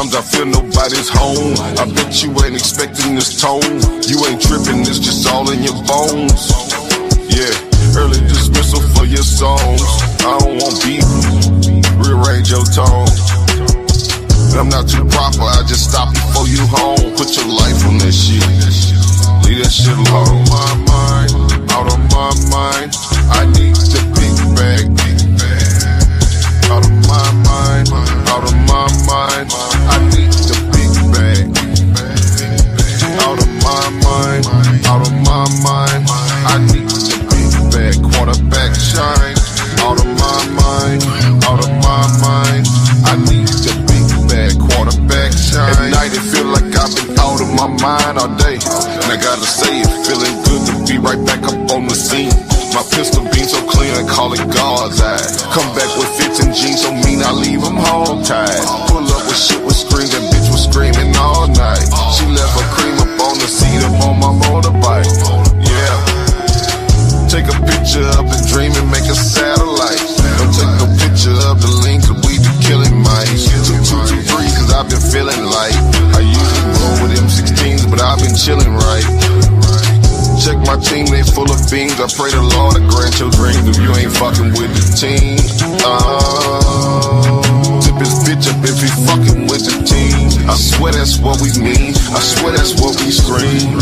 Sometimes I feel nobody's home. I bet you ain't expecting this tone. You ain't tripping, it's just all in your bones. Yeah, early dismissal for your songs. I don't want beef, rearrange your tone. I'm not too proper, I just stop before you home. Put your life on that shit, leave that shit alone. Out of my mind, I need the big bag. Out of my mind, out of my mind, I need the big bag. Out of my mind, out of my mind, I need the big bag. Quarterback shine. Out of my mind, out of my mind, I need the big bag. Quarterback shine. At night it feel like I've been out of my mind all day, and I gotta say it feeling good to be right back up on the scene. My pistol beam so clean, I call it God's eye. Come back with fits and jeans, so mean I leave them hog tied. Pull up with shit with screams, that bitch was screaming all night. She left her cream up on the seat up on my motorbike. Yeah. Take a picture of the dream and make a satellite. Don't take no picture of the link, cause we be killing mice. 223, cause I've been feeling like I usually roll with M16s, but I've been chilling right. Check my team, they full of beans. I pray the Lord to grant your dreams if you ain't fucking with the team. Tip his bitch up if he fucking with the team. I swear that's what we mean, I swear that's what we scream.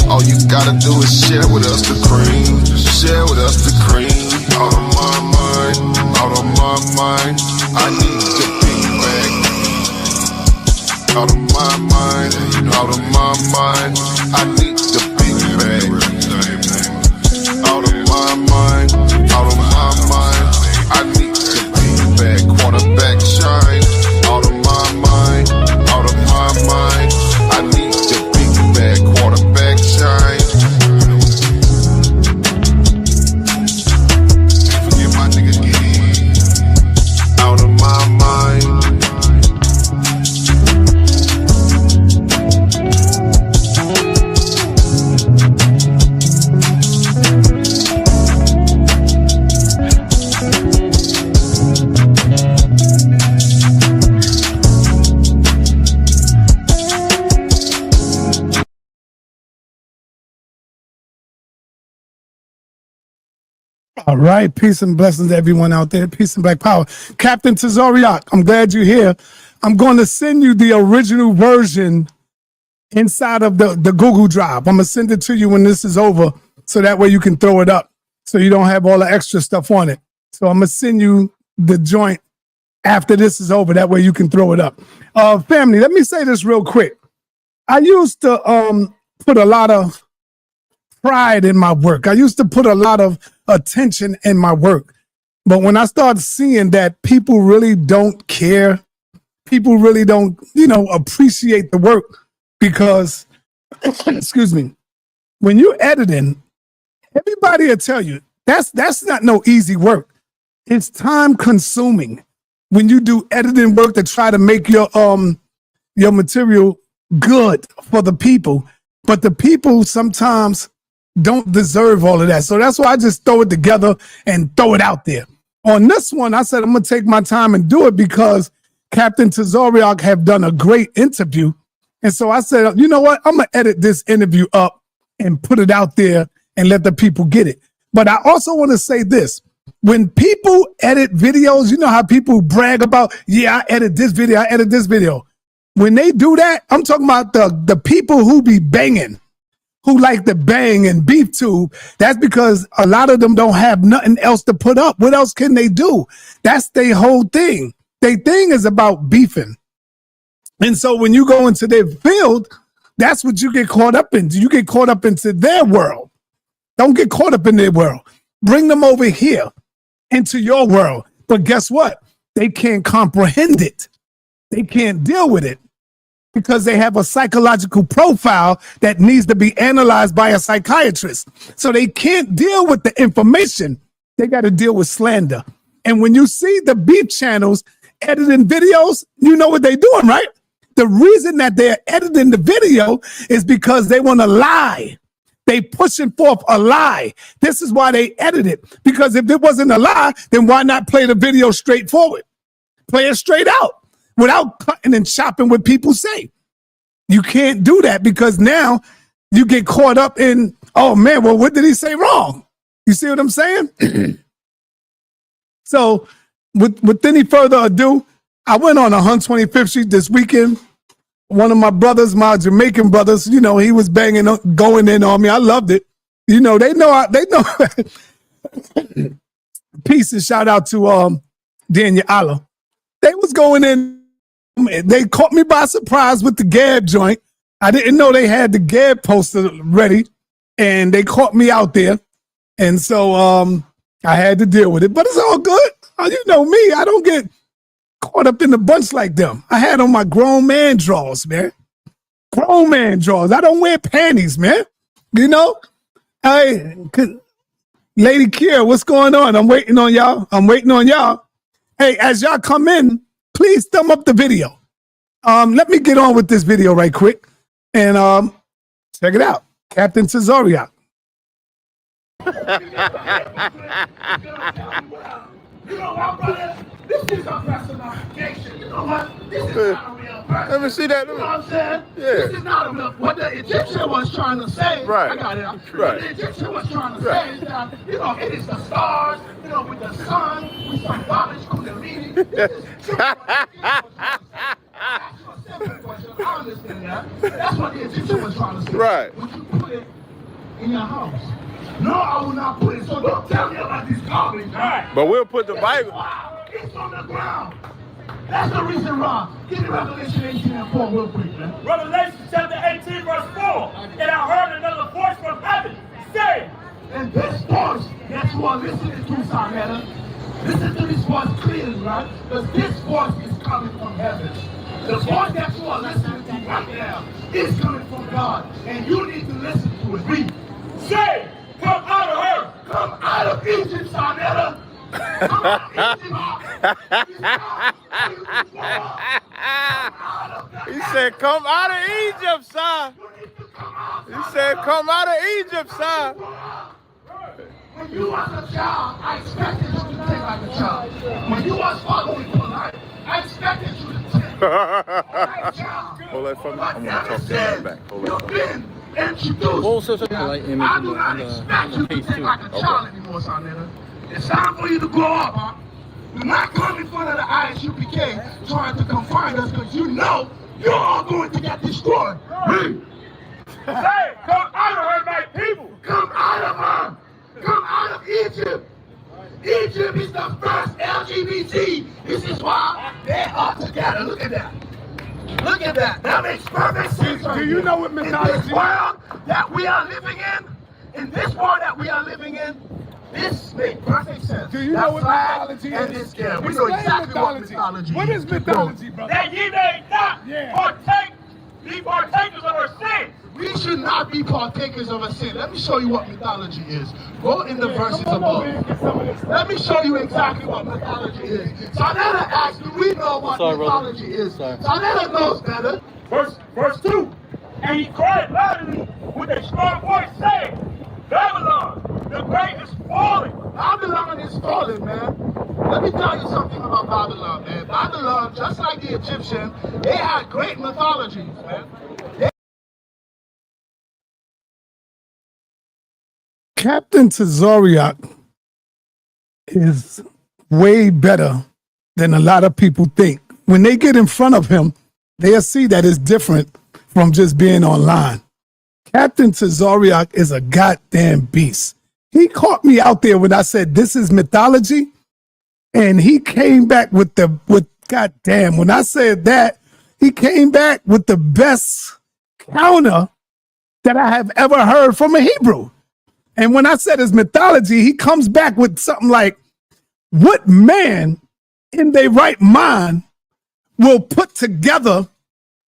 All you gotta do is share with us the cream. Share with us the cream. Out of my mind, out of my mind, I need the big bag. Out of my mind, out of my mind, I need the big bag. Out of my mind, out of my mind, I need the big bag. Quarterback shine. Out of my mind, out of my mind, I need the big bag. Quarterback shine. Forget my nigga again. Out of my mind. All right, peace and blessings to everyone out there. Peace and black power. Captain Tazaryach, I'm glad you're here. I'm going to send you the original version inside of the Google Drive. I'm going to send it to you when this is over, so that way you can throw it up, so you don't have all the extra stuff on it. So I'm going to send you the joint after this is over. That way you can throw it up. Family, let me say this real quick. I used to put a lot of pride in my work. I used to put a lot of attention in my work. But when I started seeing that people really don't care, people really don't, appreciate the work, because, excuse me, when you're editing, everybody will tell you that's not no easy work. It's time consuming when you do editing work to try to make your material good for the people. But the people sometimes don't deserve all of that. So that's why I just throw it together and throw it out there. On this one, I said I'm going to take my time and do it because Captain Tazaryach have done a great interview. And so I said, you know what? I'm going to edit this interview up and put it out there and let the people get it. But I also want to say this. When people edit videos, you know how people brag about, yeah, I edit this video, I edit this video. When they do that, I'm talking about the people who be banging, who like to bang and beef tube. That's because a lot of them don't have nothing else to put up. What else can they do? That's their whole thing. Their thing is about beefing. And so when you go into their field, that's what you get caught up into. You get caught up into their world. Don't get caught up in their world. Bring them over here into your world. But guess what? They can't comprehend it. They can't deal with it because they have a psychological profile that needs to be analyzed by a psychiatrist. So they can't deal with the information. They got to deal with slander. And when you see the beef channels editing videos, you know what they're doing, right? The reason that they're editing the video is because they want to lie. They pushing forth a lie. This is why they edit it. Because if it wasn't a lie, then why not play the video straightforward? Play it straight out. without cutting and chopping what people say. You can't do that because now you get caught up in, oh man, well, what did he say wrong? You see what I'm saying? So with any further ado, I went on 125th Street this weekend. One of my brothers, my Jamaican brothers, you know, he was banging, going in on me. I loved it. You know, they know. Peace and shout out to Daniel Allah. They was going in. They caught me by surprise with the Gab joint. I didn't know they had the Gab poster ready, and they caught me out there. And so I had to deal with it. But it's all good. You know me. I don't get caught up in the bunch like them. I had on my grown man drawers, man. Grown man drawers. I don't wear panties, man. You know? Hey, Lady Kier, what's going on? I'm waiting on y'all. Hey, as y'all come in, please thumb up the video. Let me get on with this video right quick. And check it out. Captain Tazaryach. You know what, brother? This is a personification. You know what? This is not a real person. Let me see that. You know what I'm saying? Yeah. This is not a real. What the Egyptian was trying to say. Right. I got it. Right. What the Egyptian was trying to say is that, you know, it is the stars, you know, with the sun, with some knowledge, kundalini. This is true. I understand that. That's what the Egyptian was trying to say. Right. Would you put it in your house? No, I will not put it. So don't tell me about this garbage. Right. But we'll put the Bible. It's on the ground. That's the reason why. Give me Revelation 18 and 4 real quick, man. Revelation chapter 18, verse 4. And I heard another voice from heaven saying, And this voice that you are listening to, sa.neter, listen to this voice clearly, right? Because this voice is coming from heaven. The voice that you are listening to right now is coming from God. And you need to listen to it. Read. say, come out of her. Come out of Egypt, sa.neter. Come out of Egypt. He said, come out of Egypt, son. He said, come out of Egypt, son. When you was a child, I expected you to think like a child. When you was following your life, I expected you to think like a child. Hold that for me. I'm going to talk to you Never right back. said Hold that you've for me. been introduced. Also, I like image I in do the, not in the, expect in you the to page think too. like a child anymore, sa.neter. It's time for you to grow up, huh? Do not come in front of the ISUPK trying to confine us because you know you're all going to get destroyed. Say, come out of her, my people. Come out of her. Come out of Egypt. Egypt is the first LGBT. This is why they are together. Look at that. Look at that. That makes perfect sense. Do you know what mythology in this world that we are living in this world that we are living in, this makes perfect sense. Do you that know what flag mythology and is? this scam. We know Explain exactly what mythology is. What is mythology, brother? That ye may not be partakers of her sins. We should not be partakers of a sin. Let me show you what mythology is. Go in the verses above. Let me show you exactly what mythology is. sa.neter asked, do we know what mythology is? sa.neter knows better. Verse 2. And he cried loudly with a strong voice, saying, Babylon, the great is falling. Babylon is falling, man. Let me tell you something about Babylon, man. Babylon, just like the Egyptian, they had great mythologies, man. Captain Tazaryach is way better than a lot of people think. When they get in front of him, they'll see that it's different from just being online. Captain Tazaryach is a goddamn beast. He caught me out there when I said this is mythology, and he came back with goddamn, when I said that, he came back with the best counter that I have ever heard from a Hebrew. And when I said it's mythology, he comes back with something like, what man in their right mind will put together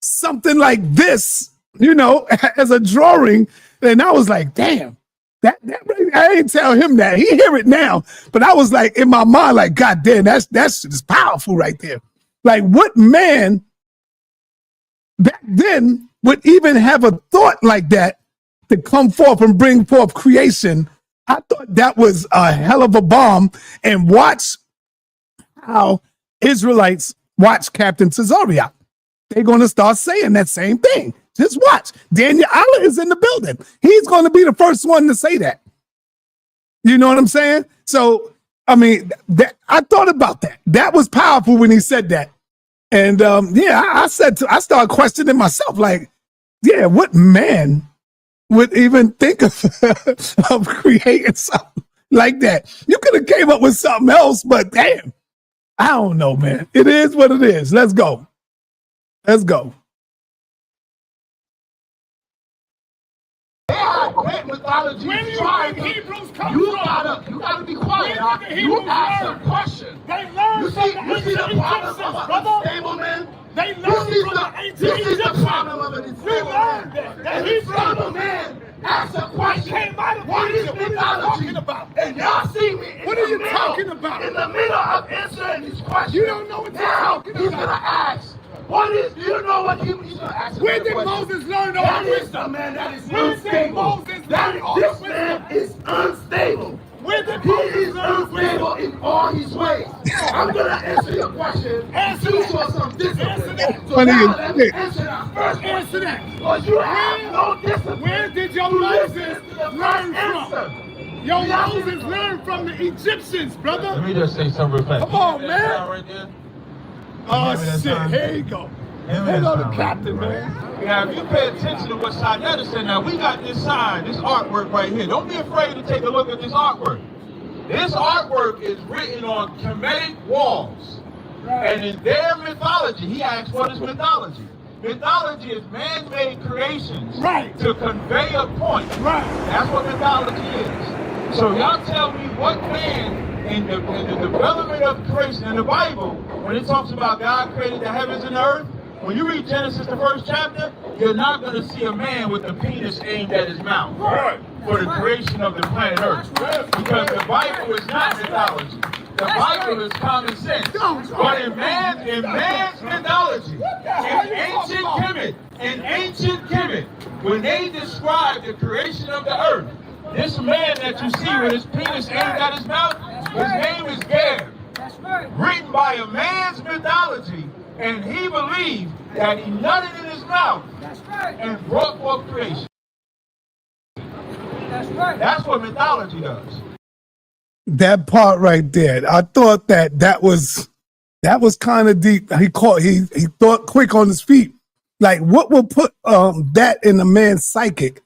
something like this, you know, as a drawing? And I was like, damn, that I ain't tell him that. He hear it now. But I was like, in my mind, like, God damn, that shit is powerful right there. Like, what man back then would even have a thought like that to come forth and bring forth creation? I thought that was a hell of a bomb. And watch how Israelites Watch Captain Tazaryach. They're going to start saying that same thing. Just watch. Daniel Allah is in the building. He's going to be the first one to say that. You know what I'm saying? So, I mean, I thought about that. That was powerful when he said that. And I started questioning myself, like, yeah, what man would even think of, of creating something like that? You could have came up with something else, but damn, I don't know, man. It is what it is. Let's go. Let's go. Great mythology. You gotta be quiet. You ask a question. You see the problem of an unstable man? This is the problem of an unstable man. An unstable man asks a question. What is mythology? And y'all see me. What are you talking about? In the middle of answering these questions. You don't know what you're talking about. He's gonna ask. What is, you know what he's going to ask? Where did Moses learn all this wisdom? Man, that is unstable. This man is unstable. Where did Moses learn unstable in all his ways? I'm going to answer your question. Answer you for some discipline. So now let me answer that. First answer that. Because you have no discipline. Where did your Moses learn from? Your Moses learned from the Egyptians, brother. Let me just say something real fast. Come on, man. Right there? Oh, shit. Here you go. Here go the captain, man. Now, if you pay attention to what sa.neter said, now we got this sign, this artwork right here. Don't be afraid to take a look at this artwork. This artwork is written on Kemetic walls. And in their mythology, he asks, what is mythology? Mythology is man-made creations to convey a point. That's what mythology is. So y'all tell me what man in the development of creation in the Bible, when it talks about God created the heavens and the earth, when you read Genesis, the first chapter, you're not going to see a man with a penis aimed at his mouth for the creation of the planet Earth. Because the Bible is not mythology. The Bible is common sense. But in man's mythology, in ancient Kemet, when they describe the creation of the earth, this man that you see with his penis aimed at his mouth, his name is Gab. Written by a man's mythology, and he believed that he nutted in his mouth and brought forth creation. That's what mythology does. That part right there, I thought that was kind of deep. He thought quick on his feet. Like, what will put that in a man's psychic?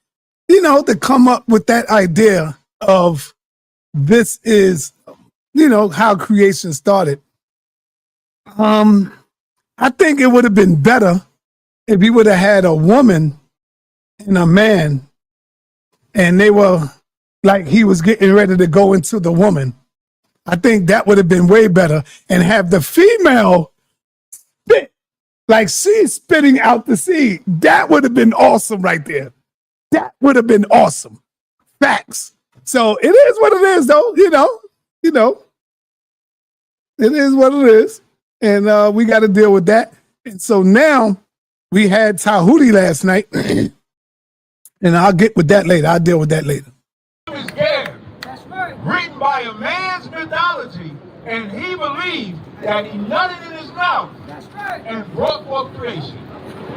You know, to come up with that idea of this is, you know, how creation started. I think it would have been better if he would have had a woman and a man, and they were like he was getting ready to go into the woman. I think that would have been way better, and have the female spit like she's spitting out the seed. That would have been awesome right there. That would have been awesome. Facts. So it is what it is, though. You know, it is what it is. And we got to deal with that. And so now we had Tahuti last night. And I'll get with that later. I'll deal with that later. Is Gab, written by a man's mythology, and he believed that he nutted in his mouth and brought forth creation.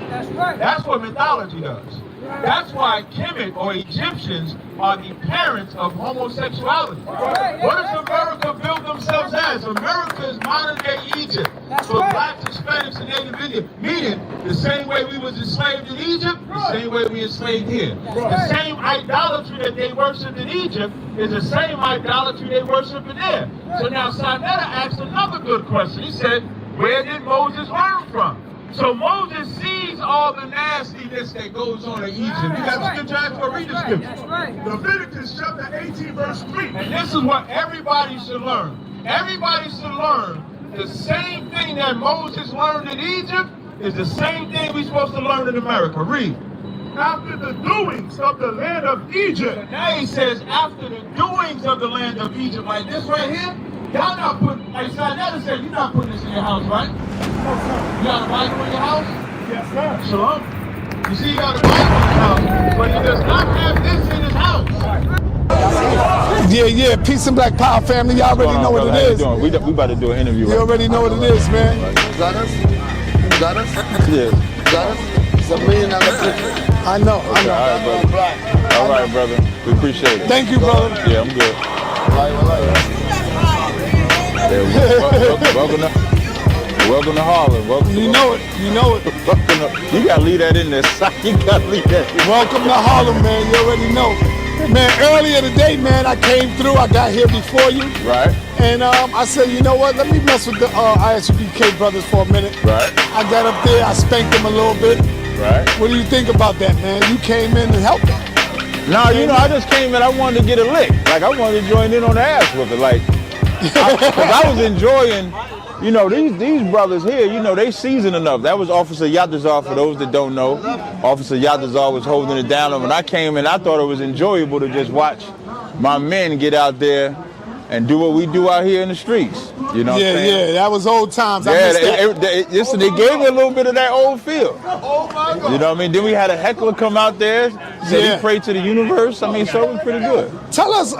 That's what mythology does. That's why Kemet or Egyptians are the parents of homosexuality. What does America build themselves as? America is modern day Egypt for blacks, Hispanics, and Native Indians. Meaning, the same way we was enslaved in Egypt, the same way we enslaved here. The same idolatry that they worshiped in Egypt is the same idolatry they worship in there. So now sa.neter asked another good question. He said, where did Moses learn from? So Moses sees all the nastiness that goes on in Egypt. You got the scripture, I will read the scripture. Leviticus chapter 18, verse 3. And this is what everybody should learn. Everybody should learn the same thing that Moses learned in Egypt is the same thing we're supposed to learn in America. Read. After the doings of the land of Egypt. And now he says, after the doings of the land of Egypt, like this right here, y'all not putting, like sa.neter said, you're not putting this in your house, right? You got a Bible in your house? Yes, sir. Shalom. You see, you got a Bible in your house, but he does not have this in his house. Yeah. Peace and Black Power family. Y'all already know what it is. We about to do an interview. You already know what it is, man. Got us? Yeah. Got us? It's $1 million picture. I know. All right, brother. All right, brother. We appreciate it. Thank you, brother. Yeah, I'm good. Welcome to Harlem. You know it. You gotta leave that in there. You gotta leave that in there. Welcome to Harlem, man. You already know. Man, earlier today, man, I came through. I got here before you. Right. And I said, you know what? Let me mess with the ISUPK brothers for a minute. Right. I got up there. I spanked them a little bit. Right. What do you think about that, man? You came in and helped them. No, I just came in. I wanted to get a lick. Like, I wanted to join in on the ass with it. Like, because I was enjoying, these brothers here, they seasoned enough. That was Officer Yatazar, for those that don't know. Officer Yatazar was holding it down. And when I came in, I thought it was enjoyable to just watch my men get out there and do what we do out here in the streets. You know what I'm saying? Yeah, that was old times. Yeah, they gave me a little bit of that old feel. Oh my God. You know what I mean? Then we had a heckler come out there, say he prayed to the universe. I mean, so it was pretty good. Tell us,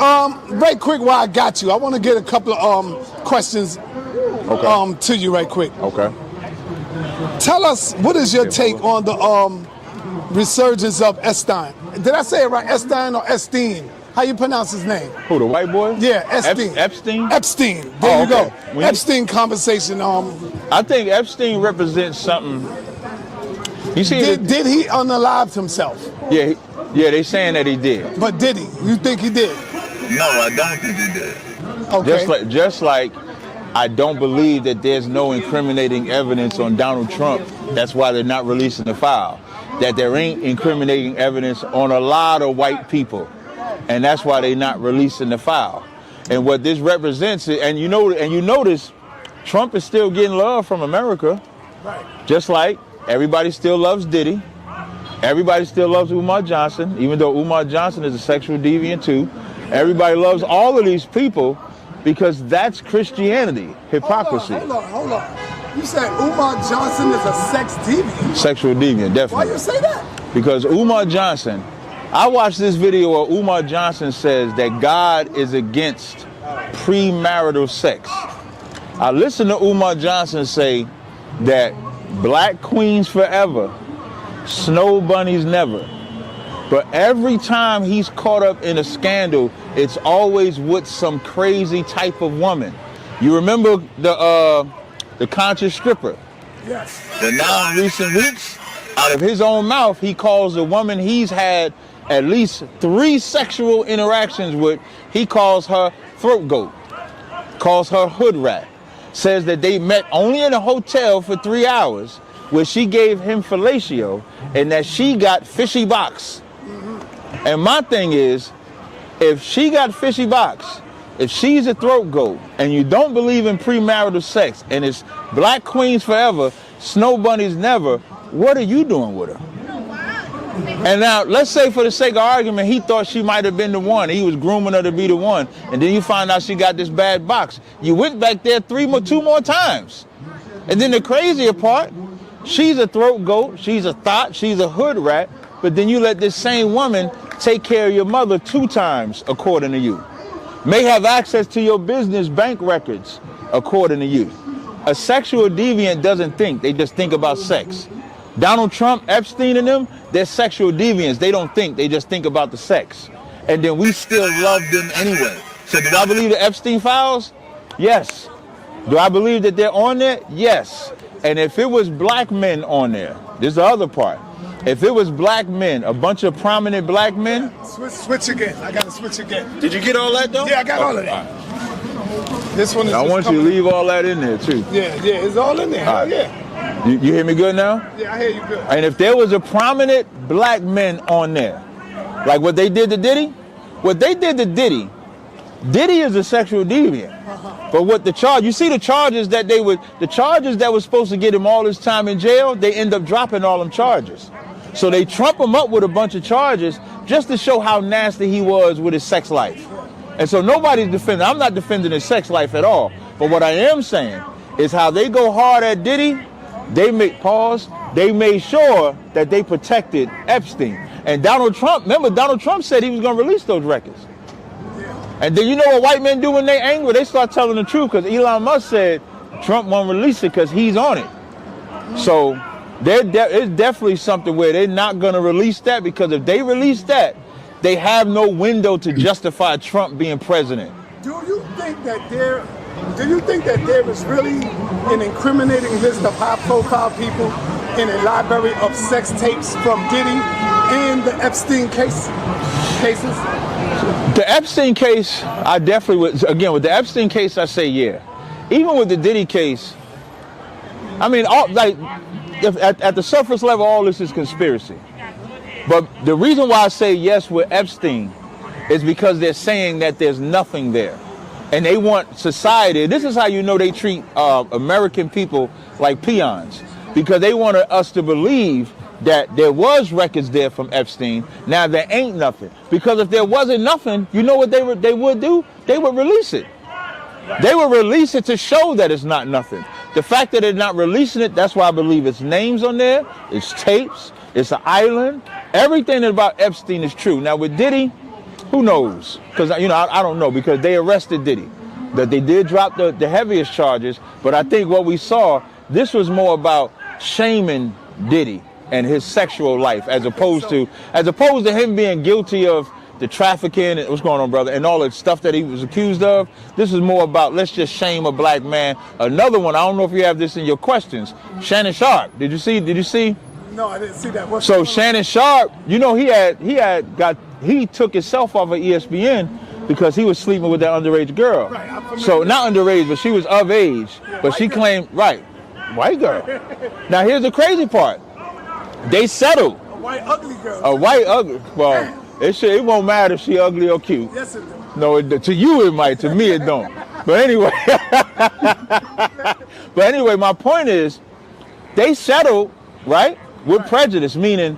right quick, while I got you, I want to get a couple of questions to you right quick. Okay. Tell us, what is your take on the resurgence of Epstein? Did I say it right? Epstein or Epstein? How you pronounce his name? Who, the white boy? Yeah, Epstein. Epstein? Epstein. There you go. When Epstein conversation. I think Epstein represents something. You see, did he unalive himself? Yeah, they saying that he did. But did he? You think he did? No, I don't think he did. Okay. Just like I don't believe that there's no incriminating evidence on Donald Trump. That's why they're not releasing the file. That there ain't incriminating evidence on a lot of white people. And that's why they're not releasing the file. And what this represents, and you notice, Trump is still getting love from America. Right. Just like everybody still loves Diddy. Everybody still loves Umar Johnson, even though Umar Johnson is a sexual deviant too. Everybody loves all of these people because that's Christianity, hypocrisy. Hold on. You said Umar Johnson is a sex deviant? Sexual deviant, definitely. Why you say that? Because Umar Johnson, I watched this video where Umar Johnson says that God is against premarital sex. I listened to Umar Johnson say that black queens forever, snow bunnies never. But every time he's caught up in a scandal, it's always with some crazy type of woman. You remember the conscious stripper? Yes. But now in recent weeks, out of his own mouth, he calls the woman he's had at least 3 sexual interactions with, he calls her throat goat, calls her hood rat, says that they met only in a hotel for 3 hours where she gave him fellatio and that she got fishy box. And my thing is, if she got fishy box, if she's a throat goat and you don't believe in premarital sex and it's black queens forever, snow bunnies never, what are you doing with her? And now, let's say for the sake of argument, he thought she might have been the one. He was grooming her to be the one. And then you find out she got this bad box. You went back there 2 more times. And then the crazier part, she's a throat goat, she's a thought, she's a hood rat. But then you let this same woman take care of your mother 2 times, according to you. May have access to your business bank records, according to you. A sexual deviant doesn't think, they just think about sex. Donald Trump, Epstein and them, they're sexual deviants. They don't think, they just think about the sex. And then we still love them anyway. So do I believe the Epstein files? Yes. Do I believe that they're on there? Yes. And if it was black men on there, this is the other part. If it was black men, a bunch of prominent black men. Switch again. I got to switch again. Did you get all that though? Yeah, I got all of that. This one is I want you to leave all that in there too. Yeah, it's all in there. All right. Yeah. You hear me good now? Yeah, I hear you good. And if there was a prominent black men on there, like what they did to Diddy, Diddy is a sexual deviant. But what the charge, you see the charges that were supposed to get him all his time in jail, they end up dropping all them charges. So they trump him up with a bunch of charges just to show how nasty he was with his sex life. And so nobody's defending, I'm not defending his sex life at all. But what I am saying is how they go hard at Diddy, they made sure that they protected Epstein. And Donald Trump, remember Donald Trump said he was going to release those records. And then you know what white men do when they angry? They start telling the truth, because Elon Musk said Trump won't release it because he's on it. So it's definitely something where they're not going to release that, because if they release that, they have no window to justify Trump being president. Do you think that there is really an incriminating list of high-profile people in a library of sex tapes from Diddy and the Epstein cases? The Epstein case, I definitely would. Again, with the Epstein case, I say yeah. Even with the Diddy case, I mean, at the surface level, all this is conspiracy. But the reason why I say yes with Epstein is because they're saying that there's nothing there. And they want society. This is how you know they treat American people like peons, because they wanted us to believe that there was records there from Epstein. Now there ain't nothing. Because if there wasn't nothing, you know what they would do? They would release it. They would release it to show that it's not nothing. The fact that they're not releasing it, that's why I believe it's names on there, it's tapes, it's an island. Everything about Epstein is true. Now with Diddy, who knows? Because I don't know, because they arrested Diddy. That they did drop the heaviest charges, but I think what we saw, this was more about shaming Diddy and his sexual life, as opposed to him being guilty of the trafficking and what's going on, brother, and all the stuff that he was accused of. This is more about, let's just shame a black man. Another one, I don't know if you have this in your questions, Shannon Sharp. Did you see? No, I didn't see that. So Shannon Sharp, you know, he took himself off of ESPN because he was sleeping with that underage girl. Right, so not underage, but she was of age. Yeah, but she claimed, right, white girl. Now here's the crazy part. They settled. A white ugly girl. A white ugly. Well, it won't matter if she ugly or cute. Yes, it does. No, to you it might. To me it don't. But anyway, my point is, they settled, right, with prejudice, meaning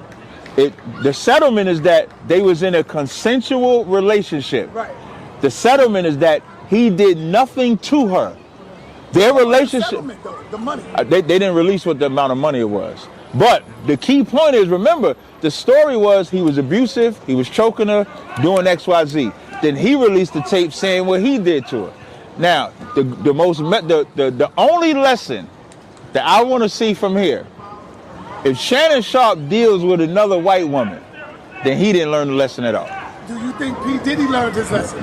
the settlement is that they was in a consensual relationship. Right. The settlement is that he did nothing to her. Their relationship. The money. They didn't release what the amount of money it was. But the key point is, remember, the story was he was abusive, he was choking her, doing XYZ. Then he released the tape saying what he did to her. Now, the only lesson that I want to see from here, if Shannon Sharp deals with another white woman, then he didn't learn the lesson at all. Do you think P. Diddy learned his lesson?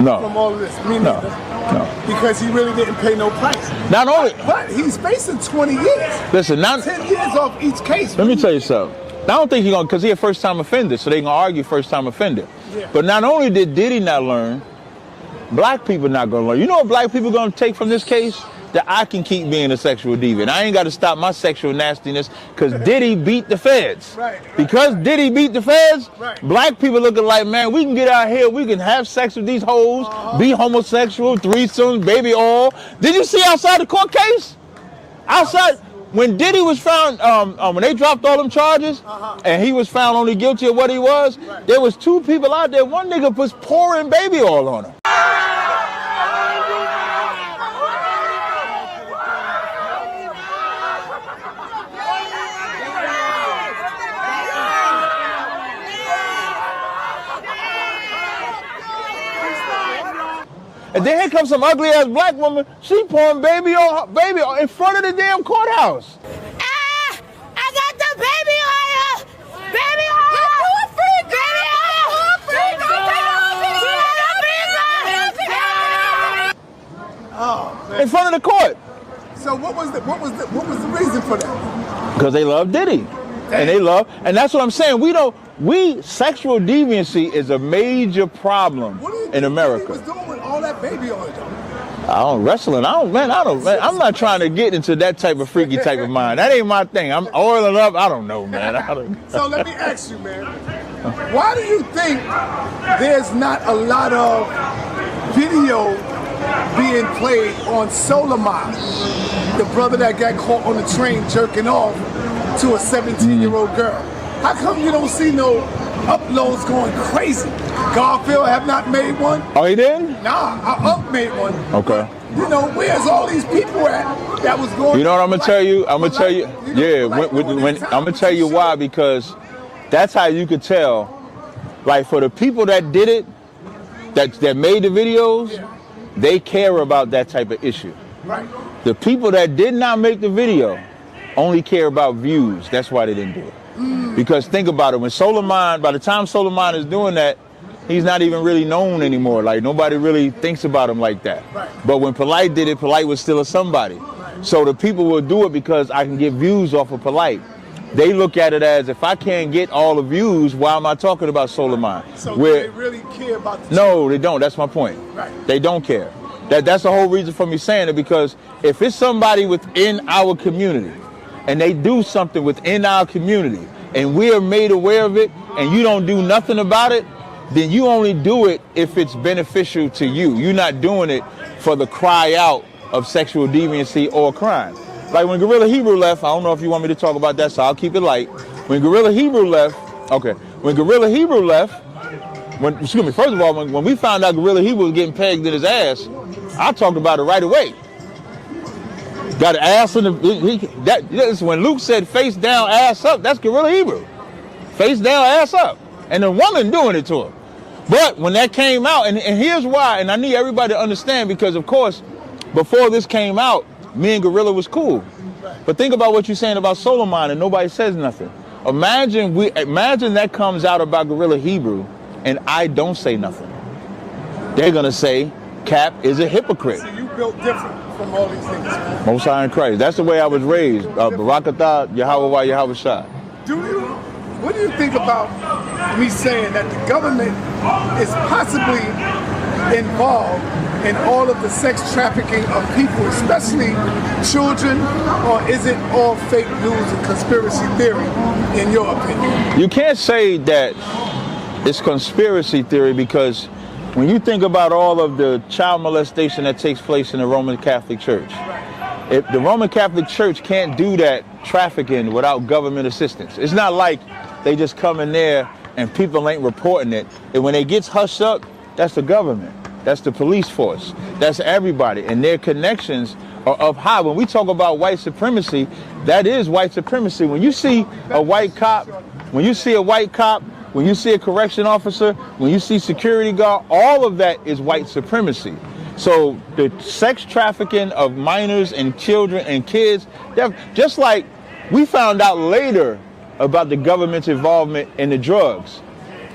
No. From all of this? Me No. neither. No. Because he really didn't pay no price. Not only. But he's facing 20 years. Listen, 10 years off each case. Let me tell you something. I don't think he's going to, because he's a first-time offender, so they're going to argue first-time offender. Yeah. But not only did Diddy not learn, black people not going to learn. You know what black people going to take from this case? That I can keep being a sexual deviant. I ain't got to stop my sexual nastiness because Diddy beat the feds. Right. Because Diddy beat the feds, right. Black people looking like, man, we can get out here, we can have sex with these hoes, be homosexual, threesomes, baby oil. Did you see outside the court case? Outside, when Diddy was found, when they dropped all them charges, and he was found only guilty of what he was, there was two people out there. One nigga was pouring baby oil on him. And then here comes some ugly ass black woman. She pouring baby oil in front of the damn courthouse. Ah! I got the baby oil! Baby oil! Let's do it free! Baby oil! Oh, man. In front of the court. So what was the reason for that? Because they love Diddy. And that's what I'm saying. Sexual deviancy is a major problem in America. What was doing with all that baby oil? I'm not trying to get into that type of freaky type of mind. That ain't my thing. I'm oiling up. I don't know, man. So let me ask you, man. Why do you think there's not a lot of video being played on Solomon, the brother that got caught on the train jerking off to a 17-year-old girl? How come you don't see no uploads going crazy? Garfield have not made one. Oh, he didn't? Nah, I made one. Okay. You know, where's all these people at that was going? You know what I'm gonna tell you? I'm gonna tell you. Yeah, I'm gonna tell you why, because that's how you could tell. Like for the people that did it, that made the videos, they care about that type of issue. Right. The people that did not make the video only care about views. That's why they didn't do it. Because think about it, when Solomon, by the time Solomon is doing that, he's not even really known anymore. Like, nobody really thinks about him like that. Right. But when Polite did it, Polite was still a somebody. Right. So the people will do it because I can get views off of Polite. They look at it as, if I can't get all the views, why am I talking about Solomon? So they really care about the No, they don't. That's my point. Right. They don't care. That's the whole reason for me saying it, because if it's somebody within our community and they do something within our community and we are made aware of it and you don't do nothing about it, then you only do it if it's beneficial to you. You're not doing it for the cry out of sexual deviancy or crime. Like when Gorilla Hebrew left, I don't know if you want me to talk about that, so I'll keep it light. When Gorilla Hebrew left, when Gorilla Hebrew left, first of all, when we found out Gorilla Hebrew was getting pegged in his ass, I talked about it right away. Got an ass in that's when Luke said face down, ass up, that's Gorilla Hebrew. Face down, ass up. And the woman doing it to him. But when that came out, and here's why, and I need everybody to understand, because of course, before this came out, me and Gorilla was cool. But think about what you're saying about Solomon and nobody says nothing. Imagine that comes out about Gorilla Hebrew and I don't say nothing. They're gonna say Cap is a hypocrite. So you built different from all these things, man. Most High in Christ. That's the way I was raised. Barakatah, Yahweh, Yahweh Shah. What do you think about me saying that the government is possibly involved in all of the sex trafficking of people, especially children, or is it all fake news and conspiracy theory, in your opinion? You can't say that it's conspiracy theory, because when you think about all of the child molestation that takes place in the Roman Catholic Church, if the Roman Catholic Church can't do that trafficking without government assistance. It's not like they just come in there and people ain't reporting it. And when it gets hushed up, that's the government. That's the police force. That's everybody. And their connections are up high. When we talk about white supremacy, that is white supremacy. When you see a white cop, when you see a correction officer, when you see security guard, all of that is white supremacy. So the sex trafficking of minors and children and kids, just like we found out later about the government's involvement in the drugs.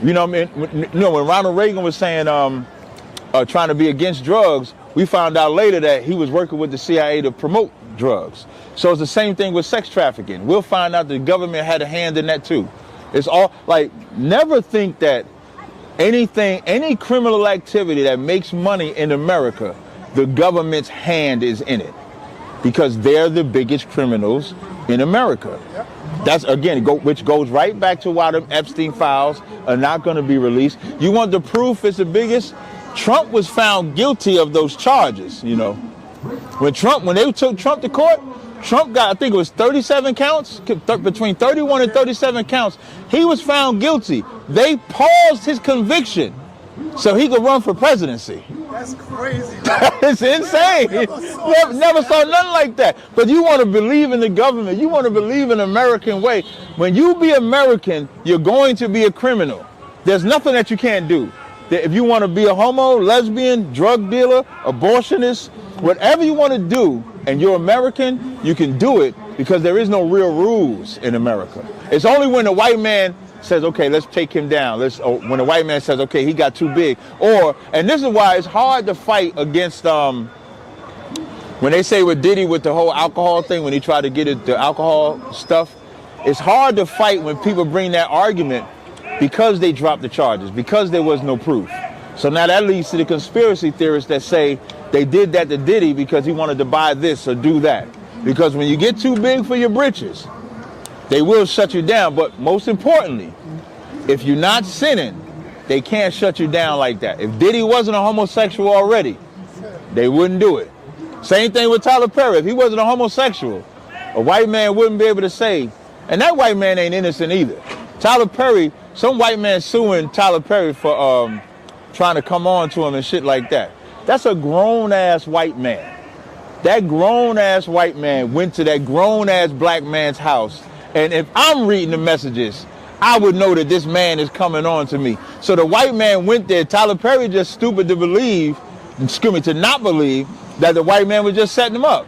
You know what I mean? When Ronald Reagan was saying trying to be against drugs, we found out later that he was working with the CIA to promote drugs. So it's the same thing with sex trafficking. We'll find out the government had a hand in that too. It's all like, never think that any criminal activity that makes money in America, the government's hand is in it, because they're the biggest criminals in America. That's, again, which goes right back to why the Epstein files are not going to be released. You want the proof it's the biggest? Trump was found guilty of those charges, you know. When they took Trump to court, Trump got, I think it was 37 counts, between 31 and 37 counts. He was found guilty. They paused his conviction so he could run for presidency. That's crazy. It's insane. Never saw nothing like that. But you want to believe in the government. You want to believe in the American way. When you be American, you're going to be a criminal. There's nothing that you can't do. If you want to be a homo, lesbian, drug dealer, abortionist, whatever you want to do, and you're American, you can do it, because there is no real rules in America. It's only when the white man says, okay, let's take him down. When the white man says, okay, he got too big. And this is why it's hard to fight against, when they say with Diddy with the whole alcohol thing, when he tried to get the alcohol stuff, it's hard to fight when people bring that argument because they dropped the charges, because there was no proof. So now that leads to the conspiracy theorists that say they did that to Diddy because he wanted to buy this or do that. Because when you get too big for your britches, they will shut you down. But most importantly, if you're not sinning, they can't shut you down like that. If Diddy wasn't a homosexual already, they wouldn't do it. Same thing with Tyler Perry. If he wasn't a homosexual, a white man wouldn't be able to say, and that white man ain't innocent either. Tyler Perry, some white man suing Tyler Perry for trying to come on to him and shit like that. That's a grown-ass white man. That grown-ass white man went to that grown-ass black man's house. And if I'm reading the messages, I would know that this man is coming on to me. So the white man went there. Tyler Perry just stupid to believe, to not believe that the white man was just setting him up.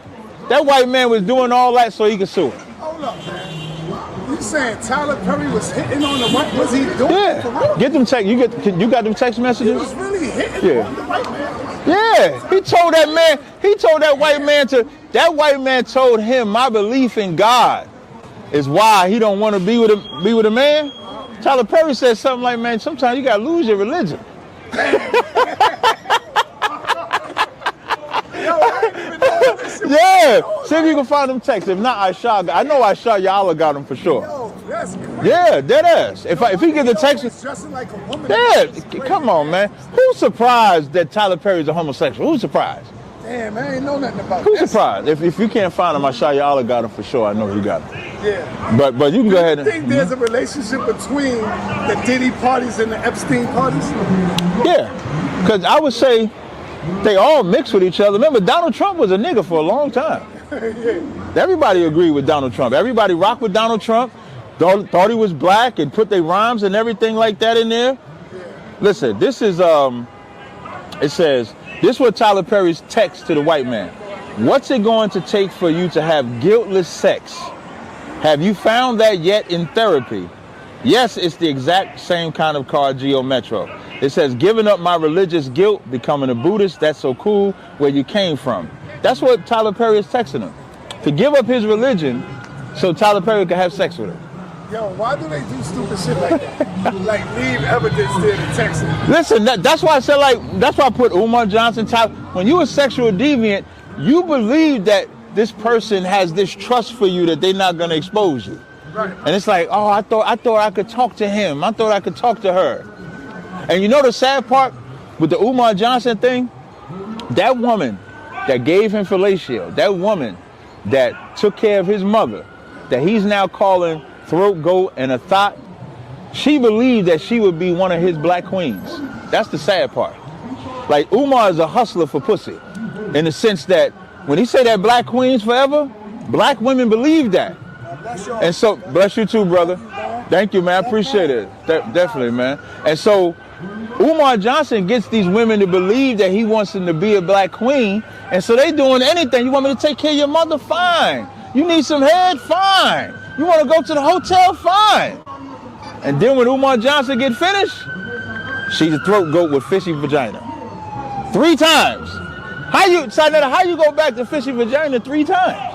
That white man was doing all that so he could sue him. Hold up, man. You saying Tyler Perry was hitting on the white? Was he doing it for real? Get them text. You got them text messages? He was really hitting on the white man. Yeah, he told that man. He told that white man to. That white man told him, my belief in God is why he don't want to be with a man. Tyler Perry said something like, man, sometimes you gotta lose your religion. Yeah, see if you can find them texts. If not, I know Y'all got them for sure. Yo, that's crazy. Yeah, dead ass. If he get the text, dressing like a woman. yeah, come on, man. Who's surprised that Tyler Perry's a homosexual? Who's surprised? Damn, I ain't know nothing about Who's that. surprised? If you can't find them, Y'all got them for sure. I know you got them. Yeah. But you can go ahead and. Do you think there's a relationship between the Diddy parties and the Epstein parties? Yeah, because I would say they all mix with each other. Remember, Donald Trump was a nigga for a long time. Yeah. Everybody agreed with Donald Trump. Everybody rocked with Donald Trump. Thought he was black and put their rhymes and everything like that in there. Yeah. Listen, this is it says, this is what Tyler Perry's text to the white man. What's it going to take for you to have guiltless sex? Have you found that yet in therapy? Yes, it's the exact same kind of car, Geo Metro. It says, giving up my religious guilt, becoming a Buddhist, that's so cool, where you came from. That's what Tyler Perry is texting him. To give up his religion so Tyler Perry can have sex with him. Yo, why do they do stupid shit like that? Like leave evidence there to text him. Listen, that's why I said, that's why I put Umar Johnson Tyler. When you're a sexual deviant, you believe that this person has this trust for you that they're not going to expose you. Right. And it's like, oh, I thought I could talk to him. I thought I could talk to her. And you know the sad part with the Umar Johnson thing? That woman that gave him fellatio, that woman that took care of his mother, that he's now calling throat goat and a thought, she believed that she would be one of his black queens. That's the sad part. Like, Umar is a hustler for pussy, in the sense that when he say that black queens forever, black women believe that. And so, bless you too, brother. Thank you, man. I appreciate it. Definitely, man. And so, Umar Johnson gets these women to believe that he wants them to be a black queen. And so they doing anything. You want me to take care of your mother? Fine. You need some head? Fine. You want to go to the hotel? Fine. And then when Umar Johnson get finished, she's a throat goat with fishy vagina. 3 times. How you go back to fishy vagina 3 times?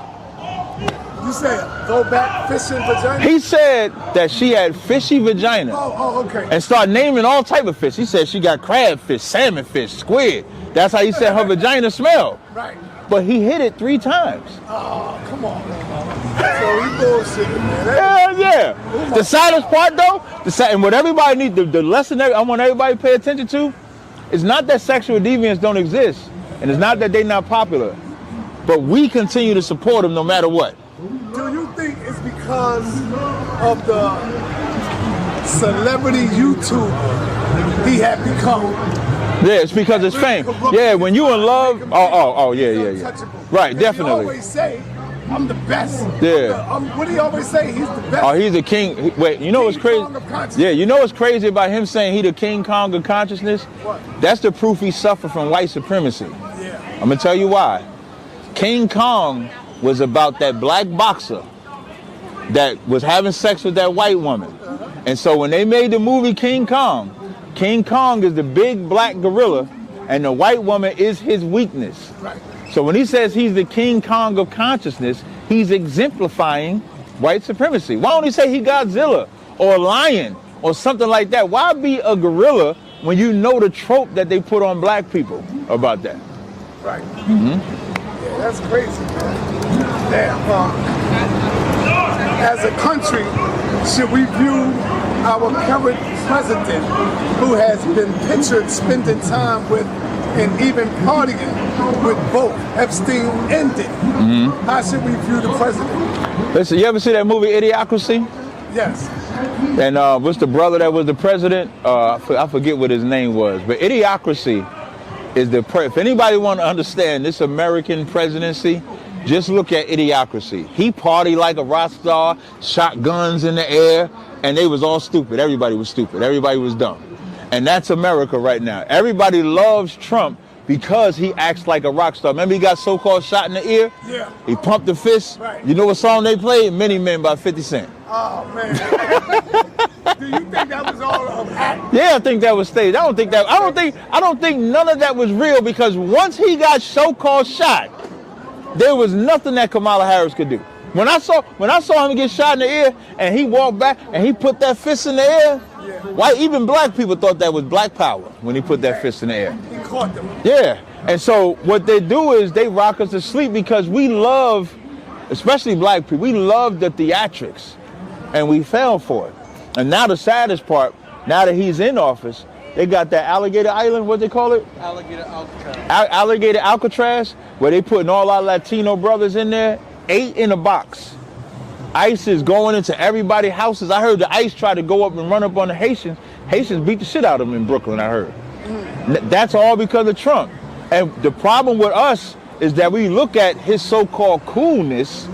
You said go back fishing vagina? He said that she had fishy vagina. Oh, okay. And start naming all type of fish. He said she got crabfish, salmon fish, squid. That's how he said her vagina smelled. Right. But he hit it 3 times. Oh, come on. So he bullshitting, man. Hell yeah. The saddest part though, and what everybody needs, the lesson that I want everybody to pay attention to, is not that sexual deviants don't exist. And it's not that they're not popular. But we continue to support them no matter what. Do you think it's because of the celebrity YouTuber he had become? Yeah, it's because it's fame. Yeah, when you in love, yeah. Right, definitely. He always say, I'm the best. Yeah. What do he always say? He's the best. Oh, he's a king. Wait, you know what's crazy? Yeah, you know what's crazy about him saying he the King Kong of consciousness? What? That's the proof he suffered from white supremacy. Yeah. I'm gonna tell you why. King Kong was about that black boxer that was having sex with that white woman. And so when they made the movie King Kong is the big black gorilla and the white woman is his weakness. Right. So when he says he's the King Kong of consciousness, he's exemplifying white supremacy. Why don't he say he Godzilla or a lion or something like that? Why be a gorilla when you know the trope that they put on black people about that? Right. Yeah, that's crazy, man. Damn. As a country, should we view our current president, who has been pictured spending time with and even partying with both Epstein and Diddy? How should we view the president? Listen, you ever see that movie Idiocracy? Yes. And what's the brother that was the president? I forget what his name was. But Idiocracy is if anybody want to understand this American presidency, Just look at Idiocracy. He partied like a rock star, shot guns in the air, and they was all stupid. Everybody was stupid. Everybody was dumb. And that's America right now. Everybody loves Trump because he acts like a rock star. Remember he got so-called shot in the ear? Yeah. He pumped the fist. Right. You know what song they played? Many Men by 50 Cent. Oh, man. Do you think that was all of act? Yeah, I think that was staged. I don't think none of that was real, because once he got so-called shot, there was nothing that Kamala Harris could do. When I saw him get shot in the ear and he walked back and he put that fist in the air, why even black people thought that was black power when he put that fist in the air. He caught them. Yeah. And so what they do is they rock us to sleep, because we love, especially black people, we love the theatrics, and we fell for it. And now the saddest part, now that he's in office, they got that Alligator Island, what they call it? Alligator Alcatraz. Alligator Alcatraz, where they putting all our Latino brothers in there, 8 in a box. ICE is going into everybody's houses. I heard the ICE try to go up and run up on the Haitians. Haitians beat the shit out of them in Brooklyn, I heard. That's all because of Trump. And the problem with us is that we look at his so-called coolness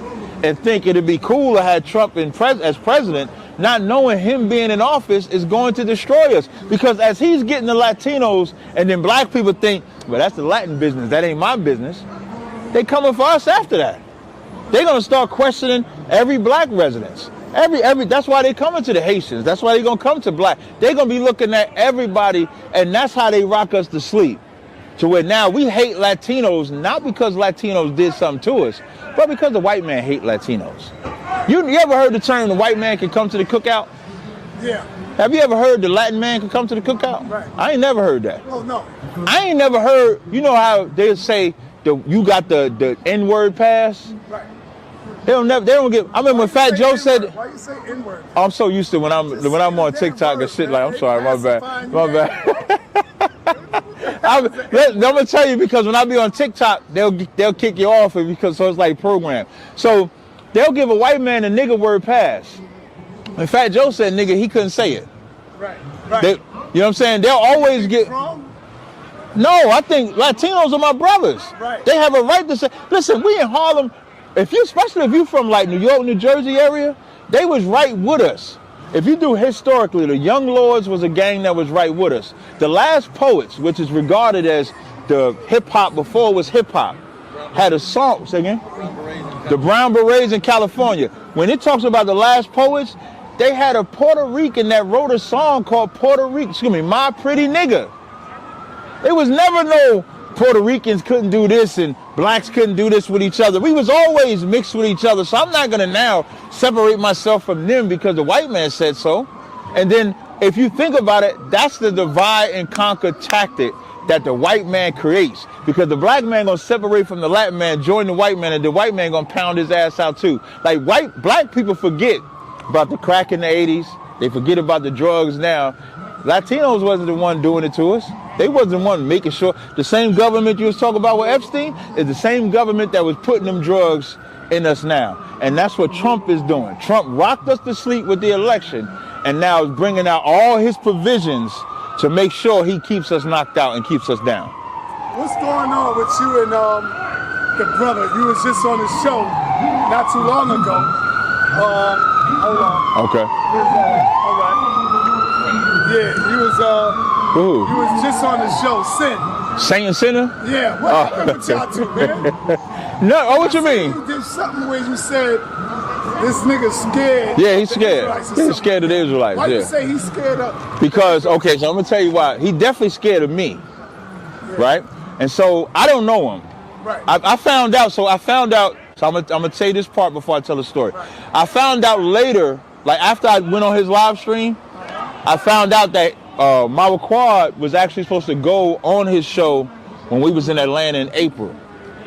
and think it'd be cool to have Trump as president, not knowing him being in office is going to destroy us. Because as he's getting the Latinos, and then black people think, well, that's the Latin business, that ain't my business. They coming for us after that. They're gonna start questioning every black residence. That's why they coming to the Haitians. That's why they're gonna come to black. They're gonna be looking at everybody, and that's how they rock us to sleep. To where now we hate Latinos, not because Latinos did something to us, but because the white man hate Latinos. You ever heard the term the white man can come to the cookout? Yeah. Have you ever heard the Latin man can come to the cookout? Right. I ain't never heard that. Oh, no. I ain't never heard, you know how they say you got the N-word pass? Right. They don't get, I remember when Fat Joe said, Why you say N-word? I'm so used to when I'm on TikTok and shit, like, I'm sorry, my bad. I'm gonna tell you, because when I be on TikTok, they'll kick you off because so it's like programmed. So they'll give a white man a nigga word pass. And Fat Joe said nigga, he couldn't say it. Right. You know what I'm saying? They'll always get. No, I think Latinos are my brothers. Right. They have a right to say. Listen, we in Harlem. Especially if you from like New York, New Jersey area, they was right with us. If you do historically, the Young Lords was a gang that was right with us. The Last Poets, which is regarded as the hip hop before it was hip hop, had a song. Say again? The Brown Berets in California. When it talks about the Last Poets, they had a Puerto Rican that wrote a song called My Pretty Nigga. It was never no Puerto Ricans couldn't do this and blacks couldn't do this with each other. We was always mixed with each other. So I'm not gonna now separate myself from them because the white man said so. And then if you think about it, that's the divide and conquer tactic that the white man creates. Because the black man gonna separate from the Latin man, join the white man, and the white man gonna pound his ass out too. Like black people forget about the crack in the 80s. They forget about the drugs now. Latinos wasn't the one doing it to us. They wasn't the one making sure. The same government you was talking about with Epstein is the same government that was putting them drugs in us now. And that's what Trump is doing. Trump rocked us to sleep with the election and now is bringing out all his provisions to make sure he keeps us knocked out and keeps us down. What's going on with you and the brother? You was just on the show not too long ago. Hold on. Okay. All right. Yeah, you was just on the show, Sin. Saint and Sinner? Yeah, what y'all do, man? No, what you mean? You did something where you said this nigga scared. Yeah, he's scared. He's scared of the Israelites. Why yeah. you say he's scared of? Because, okay, so I'm gonna tell you why. He definitely scared of me, right? And so I don't know him. Right. I found out. So I'm gonna tell you this part before I tell the story. Right. I found out later, like after I went on his live stream, I found out that Mawa Quad was actually supposed to go on his show when we was in Atlanta in April.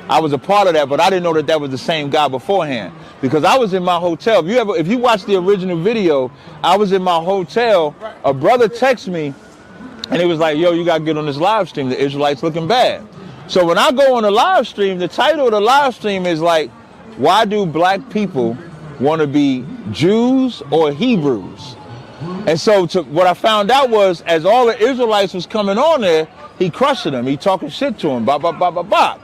I was a part of that, but I didn't know that was the same guy beforehand because I was in my hotel. If you watch the original video, I was in my hotel. A brother texted me, and he was like, "Yo, you gotta get on this live stream. The Israelites looking bad." So when I go on the live stream, the title of the live stream is like, "Why do black people want to be Jews or Hebrews?" And so what I found out was, as all the Israelites was coming on there, he crushing them. He talking shit to them. Bop, bop, bop, bop, bop.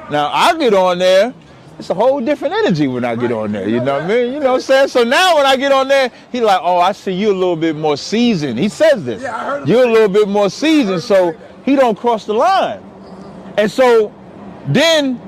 Now I get on there, it's a whole different energy when I get on there. You know what I mean? You know what I'm saying? So now when I get on there, he like, oh, I see you a little bit more seasoned. He says this. Yeah, I heard him. You're a little bit more seasoned, so he don't cross the line. And so then,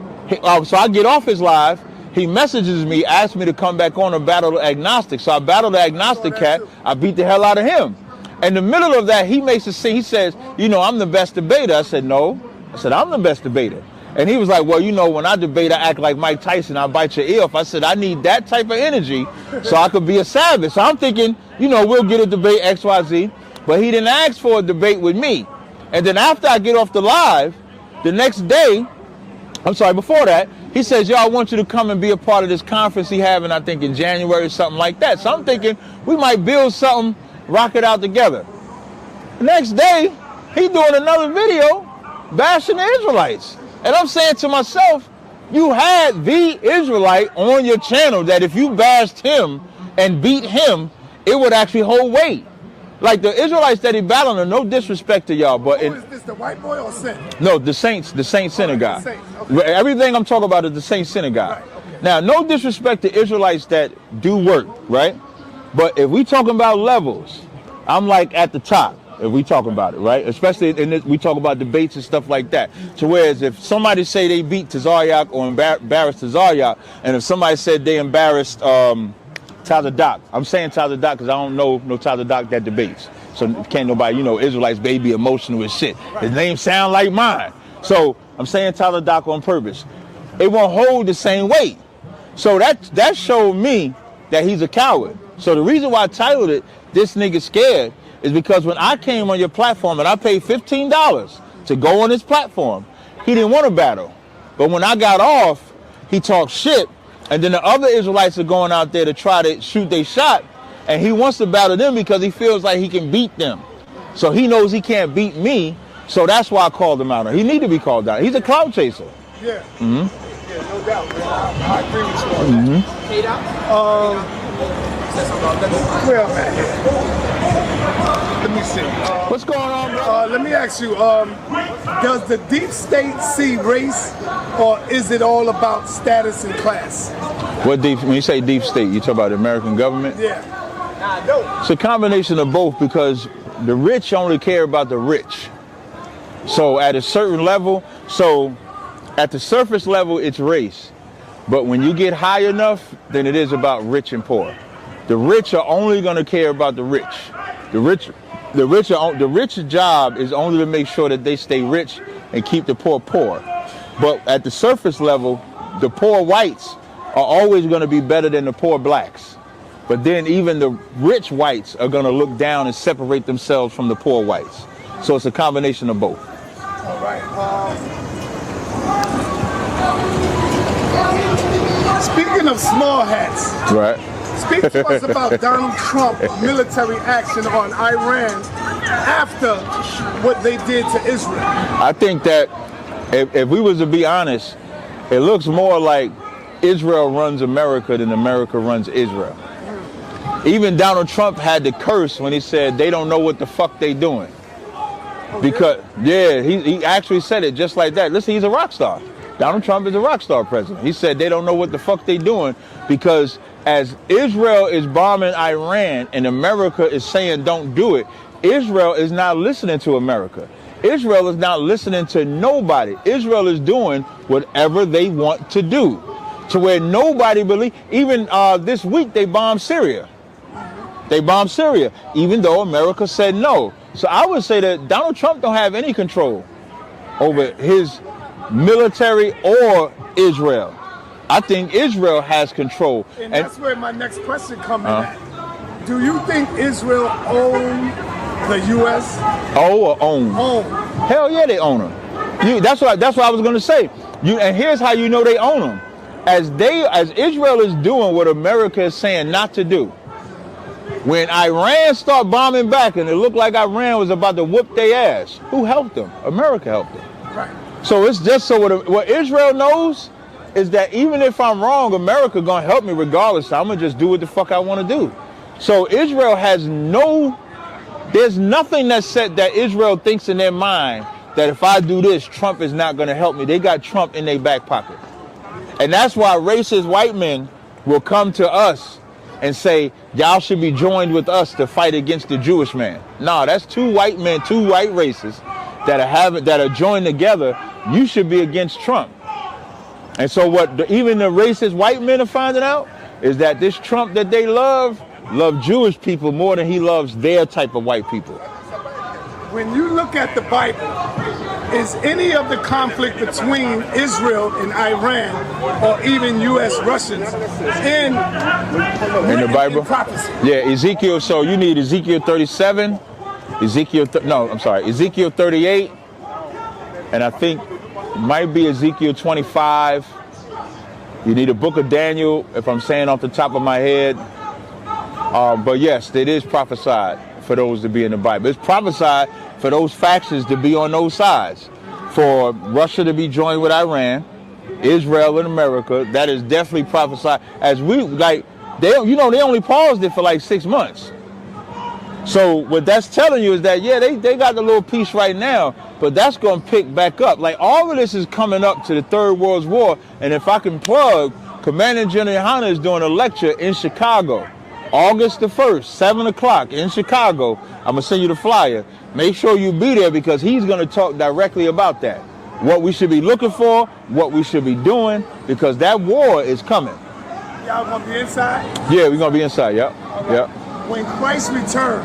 so I get off his live. He messages me, asks me to come back on and battle the agnostic. So I battle the agnostic cat. I beat the hell out of him. In the middle of that, he makes a scene. He says, you know, I'm the best debater. I said, no. I said, I'm the best debater. And he was like, well, you know, when I debate, I act like Mike Tyson. I bite your ear off. I said, I need that type of energy so I could be a savage. So I'm thinking, you know, we'll get a debate X, Y, Z. But he didn't ask for a debate with me. And then after I get off the live, the next day, before that, he says, yo, I want you to come and be a part of this conference he having, I think, in January or something like that. So I'm thinking we might build something, rock it out together. The next day, he doing another video bashing the Israelites. And I'm saying to myself, you had the Israelite on your channel that if you bashed him and beat him, it would actually hold weight. Like the Israelites that he battling, no disrespect to y'all, but Who is this, the white boy or Saint? No, the Saint Sinner guy. Okay. Everything I'm talking about is the Saint Sinner guy. Right, okay. Now, no disrespect to Israelites that do work, right? But if we talking about levels, I'm like at the top. If we talking about it, right? Especially in this, we talk about debates and stuff like that. So whereas if somebody say they beat Tazaryach or embarrassed Tazaryach, and if somebody said they embarrassed Tazaryach, I'm saying Tazaryach because I don't know no Tazaryach that debates. So can't nobody, you know, Israelites baby emotional as shit. His name sound like mine. So I'm saying Tazaryach on purpose. It won't hold the same weight. So that showed me that he's a coward. So the reason why I titled it, This Nigga Scared, is because when I came on your platform and I paid $15 to go on his platform, he didn't want to battle. But when I got off, he talked shit, and then the other Israelites are going out there to try to shoot their shot, and he wants to battle them because he feels like he can beat them. So he knows he can't beat me, so that's why I called him out. He need to be called out. He's a clout chaser. Yeah. Mm-hmm. Yeah, no doubt, man. I agree with you on that. Where I'm at here. Let me see. What's going on, bro? Let me ask you, does the deep state see race, or is it all about status and class? When you say deep state, you talk about the American government? Yeah. It's a combination of both because the rich only care about the rich. So at a certain level, at the surface level, it's race. But when you get high enough, then it is about rich and poor. The rich are only going to care about the rich. The rich job is only to make sure that they stay rich and keep the poor poor. But at the surface level, the poor whites are always going to be better than the poor blacks. But then even the rich whites are going to look down and separate themselves from the poor whites. So it's a combination of both. All right. Speaking of small hats. Right. Speak to us about Donald Trump's military action on Iran after what they did to Israel. I think that if we was to be honest, it looks more like Israel runs America than America runs Israel. Even Donald Trump had to curse when he said they don't know what the fuck they doing. Because, yeah, he actually said it just like that. Listen, he's a rock star. Donald Trump is a rock star president. He said they don't know what the fuck they doing because as Israel is bombing Iran and America is saying don't do it, Israel is not listening to America. Israel is not listening to nobody. Israel is doing whatever they want to do to where nobody believes. Even this week they bombed Syria. They bombed Syria, even though America said no. So I would say that Donald Trump don't have any control over his military or Israel. I think Israel has control. And that's where my next question comes in at. Do you think Israel owns the U.S.? Oh, or own? Own. Hell yeah, they own them. That's what I was going to say. And here's how you know they own them. As Israel is doing what America is saying not to do. When Iran started bombing back and it looked like Iran was about to whoop their ass, who helped them? America helped them. Right. So it's just so what Israel knows is that even if I'm wrong, America gonna help me regardless. I'm gonna just do what the fuck I want to do. So Israel has there's nothing that said that Israel thinks in their mind that if I do this, Trump is not gonna help me. They got Trump in their back pocket. And that's why racist white men will come to us and say, y'all should be joined with us to fight against the Jewish man. No, that's two white men, two white races that are joined together. You should be against Trump. And so what even the racist white men are finding out is that this Trump that they love Jewish people more than he loves their type of white people. When you look at the Bible, is any of the conflict between Israel and Iran, or even U.S. Russians, in the Bible? In prophecy? Yeah, Ezekiel. So you need Ezekiel 37, Ezekiel 38, and I think might be Ezekiel 25. You need a book of Daniel, if I'm saying off the top of my head. But yes, it is prophesied for those to be in the Bible. It's prophesied for those factions to be on those sides. For Russia to be joined with Iran, Israel and America, that is definitely prophesied. As we, like, they only paused it for like 6 months. So what that's telling you is that, yeah, they got the little piece right now, but that's going to pick back up. Like, all of this is coming up to the Third World War. And if I can plug, Commander General Hanna is doing a lecture in Chicago, August the 1st, 7 o'clock in Chicago. I'm going to send you the flyer. Make sure you be there because he's going to talk directly about that. What we should be looking for, what we should be doing, because that war is coming. Y'all going to be inside? Yeah, we're going to be inside, yep. Right. Yep. When Christ returns,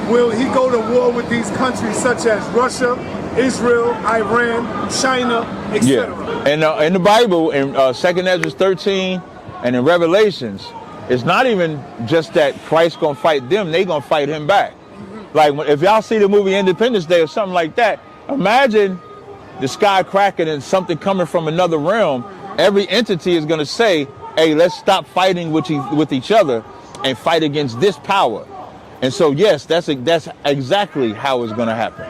will he go to war with these countries such as Russia, Israel, Iran, China, etc.? Yeah. And in the Bible, in 2nd Ezra 13 and in Revelations, it's not even just that Christ's going to fight them, they going to fight him back. Mm-hmm. Like, if y'all see the movie Independence Day or something like that, imagine the sky cracking and something coming from another realm. Every entity is going to say, hey, let's stop fighting with each other and fight against this power. And so, yes, that's exactly how it's going to happen.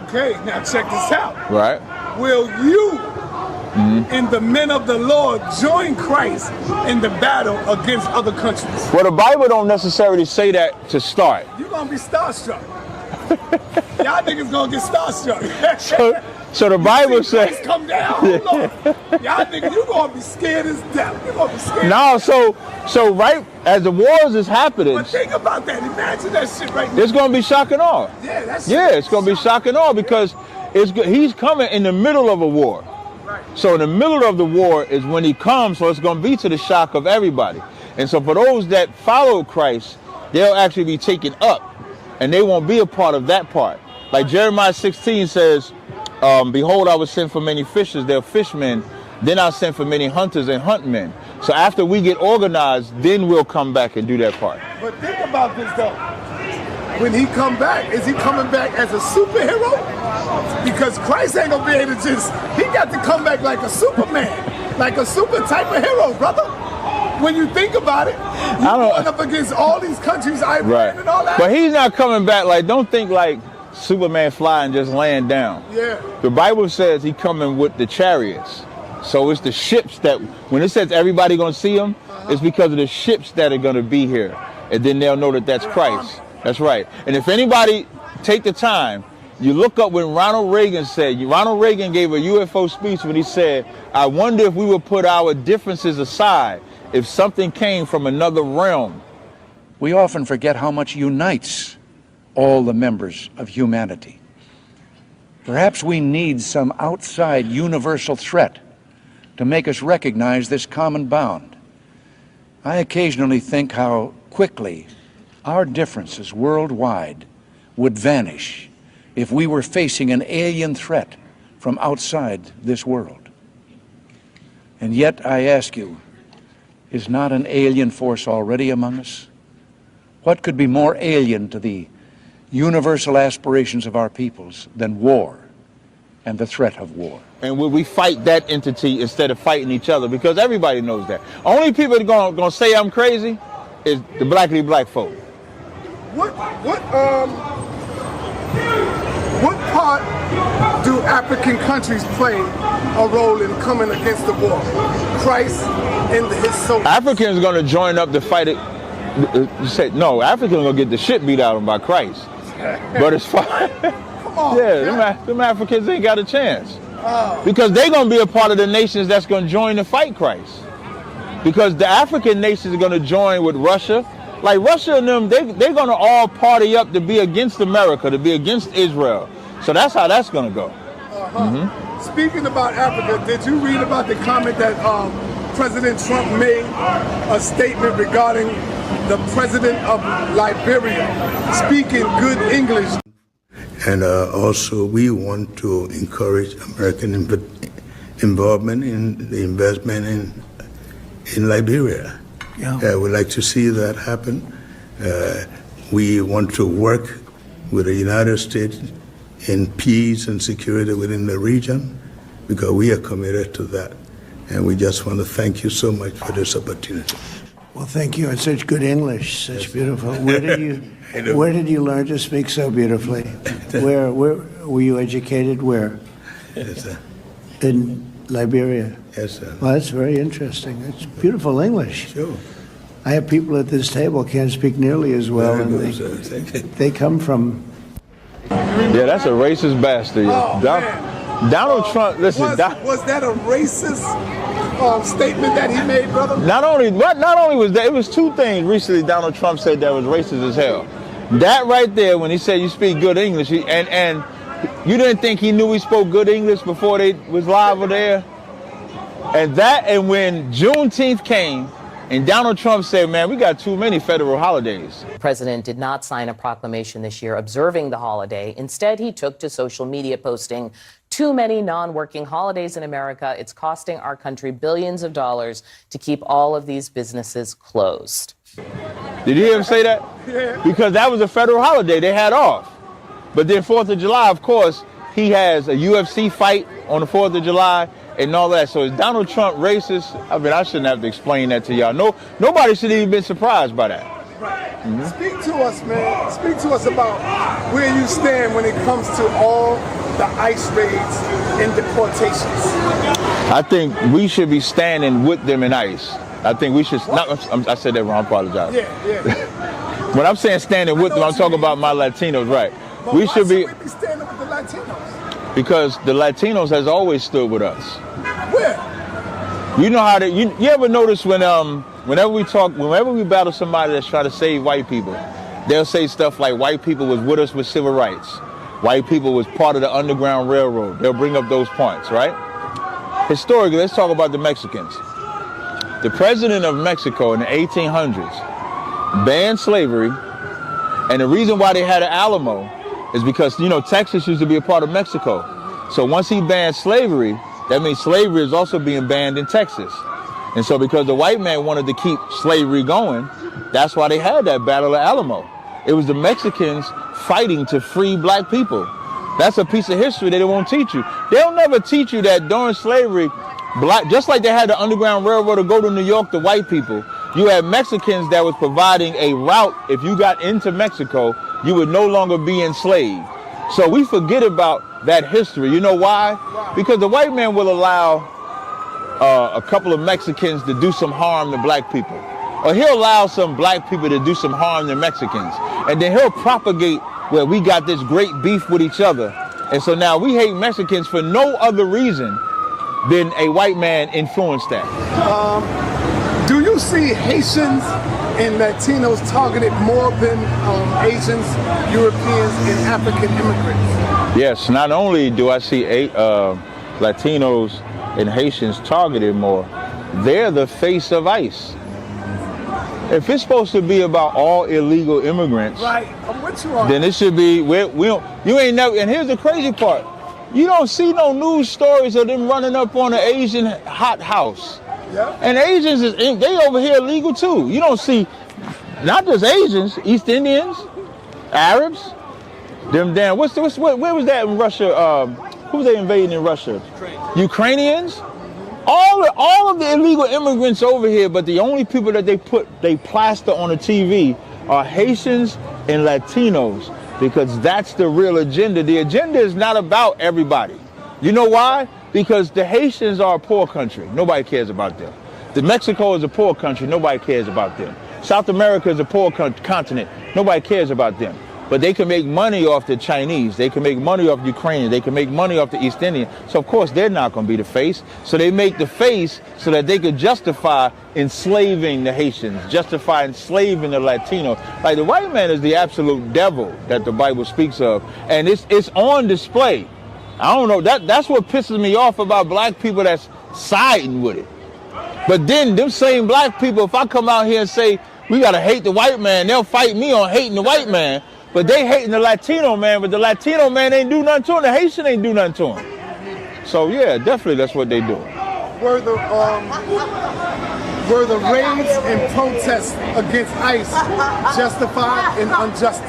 Okay, now check this out. Right. Will you and the men of the Lord join Christ in the battle against other countries? Well, the Bible don't necessarily say that to start. You're going to be starstruck. Y'all niggas going to get starstruck. So the Bible says, come down, hold on. Y'all niggas, you gonna be scared as death. You gonna be scared. No, so right as the wars is happening. But think about that. Imagine that shit right now. It's gonna be shock and awe. Yeah, that's it's gonna be shock and awe because he's coming in the middle of a war. Right. So in the middle of the war is when he comes. So it's gonna be to the shock of everybody. And so for those that follow Christ, they'll actually be taken up, and they won't be a part of that part. Like Jeremiah 16 says. Behold, I will send for many fishers, they're fishmen. Then I'll send for many hunters and huntmen. So after we get organized, then we'll come back and do that part. But think about this though. When he come back, is he coming back as a superhero? Because Christ ain't gonna be able to he got to come back like a Superman, like a super type of hero, brother. When you think about it, you're going up against all these countries, Iran and all that. But he's not coming back like, don't think like Superman fly and just land down. Yeah. The Bible says he coming with the chariots. So it's the ships that, when it says everybody gonna see him, it's because of the ships that are gonna be here. And then they'll know that that's Christ. That's right. And if anybody take the time, you look up when Ronald Reagan gave a UFO speech when he said, I wonder if we would put our differences aside if something came from another realm. We often forget how much unites all the members of humanity. Perhaps we need some outside universal threat to make us recognize this common bond. I occasionally think how quickly our differences worldwide would vanish if we were facing an alien threat from outside this world. And yet, I ask you, is not an alien force already among us? What could be more alien to the universal aspirations of our peoples than war and the threat of war? And we fight that entity instead of fighting each other, because everybody knows that. Only people that are gonna say I'm crazy is the blackity black folk. What part do African countries play a role in coming against the war? Christ and his soldiers. Africans are gonna join up to fight it. You said no, Africans are gonna get the shit beat out of them by Christ. But it's fine. Come on, yeah, them Africans ain't got a chance. Because they're going to be a part of the nations that's going to join to fight Christ. Because the African nations are going to join with Russia. Like Russia and them, they're going to all party up to be against America, to be against Israel. So that's how that's going to go. Speaking about Africa, did you read about the comment that President Trump made a statement regarding the president of Liberia speaking good English? And also we want to encourage American involvement in the investment in Liberia. We'd like to see that happen. We want to work with the United States in peace and security within the region because we are committed to that. And we just want to thank you so much for this opportunity. Well, thank you. It's such good English, such beautiful. Where did you learn to speak so beautifully? Where were you educated? Where? Yes, sir. In Liberia. Yes, sir. Well, that's very interesting. It's beautiful English. Sure. I have people at this table can't speak nearly as well, Very and good, sir. Thank you. they come from. Yeah, that's a racist bastard. Donald Trump, listen. Was that a racist statement that he made, brother? Not only was that, it was two things recently Donald Trump said that was racist as hell. That right there, when he said you speak good English, and you didn't think he knew he spoke good English before they was live over there? And when Juneteenth came, and Donald Trump said, man, we got too many federal holidays. The president did not sign a proclamation this year observing the holiday. Instead, he took to social media posting, "Too many non-working holidays in America. It's costing our country billions of dollars to keep all of these businesses closed." Did you hear him say that? Yeah. Because that was a federal holiday they had off. But then 4th of July, of course, he has a UFC fight on the 4th of July and all that. So is Donald Trump racist? I mean, I shouldn't have to explain that to y'all. No, nobody should even been surprised by that. Right. Speak to us, man. Speak to us about where you stand when it comes to all the ICE raids and deportations. I think we should be standing with them in ICE. I think we should. I said that wrong. I apologize. Yeah. When I'm saying standing with them, I'm talking about my Latinos, right? But we why should be standing with the Latinos. Because the Latinos has always stood with us. Where? You know how you ever notice whenever we battle somebody that's trying to save white people, they'll say stuff like white people was with us with civil rights. White people was part of the Underground Railroad. They'll bring up those points, right? Historically, let's talk about the Mexicans. The president of Mexico in the 1800s banned slavery, and the reason why they had an Alamo is because, Texas used to be a part of Mexico. So once he banned slavery, that means slavery is also being banned in Texas. And so because the white man wanted to keep slavery going, that's why they had that Battle of Alamo. It was the Mexicans fighting to free black people. That's a piece of history they won't teach you. They'll never teach you that during slavery, just like they had the Underground Railroad to go to New York to white people, you had Mexicans that was providing a route. If you got into Mexico, you would no longer be enslaved. So we forget about that history. You know why? Because the white man will allow a couple of Mexicans to do some harm to black people. Or he'll allow some black people to do some harm to Mexicans. And then he'll propagate where we got this great beef with each other. And so now we hate Mexicans for no other reason than a white man influenced that. Do you see Haitians and Latinos targeted more than Asians, Europeans, and African immigrants? Yes, not only do I see Latinos and Haitians targeted more, they're the face of ICE. If it's supposed to be about all illegal immigrants, right, I'm with you on then it should be, you ain't never, and here's the crazy part, you don't see no news stories of them running up on an Asian hot house. Yeah. And Asians, they over here illegal too. You don't see, not just Asians, East Indians, Arabs, them damn, where was that in Russia? Who was they invading in Russia? Ukrainians. All of the illegal immigrants over here, but the only people that they plaster on the TV are Haitians and Latinos, because that's the real agenda. The agenda is not about everybody. You know why? Because the Haitians are a poor country. Nobody cares about them. The Mexico is a poor country. Nobody cares about them. South America is a poor continent. Nobody cares about them. but they can make money off the Chinese. They can make money off Ukrainians. They can make money off the East Indian. So of course they're not going to be the face. So they make the face so that they could justify enslaving the Haitians, justify enslaving the Latino. Like the white man is the absolute devil that the Bible speaks of, and it's on display. I don't know, that's what pisses me off about black people that's siding with it. But then them same black people, if I come out here and say we gotta hate the white man, they'll fight me on hating the white man, but they hating the Latino man, but the Latino man ain't do nothing to him, the Haitian ain't do nothing to him. So yeah, definitely that's what they do. Were the raids and protests against ICE justified and unjust?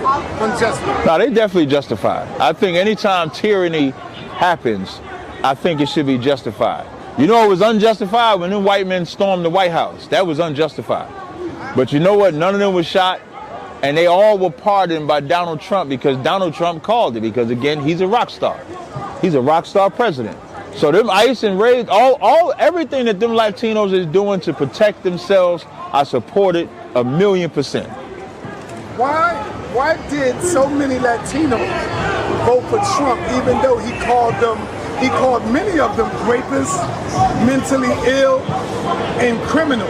No, they definitely justified. I think anytime tyranny happens, I think it should be justified. You know it was unjustified when them white men stormed the White House. That was unjustified. But you know what? None of them was shot, and they all were pardoned by Donald Trump because Donald Trump called it, because again, he's a rock star. He's a rock star president. So them ICE and raids, everything that them Latinos is doing to protect themselves, I support it 1,000,000%. Why did so many Latinos vote for Trump, even though he called many of them rapists, mentally ill, and criminals?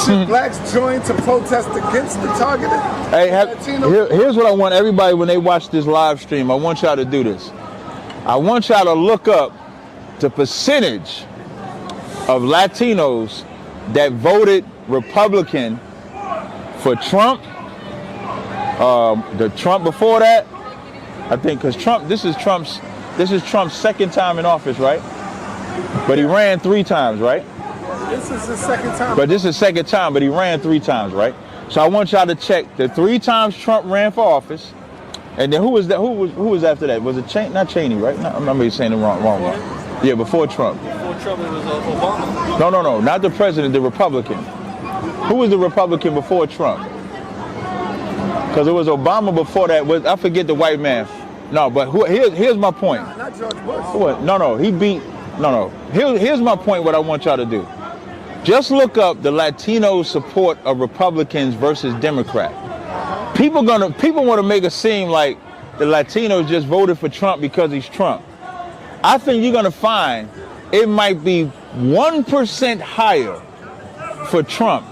Should blacks join to protest against the targeted Latinos? Here's what I want everybody, when they watch this live stream, I want y'all to do this. I want y'all to look up the percentage of Latinos that voted Republican for Trump, the Trump before that, I think, because Trump, this is Trump's second time in office, right? But he ran 3 times, right? This is his second time. But this is second time, but he ran 3 times, right? So I want y'all to check the 3 times Trump ran for office, and then who was that? Who was after that? Was it Cheney? Not Cheney, right? No, I remember you saying the wrong one. Yeah, before Trump. Before Trump, it was Obama. No, not the president, the Republican. Who was the Republican before Trump? Because it was Obama before that. I forget the white man. No, but here's my point. Not George Bush. What? No, he beat. No. Here's my point. What I want y'all to do. Just look up the Latino support of Republicans versus Democrat. People want to make it seem like the Latinos just voted for Trump because he's Trump. I think you're going to find it might be 1% higher for Trump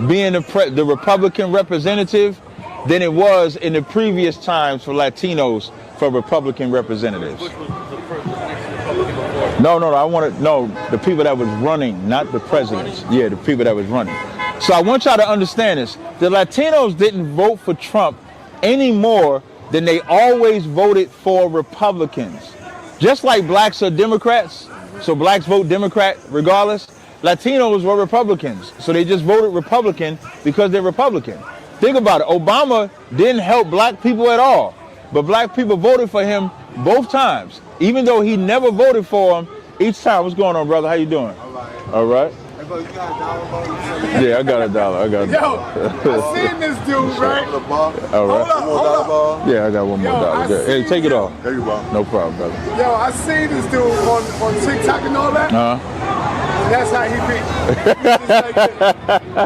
being the Republican representative than it was in the previous times for Latinos for Republican representatives. Bush was the next Republican before. No, I want to know the people that was running, not the presidents. Yeah, the people that was running. So I want y'all to understand this. The Latinos didn't vote for Trump any more than they always voted for Republicans. Just like blacks are Democrats, so blacks vote Democrat regardless, Latinos were Republicans. So they just voted Republican because they're Republican. Think about it. Obama didn't help black people at all, but black people voted for him both times. Even though he never voted for him each time. What's going on, brother? How you doing? All right. Yeah, I got $1. Yo, I seen this dude, right? All right. Hold up. Yeah, I got $1 more. Hey, take it off. There you go. No problem, brother. Yo, I seen this dude on TikTok and all that. And that's how he be. He's just like that.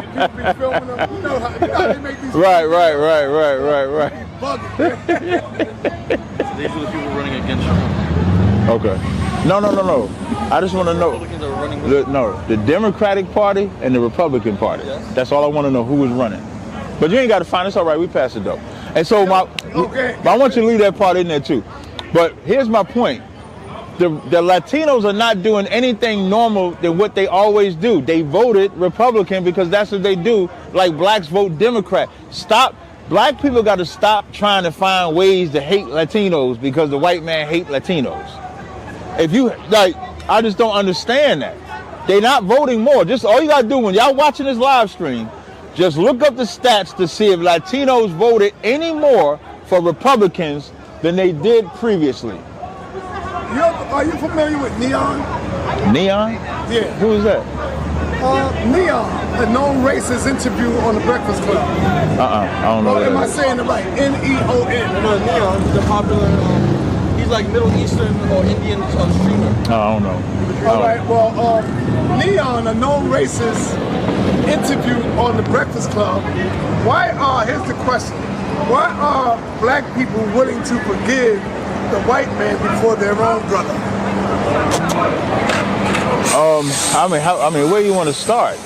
People be filming him. You know how they make these. Right. These are the people running against Trump. Okay. No. I just want to know. Republicans are running with the Democratic Party and the Republican Party. Yes. That's all I want to know, who was running. But you ain't got to find. It's all right. We passed it though. And so I want you to leave that part in there too. But here's my point. The Latinos are not doing anything normal than what they always do. They voted Republican because that's what they do. Like blacks vote Democrat. Black people got to stop trying to find ways to hate Latinos because the white man hate Latinos. If you I just don't understand that. They're not voting more. Just all you got to do when y'all watching this live stream, just look up the stats to see if Latinos voted any more for Republicans than they did previously. Are you familiar with Neon? Neon? Yeah. Who is that? Neon, a known racist interview on the Breakfast Club. I don't know. Am I saying it right? N-E-O-N. No, Neon is the popular, he's like Middle Eastern or Indian streamer. I don't know. All right, well, Neon, a known racist, interviewed on the Breakfast Club. Here's the question. Why are black people willing to forgive the white man before their own brother? I mean, where you want to start?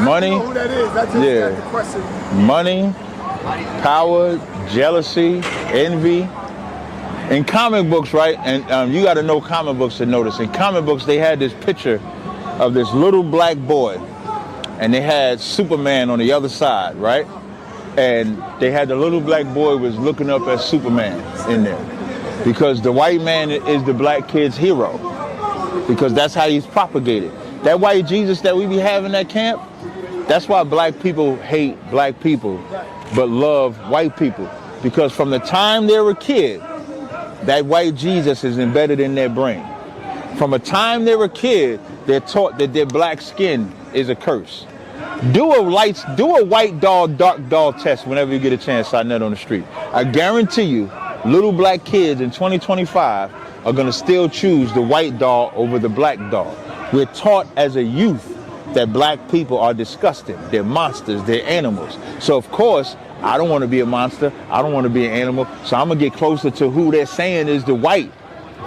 Money. I don't know who that is. That's just the question. Money, power, jealousy, envy. In comic books, right? And you got to know comic books to notice. In comic books, they had this picture of this little black boy, and they had Superman on the other side, right? And they had the little black boy was looking up at Superman in there, because the white man is the black kid's hero, because that's how he's propagated. That white Jesus that we be having at camp, that's why black people hate black people, but love white people, because from the time they're a kid, that white Jesus is embedded in their brain. From a time they're a kid, they're taught that their black skin is a curse. Do a white doll, dark doll test whenever you get a chance, sa.neter on the street. I guarantee you, little black kids in 2025 are going to still choose the white doll over the black doll. We're taught as a youth that black people are disgusting. They're monsters, they're animals. So of course, I don't want to be a monster. I don't want to be an animal. So I'm going to get closer to who they're saying is the white.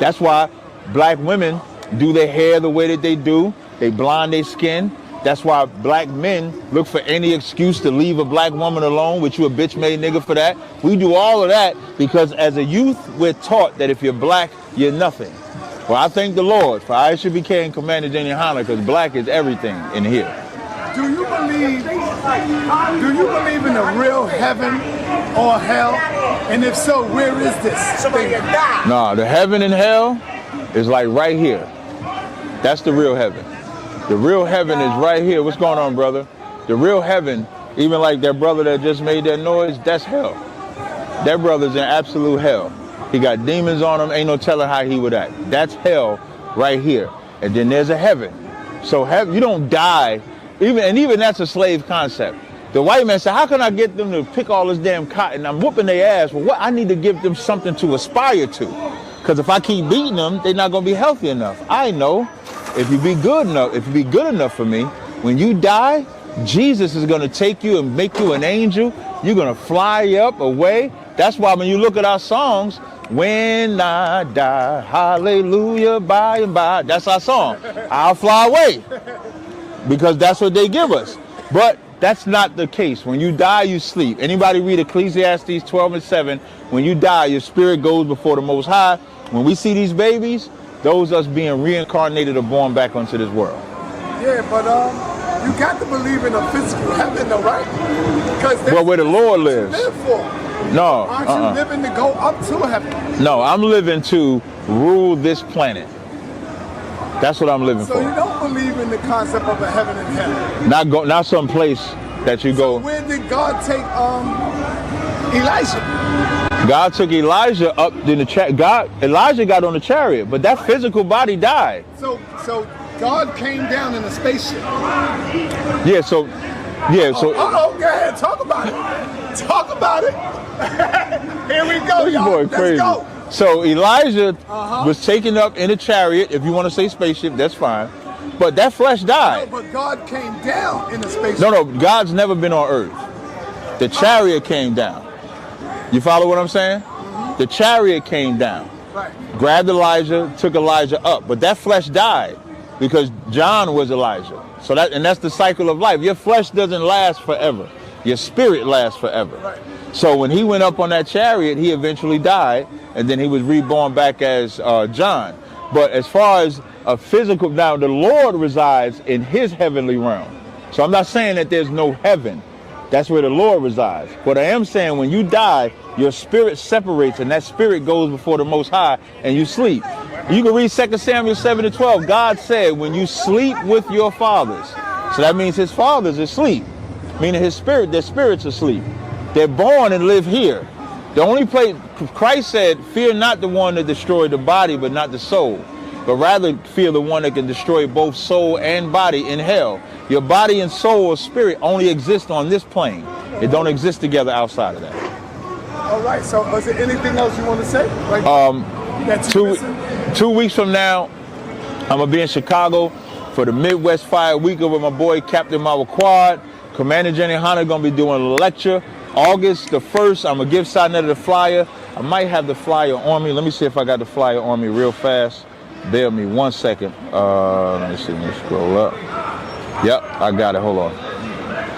That's why black women do their hair the way that they do. They blonde their skin. That's why black men look for any excuse to leave a black woman alone, which you a bitch made nigga for that. We do all of that because as a youth, we're taught that if you're black, you're nothing. Well, I thank the Lord for I should be carrying Commander Jenny Hanna, because black is everything in here. Do you believe in a real heaven or hell? And if so, where is this? Nah, the heaven and hell is like right here. That's the real heaven. The real heaven is right here. What's going on, brother? The real heaven, even like that brother that just made that noise, that's hell. That brother's in absolute hell. He got demons on him. Ain't no telling how he would act. That's hell right here. And then there's a heaven. So you don't die. Even that's a slave concept. The white man said, how can I get them to pick all this damn cotton? I'm whooping their ass. Well, what? I need to give them something to aspire to. Because if I keep beating them, they're not going to be healthy enough. I know if you be good enough for me, when you die, Jesus is going to take you and make you an angel. You're going to fly up away. That's why when you look at our songs, when I die, hallelujah, by and by, that's our song. I'll fly away. Because that's what they give us. But that's not the case. When you die, you sleep. Anybody read Ecclesiastes 12:7? When you die, your spirit goes before the Most High. When we see these babies, those us being reincarnated or born back onto this world. Yeah, but you got to believe in a physical heaven, though, right? Because that's where the Lord lives. What you live for. No. Aren't you living to go up to heaven? No, I'm living to rule this planet. That's what I'm living for. So you don't believe in the concept of a heaven and hell? Not some place that you go. So where did God take Elijah? God took Elijah up in the chariot. Elijah got on the chariot, but that physical body died. So God came down in a spaceship. Yeah. So. Go ahead, talk about it. Talk about it. Here we go, this y'all. Boy Let's crazy. go. So Elijah was taken up in a chariot. If you want to say spaceship, that's fine. But that flesh died. No, but God came down in a spaceship. No, God's never been on earth. The chariot came down. You follow what I'm saying? Mm-hmm. The chariot came down. Right. Grabbed Elijah, took Elijah up. But that flesh died because John was Elijah. So that's the cycle of life. Your flesh doesn't last forever. Your spirit lasts forever. Right. So when he went up on that chariot, he eventually died, and then he was reborn back as John. But as far as a physical, now the Lord resides in his heavenly realm. So I'm not saying that there's no heaven. That's where the Lord resides. What I am saying, when you die, your spirit separates, and that spirit goes before the Most High, and you sleep. You can read 2 Samuel 7:12. God said, when you sleep with your fathers, so that means his fathers are asleep, meaning their spirits are asleep. They're born and live here. The only place, Christ said, fear not the one that destroyed the body, but not the soul, but rather fear the one that can destroy both soul and body in hell. Your body and soul or spirit only exist on this plane. It don't exist together outside of that. All right, so is there anything else you want to say? Like, 2 weeks from now, I'm going to be in Chicago for the Midwest Fire Week with my boy, Captain Mawquad. Commander Jenny Hanna going to be doing a lecture August the 1st, I'm going to give sa.neter the flyer. I might have the flyer on me. Let me see if I got the flyer on me real fast. Bear with me 1 second. Let me see. Let me scroll up. Yep, I got it. Hold on.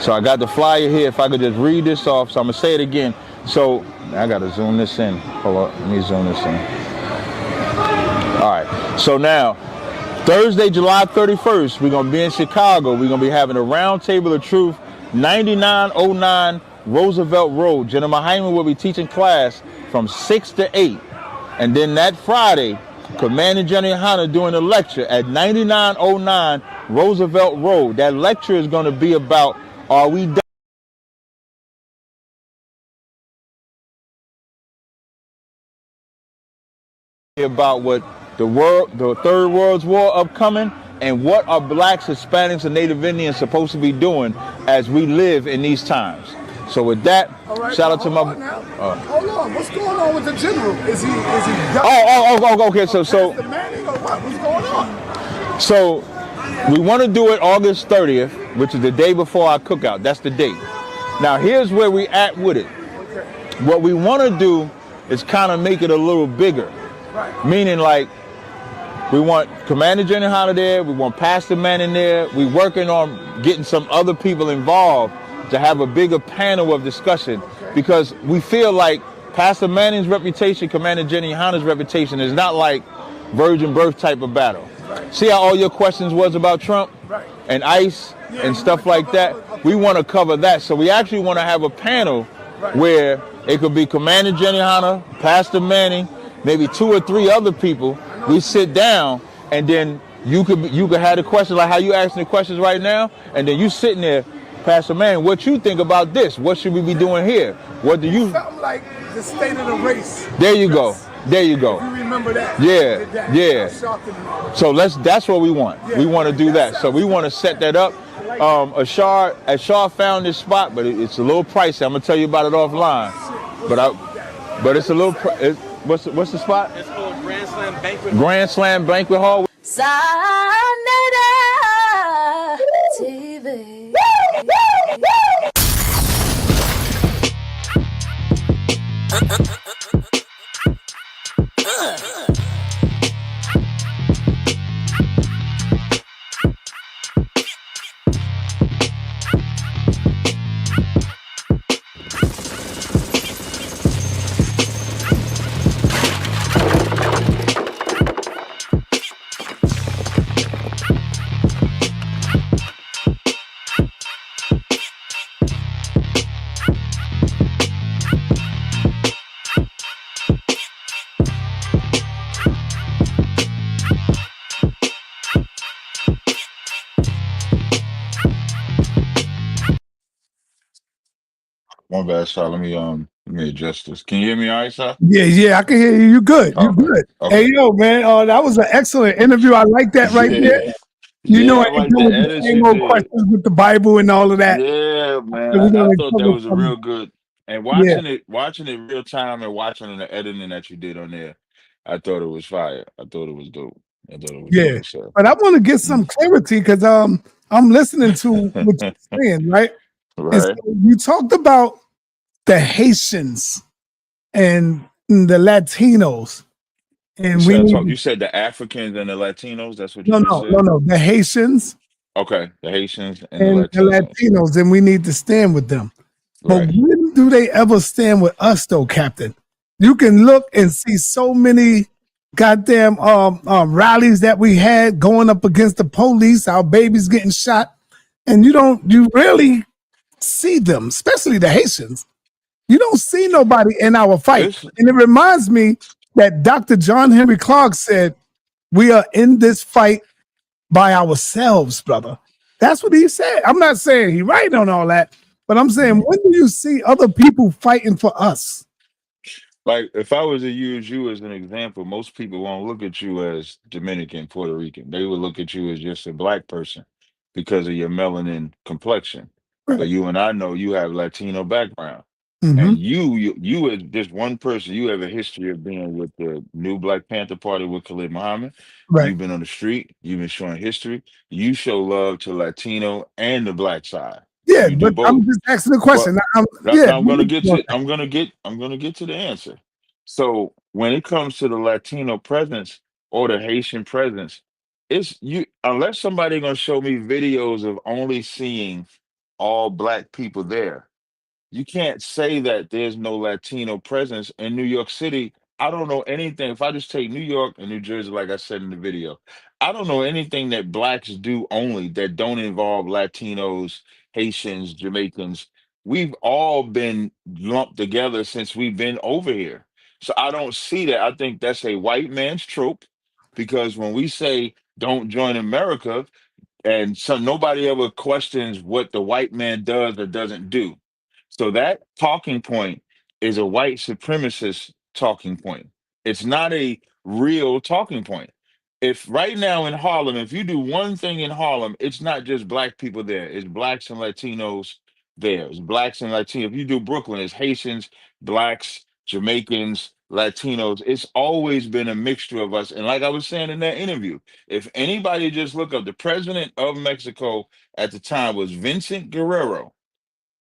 So I got the flyer here. If I could just read this off. So I'm going to say it again. So I got to zoom this in. Hold on. Let me zoom this in. All right. So now, Thursday, July 31st, we're going to be in Chicago. We're going to be having a round table of truth, 9909 Roosevelt Road. General Hyman will be teaching class from 6 to 8. And then that Friday, Commander General Hunter doing a lecture at 9909 Roosevelt Road. That lecture is going to be about, are we done? About what the Third World War upcoming, and what are blacks, Hispanics, and Native Indians supposed to be doing as we live in these times. So with that, right, shout out to my. Hold on, what's going on with the general? Is he? Okay. So the Manning or what? What's going on? So we want to do it August 30th, which is the day before our cookout. That's the date. Now here's where we at with it. Okay. What we want to do is kind of make it a little bigger. Right. Meaning, like, we want Commander General Hunter there, we want Pastor Manning there. We're working on getting some other people involved to have a bigger panel of discussion, because we feel like Pastor Manning's reputation, Commander General Hunter's reputation is not like virgin birth type of battle. Right. See how all your questions was about Trump and ICE and stuff like that? We want to cover that. So we actually want to have a panel where it could be Commander General Hunter, Pastor Manning, maybe 2 or 3 other people. We sit down, and then you could have the questions like how you asking the questions right now, and then you sitting there, Pastor Manning, what you think about this? What should we be doing here? What do you? Something like the state of the race. There you go. There you go. If you remember that. Yeah. So that's what we want. We want to do that. So we want to set that up. Ashar found this spot, but it's a little pricey. I'm gonna tell you about it offline. But it's a little. What's the spot? It's called Grand Slam Banquet Hall. sa.neter TV. My bad, sir. Let me adjust this. Can you hear me all right, sir? Yeah, I can hear you. You good. You good. Okay. Hey, yo, man, that was an excellent interview. I like that right there. You know, I like the energy same old questions with the Bible and all of that. Yeah, man. So I thought that was a real good. And watching it real time and watching the editing that you did on there, I thought it was fire. I thought it was dope. Dope, sir. But I want to get some clarity, because I'm listening to what you're saying, right? Right. So you talked about the Haitians and the Latinos, and you said the Africans and the Latinos. That's what you said. No, the Haitians. Okay, the Haitians and the Latinos, and we need to stand with them. But when do they ever stand with us, though, Captain? You can look and see so many goddamn rallies that we had going up against the police, our babies getting shot, and you really see them, especially the Haitians. You don't see nobody in our fight. And it reminds me that Dr. John Henry Clark said, we are in this fight by ourselves, brother. That's what he said. I'm not saying he right on all that, but I'm saying, when do you see other people fighting for us? Like, if I was to use you as an example, most people won't look at you as Dominican, Puerto Rican. They would look at you as just a black person because of your melanin complexion. Right. But you and I know you have Latino background. Mm-hmm. And you as just one person, you have a history of being with the new Black Panther Party with Khalid Muhammad. Right. You've been on the street. You've been showing history. You show love to Latino and the black side. Yeah, You do but I'm both. just asking the But question. now I'm gonna get to the answer. So when it comes to the Latino presence or the Haitian presence, it's you unless somebody gonna show me videos of only seeing all black people there. You can't say that there's no Latino presence in New York City. I don't know anything. If I just take New York and New Jersey, like I said in the video, I don't know anything that blacks do only that don't involve Latinos, Haitians, Jamaicans. We've all been lumped together since we've been over here. So I don't see that. I think that's a white man's trope because when we say don't join America, and so nobody ever questions what the white man does or doesn't do. So that talking point is a white supremacist talking point. It's not a real talking point. If right now in Harlem, if you do one thing in Harlem, it's not just black people there, it's blacks and Latinos there. It's blacks and Latinos. If you do Brooklyn, it's Haitians, blacks, Jamaicans, Latinos. It's always been a mixture of us. And like I was saying in that interview, if anybody just look up the president of Mexico at the time was Vincent Guerrero,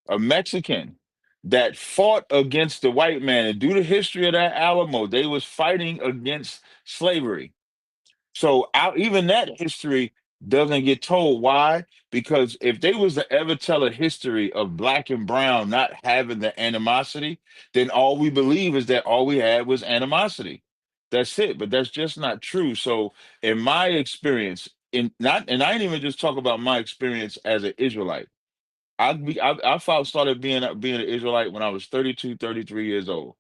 a Mexican that fought against the white man. And due to history of that Alamo, they was fighting against slavery. So even that history doesn't get told. Why? Because if they was to ever tell a history of black and brown not having the animosity, then all we believe is that all we had was animosity. That's it. But that's just not true. So in my experience, and I didn't even just talk about my experience as an Israelite. Started being an Israelite when I was 32, 33 years old.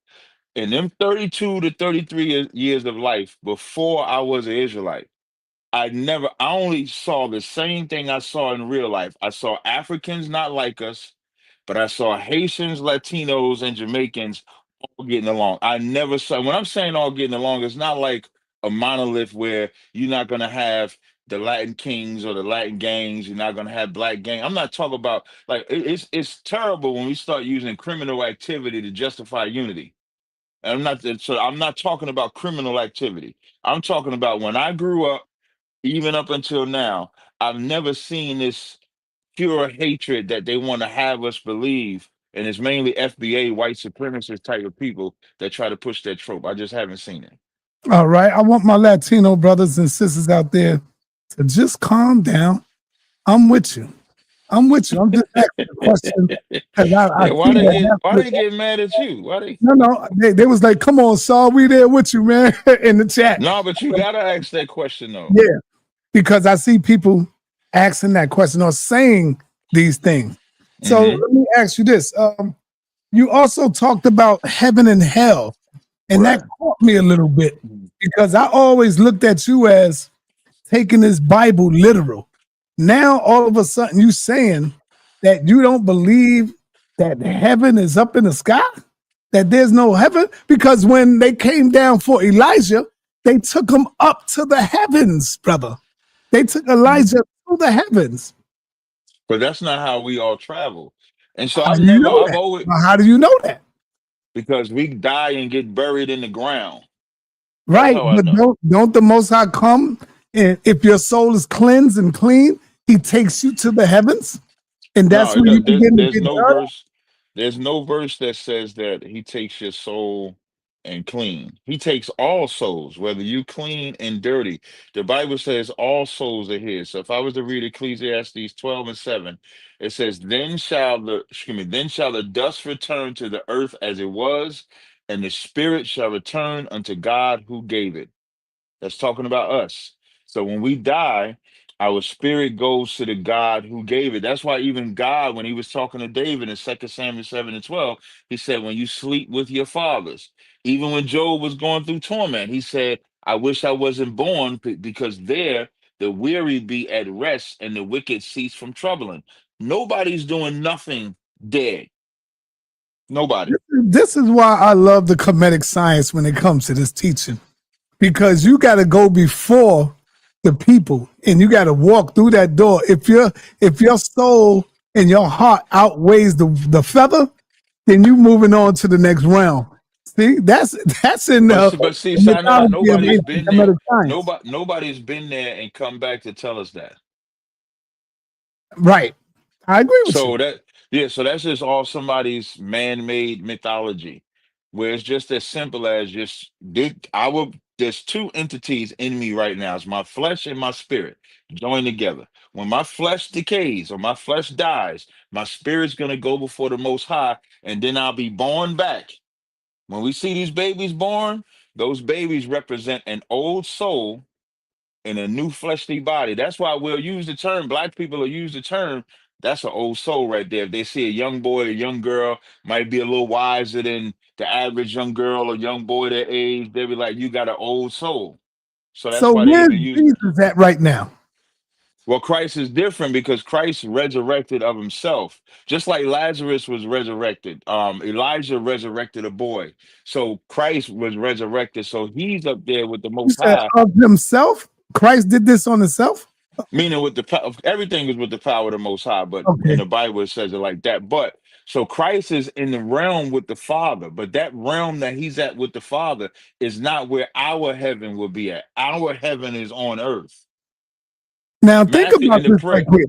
In them 32 to 33 years of life before I was an Israelite, I only saw the same thing I saw in real life. I saw Africans not like us, but I saw Haitians, Latinos, and Jamaicans all getting along. I never saw, when I'm saying all getting along, it's not like a monolith where you're not going to have the Latin kings or the Latin gangs. You're not going to have black gang. I'm not talking about like it's terrible when we start using criminal activity to justify unity. And I'm not talking about criminal activity. I'm talking about when I grew up, even up until now, I've never seen this pure hatred that they want to have us believe. And it's mainly FBA, white supremacist type of people that try to push that trope. I just haven't seen it. All right. I want my Latino brothers and sisters out there to just calm down. I'm with you. I'm with you. I'm just asking the question because I Yeah, see that. why they get mad at you? Why they No, they was like, "Come on, Saul, we there with you, man," in the chat. No, but you gotta ask that question though. Yeah, because I see people asking that question or saying these things. So let me ask you this: you also talked about heaven and hell, and that caught me a little bit because I always looked at you as taking this Bible literal. Now all of a sudden you saying that you don't believe that heaven is up in the sky, that there's no heaven, because when they came down for Elijah, they took him up to the heavens, brother. They took Elijah to the heavens. But that's not how we all travel. And so How I've do you never, know I've that? always, How do you know that? because we die and get buried in the ground. That's Right, how I but know. don't the Most High come, and if your soul is cleansed and clean, He takes you to the heavens, and that's No, where you begin to there's get no dirty. verse. There's no verse that says that he takes your soul and clean. He takes all souls, whether you clean and dirty. The Bible says all souls are his. So if I was to read Ecclesiastes 12 and 7, it says, then shall the dust return to the earth as it was, and the spirit shall return unto God who gave it. That's talking about us. So when we die, our spirit goes to the God who gave it. That's why even God, when he was talking to David in 2 Samuel 7 and 12, he said, when you sleep with your fathers, even when Job was going through torment, he said, I wish I wasn't born because there the weary be at rest and the wicked cease from troubling. Nobody's doing nothing dead. Nobody. This is why I love the comedic science when it comes to this teaching, because you got to go before the people and you got to walk through that door. If your soul and your heart outweighs the feather, then you moving on to the next round. See, that's in But see, the Sinai, mythology of nobody's ancient been there. comedic science. Nobody's been there and come back to tell us that. Right. I agree with you. So so that's just all somebody's man-made mythology, where it's just as simple as just there's two entities in me right now. It's my flesh and my spirit joined together. When my flesh decays or my flesh dies, my spirit's gonna go before the Most High, and then I'll be born back. When we see these babies born, those babies represent an old soul in a new fleshly body. That's why we'll use the term, black people will use the term, that's an old soul right there. If they see a young boy, a young girl, might be a little wiser than the average young girl or young boy their age, they'll be like, you got an old soul. So that's So why they where's even use, Jesus at right now? well, Christ is different because Christ resurrected of himself, just like Lazarus was resurrected. Elijah resurrected a boy. So Christ was resurrected. So he's up there with the You Most said High. of himself? Christ did this on himself? Meaning with the everything is with the power of the Most High, but in Okay. the Bible it says it like that. But so Christ is in the realm with the Father, but that realm that he's at with the Father is not where our heaven will be at. Our heaven is on earth. Now think Matthew about in the this prayer. right quick.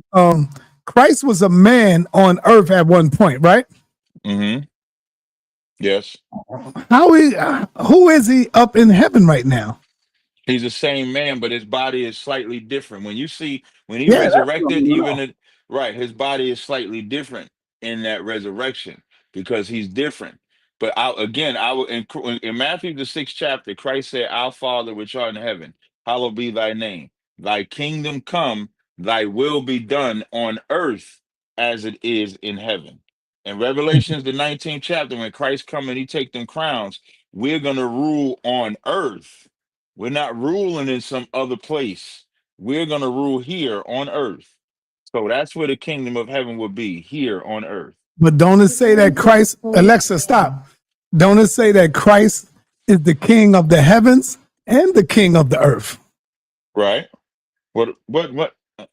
Christ was a man on earth at one point, right? Mm-hmm. Yes. Who is he up in heaven right now? He's the same man, but his body is slightly different. When you see when he Yeah, that's what resurrected, we know. right, his body is slightly different in that resurrection because he's different. But I will in Matthew the 6th chapter, Christ said, "Our Father which art in heaven, hallowed be thy name. Thy kingdom come, thy will be done on earth as it is in heaven." In Revelations the 19th chapter, when Christ come and he take them crowns, we're gonna rule on earth. We're not ruling in some other place. We're going to rule here on earth. So that's where the kingdom of heaven will be, here on earth. But don't it say that Christ, Alexa, stop. Don't it say that Christ is the king of the heavens and the king of the earth? Right? What?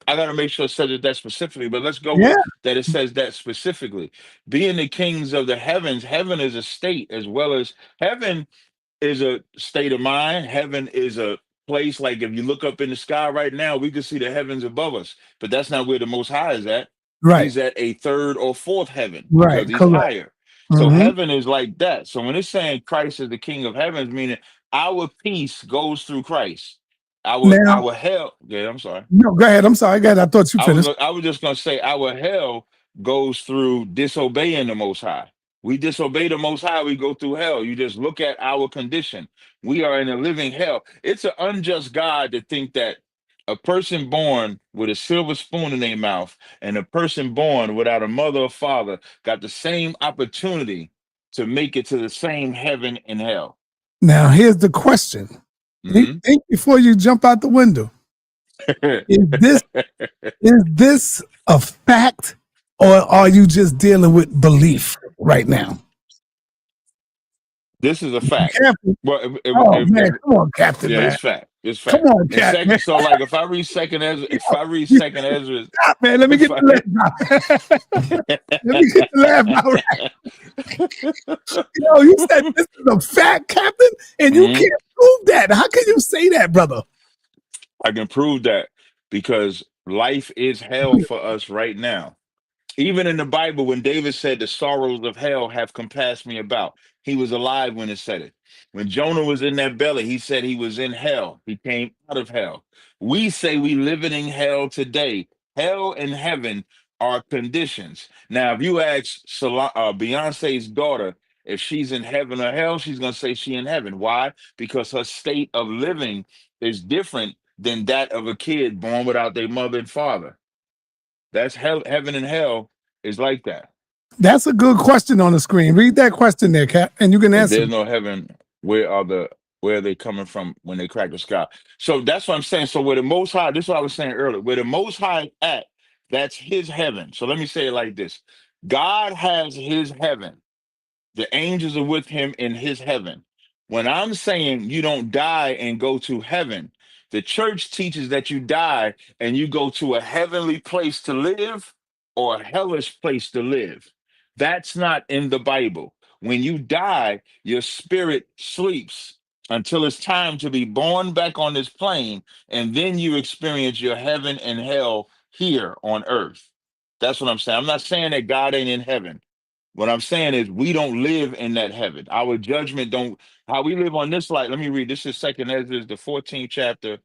I got to make sure it says it that specifically, but let's go Yeah. with that it says that specifically. Being the kings of the heavens, heaven is a state as well as heaven is a state of mind. Heaven is a place like if you look up in the sky right now, we can see the heavens above us, but that's not where the Most High is at. Right. He's at a third or fourth heaven because Right. he's Correct. higher. So Mm-hmm. heaven is like that. So when it's saying Christ is the King of heavens, meaning our peace goes through Christ. Now, Our hell. Yeah, I'm sorry. no, go ahead. I'm sorry. Go ahead. I thought you finished. I was just gonna say our hell goes through disobeying the Most High. We disobey the Most High, we go through hell. You just look at our condition. We are in a living hell. It's an unjust God to think that a person born with a silver spoon in their mouth and a person born without a mother or father got the same opportunity to make it to the same heaven and hell. Now, here's the question. Mhm. Think before you jump out the window. Is this a fact or are you just dealing with belief right now? This is a fact. Captain. Well, Oh man, come on, Captain, yeah, man. it's fact. It's Come fact. on, And Captain. so like if I read second Ezra, You stop, man. Let me get the laugh out. Let me get the laugh out right. Yo, you said this is a fact, Captain, and you Mhm. can't prove that. How can you say that, brother? I can prove that because life is hell for us right now. Even in the Bible, when David said, "The sorrows of hell have compassed me about," he was alive when it said it. When Jonah was in that belly, he said he was in hell. He came out of hell. We say we living in hell today. Hell and heaven are conditions. Now, if you ask Beyonce's daughter if she's in heaven or hell, she's going to say she in heaven. Why? Because her state of living is different than that of a kid born without their mother and father. That's hell. Heaven and hell is like that. That's a good question on the screen. Read that question there, Cap, and you can If answer. there's no heaven, where are they coming from when they crack the sky? So that's what I'm saying. So where the Most High, this is what I was saying earlier, where the Most High at, that's his heaven. So let me say it like this: God has his heaven. The angels are with him in his heaven. When I'm saying you don't die and go to heaven, the church teaches that you die and you go to a heavenly place to live or a hellish place to live. That's not in the Bible. When you die, your spirit sleeps until it's time to be born back on this plane, and then you experience your heaven and hell here on earth. That's what I'm saying. I'm not saying that God ain't in heaven. What I'm saying is we don't live in that heaven. Our judgment don't, how we live on this life. Let me read. This is Second Ezra, the 14th chapter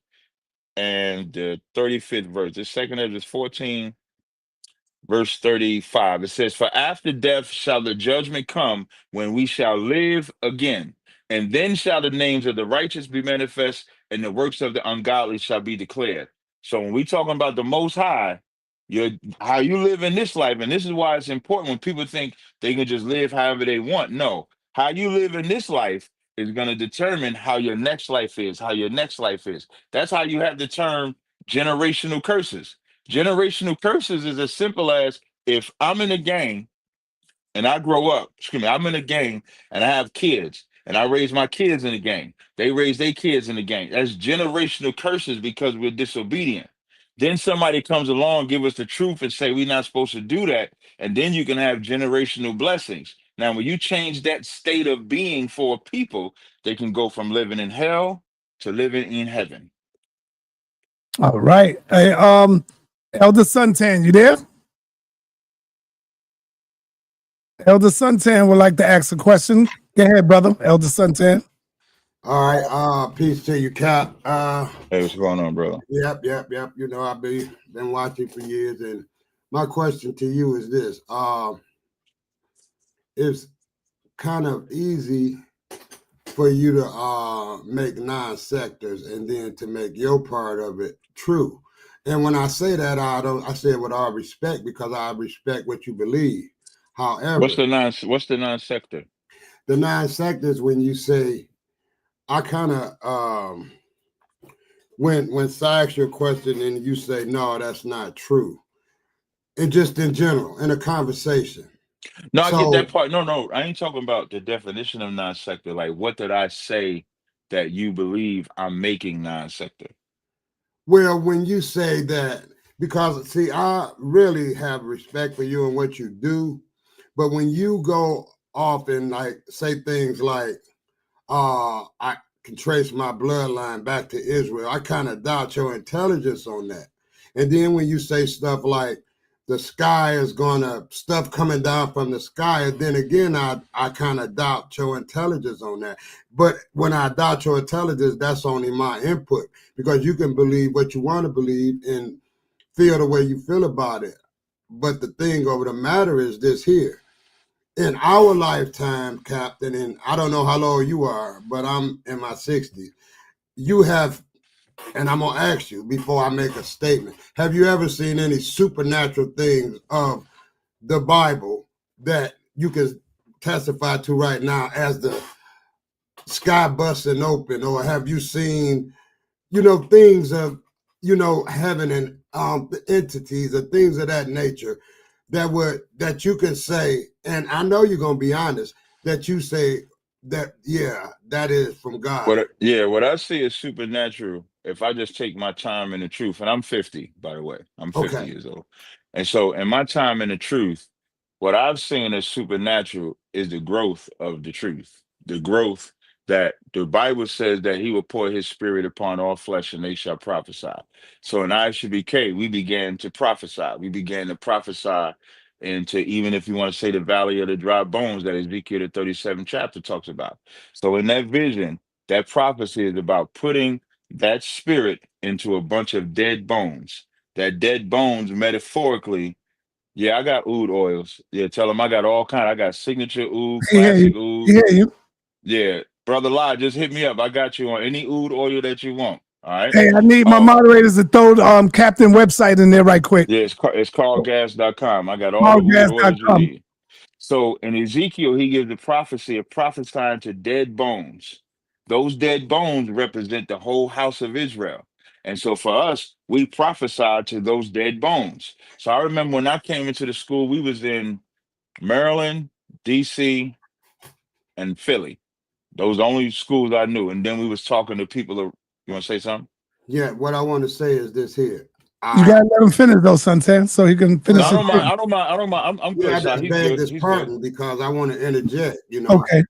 and the 35th verse. This Second Ezra 14, verse 35. It says, "For after death shall the judgment come, when we shall live again. And then shall the names of the righteous be manifest, and the works of the ungodly shall be declared." So when we talking about the Most High, your how you live in this life, and this is why it's important when people think they can just live however they want. No, how you live in this life is going to determine how your next life is, how your next life is. That's how you have the term generational curses. Generational curses is as simple as, if I'm in a gang and I grow up, excuse me, I'm in a gang and I have kids and I raise my kids in the gang. They raise their kids in the gang. That's generational curses because we're disobedient. Then somebody comes along, give us the truth and say we're not supposed to do that. And then you can have generational blessings. Now, when you change that state of being for people, they can go from living in hell to living in heaven. All right. Hey, Elder Suntan, you there? Elder Suntan would like to ask a question. Go ahead, brother. Elder Suntan. All right. Peace to you, Cap. Hey, what's going on, brother? Yep. You know, I've been watching for years, and my question to you is this: it's kind of easy for you to make 9 sectors and then to make your part of it true. And when I say that, I say it with all respect, because I respect what you believe. However, What's the non sector? The 9 sectors, when you say, I kind of when I ask you a question and you say, no, that's not true, and just in general, in a conversation. No, I get that part. No, I ain't talking about the definition of non-sector. Like, what did I say that you believe I'm making non-sector? Well, when you say that, because see, I really have respect for you and what you do, but when you go off and like say things like, I can trace my bloodline back to Israel, I kind of doubt your intelligence on that. And then when you say stuff like the sky is stuff coming down from the sky, then again, I kind of doubt your intelligence on that. But when I doubt your intelligence, that's only my input, because you can believe what you want to believe and feel the way you feel about it. But the thing over the matter is this here. In our lifetime, Captain, and I don't know how old you are, but I'm in my 60s, you have, and I'm going to ask you before I make a statement, have you ever seen any supernatural things of the Bible that you can testify to right now as the sky busting open? Or have you seen, things of, heaven and entities or things of that nature that you can say, and I know you're going to be honest, that you say that, yeah, that is from God? What I see is supernatural. If I just take my time in the truth, and I'm 50, by the way, I'm 50 Okay. years old. And so in my time in the truth, what I've seen as supernatural is the growth of the truth, the growth that the Bible says that he will pour his spirit upon all flesh and they shall prophesy. So in ISBK, we began to prophesy. We began to prophesy into, even if you want to say the valley of the dry bones that Ezekiel the 37th chapter talks about. So in that vision, that prophecy is about putting that spirit into a bunch of dead bones. That dead bones, metaphorically, yeah, I got oud oils. Yeah, tell them I got all kind. I got signature oud, classic oud. Yeah. Yeah, brother Lai, just hit me up. I got you on any oud oil that you want. All right. Hey, I need my moderators to throw Captain website in there right quick. Yeah, it's callgas.com. I got all the oud oils you need. So in Ezekiel, he gives the prophecy of prophesying to dead bones. Those dead bones represent the whole house of Israel. And so for us, we prophesied to those dead bones. So I remember when I came into the school, we was in Maryland, DC, and Philly. Those are the only schools I knew. And then we was talking to people. You want to say something? Yeah, what I want to say is this here. You gotta let him finish though, Suntan, so he can finish. No, I don't mind. I'm good. I just He's beg good. this He's pardon good. because I want to interject, Okay.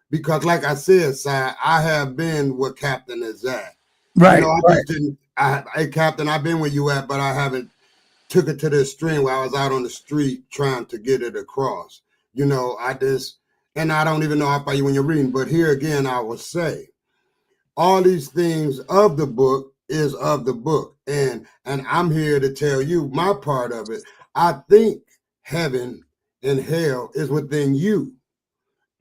Because like I said, Si, I have been where Captain is at. Right. I just didn't, hey, Captain, I've been where you at, but I haven't took it to the extreme where I was out on the street trying to get it across. You know, and I don't even know how far you when you're reading, but here again, I will say, all these things of the book is of the book. And I'm here to tell you my part of it. I think heaven and hell is within you.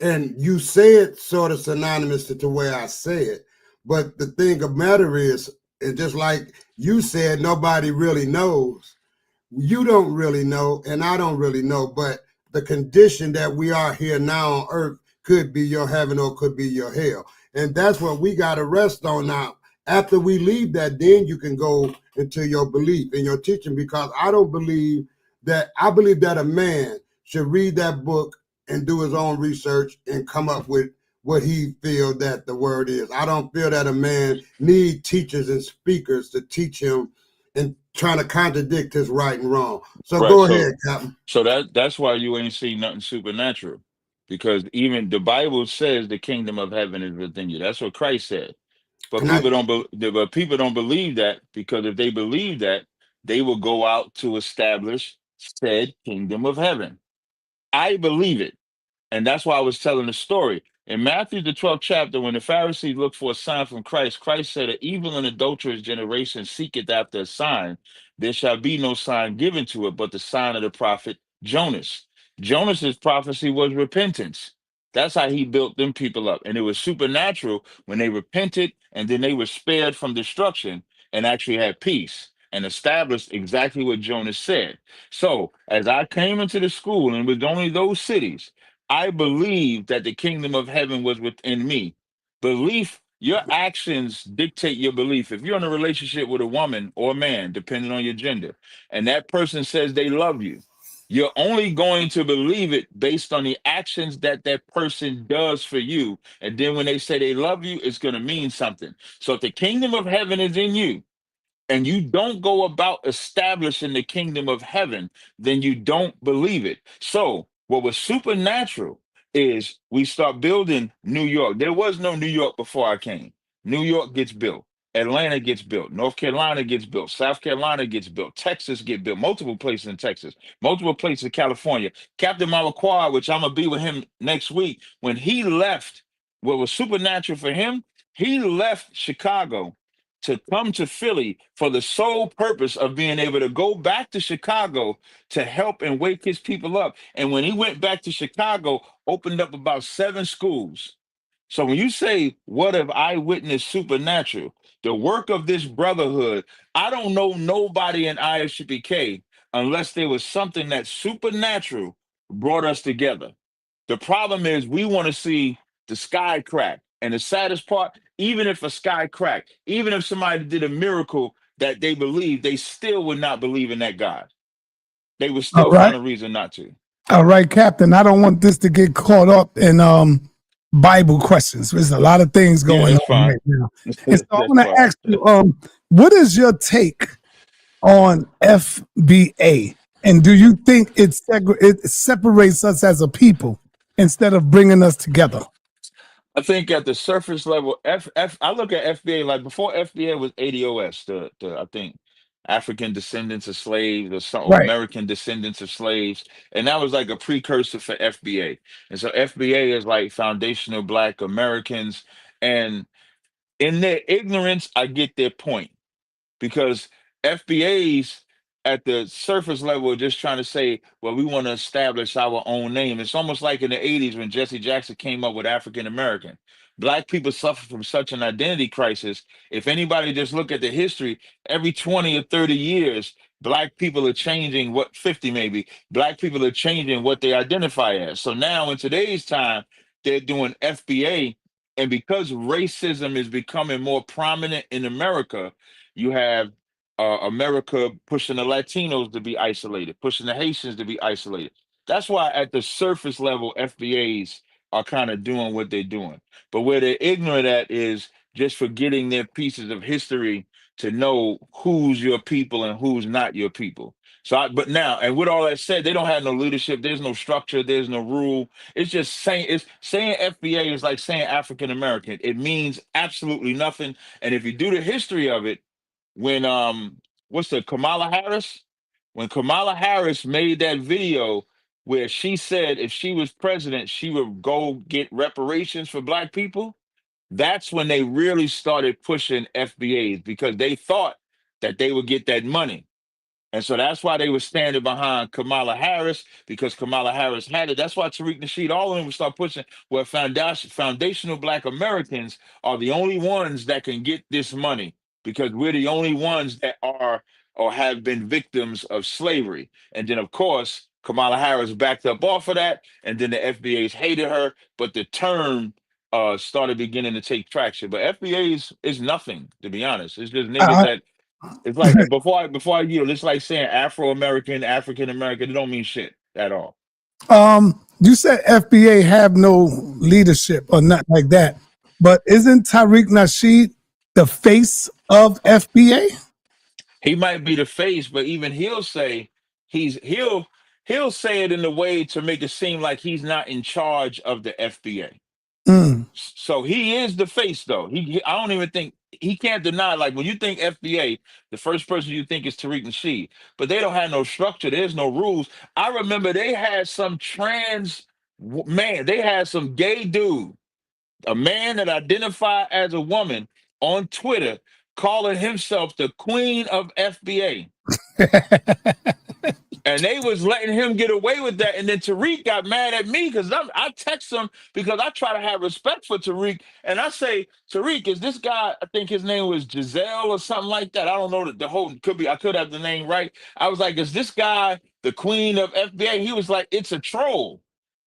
And you say it sort of synonymous to where I say it. But the thing of matter is, it's just like you said, nobody really knows. You don't really know, and I don't really know, but the condition that we are here now on earth could be your heaven or could be your hell. And that's what we got to rest on now. After we leave that, then you can go into your belief and your teaching, because I believe that a man should read that book and do his own research and come up with what he feels that the word is. I don't feel that a man need teachers and speakers to teach him and trying to contradict his right and wrong. So Right. go ahead, Captain. So that's why you ain't seen nothing supernatural, because even the Bible says the kingdom of heaven is within you. That's what Christ said. But people don't believe that, because if they believe that, they will go out to establish said kingdom of heaven. I believe it. And that's why I was telling the story. In Matthew, the 12th chapter, when the Pharisees looked for a sign from Christ, Christ said, "An evil and adulterous generation seeketh after a sign. There shall be no sign given to it but the sign of the prophet Jonas." Jonas's prophecy was repentance. That's how he built them people up. And it was supernatural when they repented, and then they were spared from destruction and actually had peace and established exactly what Jonas said. So as I came into the school, and with only those cities, I believed that the kingdom of heaven was within me. Belief, your actions dictate your belief. If you're in a relationship with a woman or a man, depending on your gender, and that person says they love you, you're only going to believe it based on the actions that that person does for you. And then when they say they love you, it's going to mean something. So if the kingdom of heaven is in you, and you don't go about establishing the kingdom of heaven, then you don't believe it. So, what was supernatural is we start building New York. There was no New York before I came. New York gets built. Atlanta gets built. North Carolina gets built. South Carolina gets built. Texas get built. Multiple places in Texas. Multiple places in California. Captain Malaquar, which I'm going to be with him next week, when he left, what was supernatural for him, he left Chicago to come to Philly for the sole purpose of being able to go back to Chicago to help and wake his people up. And when he went back to Chicago, opened up about 7 schools. So when you say, what have I witnessed supernatural? The work of this brotherhood, I don't know nobody in ISUPK unless there was something that supernatural brought us together. The problem is we want to see the sky crack. And the saddest part, even if a sky cracked, even if somebody did a miracle that they believe, they still would not believe in that God. They would All still right. find a reason not to. All right, Captain. I don't want this to get caught up in Bible questions. There's a lot of things going on right now. And so I want to ask you, what is your take on FBA? And do you think it separates us as a people instead of bringing us together? I think at the surface level, I look at FBA like before FBA was ADOS, the I think African descendants of slaves or some or Right. American descendants of slaves, and that was like a precursor for FBA. And so FBA is like foundational Black Americans, and in their ignorance, I get their point, because FBAs at the surface level are just trying to say, well, we want to establish our own name. It's almost like in the 80s when Jesse Jackson came up with African American. Black people suffer from such an identity crisis. If anybody just look at the history, every 20 or 30 years, Black people are changing 50 maybe, Black people are changing what they identify as. So now in today's time, they're doing FBA. And because racism is becoming more prominent in America, you have America pushing the Latinos to be isolated, pushing the Haitians to be isolated. That's why at the surface level, FBAs are kind of doing what they're doing. But where they're ignorant at is just forgetting their pieces of history to know who's your people and who's not your people. But now, and with all that said, they don't have no leadership. There's no structure. There's no rule. It's just saying FBA is like saying African American. It means absolutely nothing. And if you do the history of it, when what's the Kamala Harris? When Kamala Harris made that video where she said if she was president, she would go get reparations for black people, that's when they really started pushing FBAs because they thought that they would get that money. And so that's why they were standing behind Kamala Harris, because Kamala Harris had it. That's why Tariq Nasheed, all of them would start pushing where foundational Black Americans are the only ones that can get this money because we're the only ones that are or have been victims of slavery. And then, of course, Kamala Harris backed up off of that. And then the FBAs hated her. But the term started beginning to take traction. But FBAs is nothing, to be honest. It's just niggas that it's like before I yield, it's like saying Afro American, African American. It don't mean shit at all. You said FBA have no leadership or nothing like that, but isn't Tariq Nasheed the face of FBA? He might be the face, but even he'll say he'll say it in a way to make it seem like he's not in charge of the FBA. So he is the face, though. I don't even think he can't deny. Like when you think FBA, the first person you think is Tariq Nasheed, but they don't have no structure. There's no rules. I remember they had some man. They had some gay dude, a man that identified as a woman, on Twitter, calling himself the queen of FBA. And they was letting him get away with that. And then Tariq got mad at me because I text him because I try to have respect for Tariq. And I say, Tariq, is this guy, I think his name was Giselle or something like that. I don't know the whole, I could have the name right. I was like, is this guy the queen of FBA? He was like, it's a troll.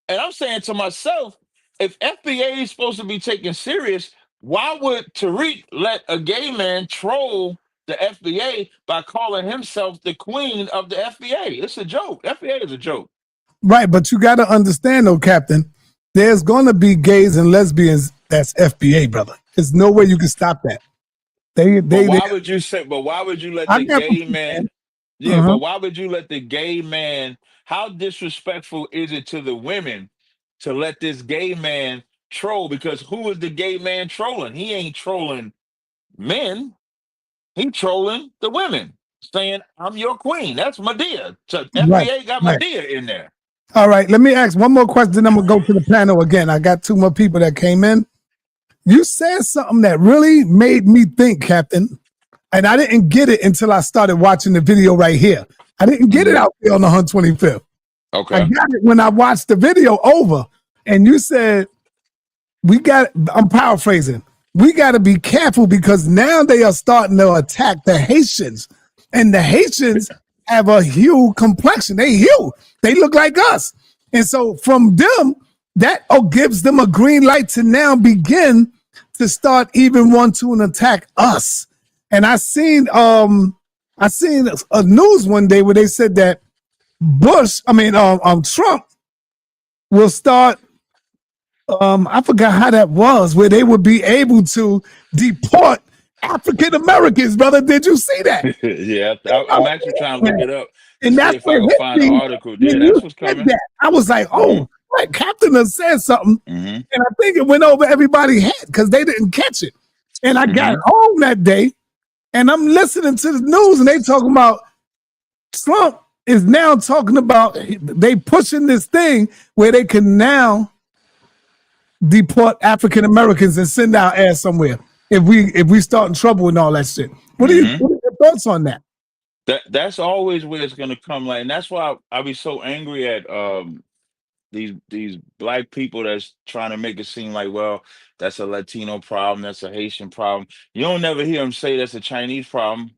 And I'm saying to myself, if FBA is supposed to be taken serious, why would Tariq let a gay man troll the FBA by calling himself the queen of the FBA? It's a joke. FBA is a joke. Right, but you got to understand, though, Captain, there's going to be gays and lesbians that's FBA, brother. There's no way you can stop that. Why would you let the gay man? Yeah, but why would you let the gay man? How disrespectful is it to the women to let this gay man troll? Because who is the gay man trolling? He ain't trolling men. He trolling the women, saying, I'm your queen. That's Medea. So FBA got Medea in there. All right, let me ask one more question, then I'm going to go to the panel again. I got two more people that came in. You said something that really made me think, Captain, and I didn't get it until I started watching the video right here. I didn't get it out there on the 125th. Okay. I got it when I watched the video over, and you said, I'm paraphrasing, we got to be careful because now they are starting to attack the Haitians. And the Haitians have a hue complexion. They look like us. And so from them, that gives them a green light to now begin to start even want to attack us. And I seen a news one day where they said that Trump will start, I forgot how that was, where they would be able to deport African Americans, brother. Did you see that? Yeah, I'm actually trying to look it up and see if I can find an article. Yeah, that's what's coming. I was like, right, Captain has said something, and I think it went over everybody's head because they didn't catch it. And I got home that day, and I'm listening to the news, and they talking about Trump is now talking about they pushing this thing where they can now deport African Americans and send our ass somewhere if we start in trouble and all that shit. What are your thoughts on that? That's always where it's gonna come like, and that's why I be so angry at these black people that's trying to make it seem like, well, that's a Latino problem, that's a Haitian problem. You don't never hear them say that's a Chinese problem.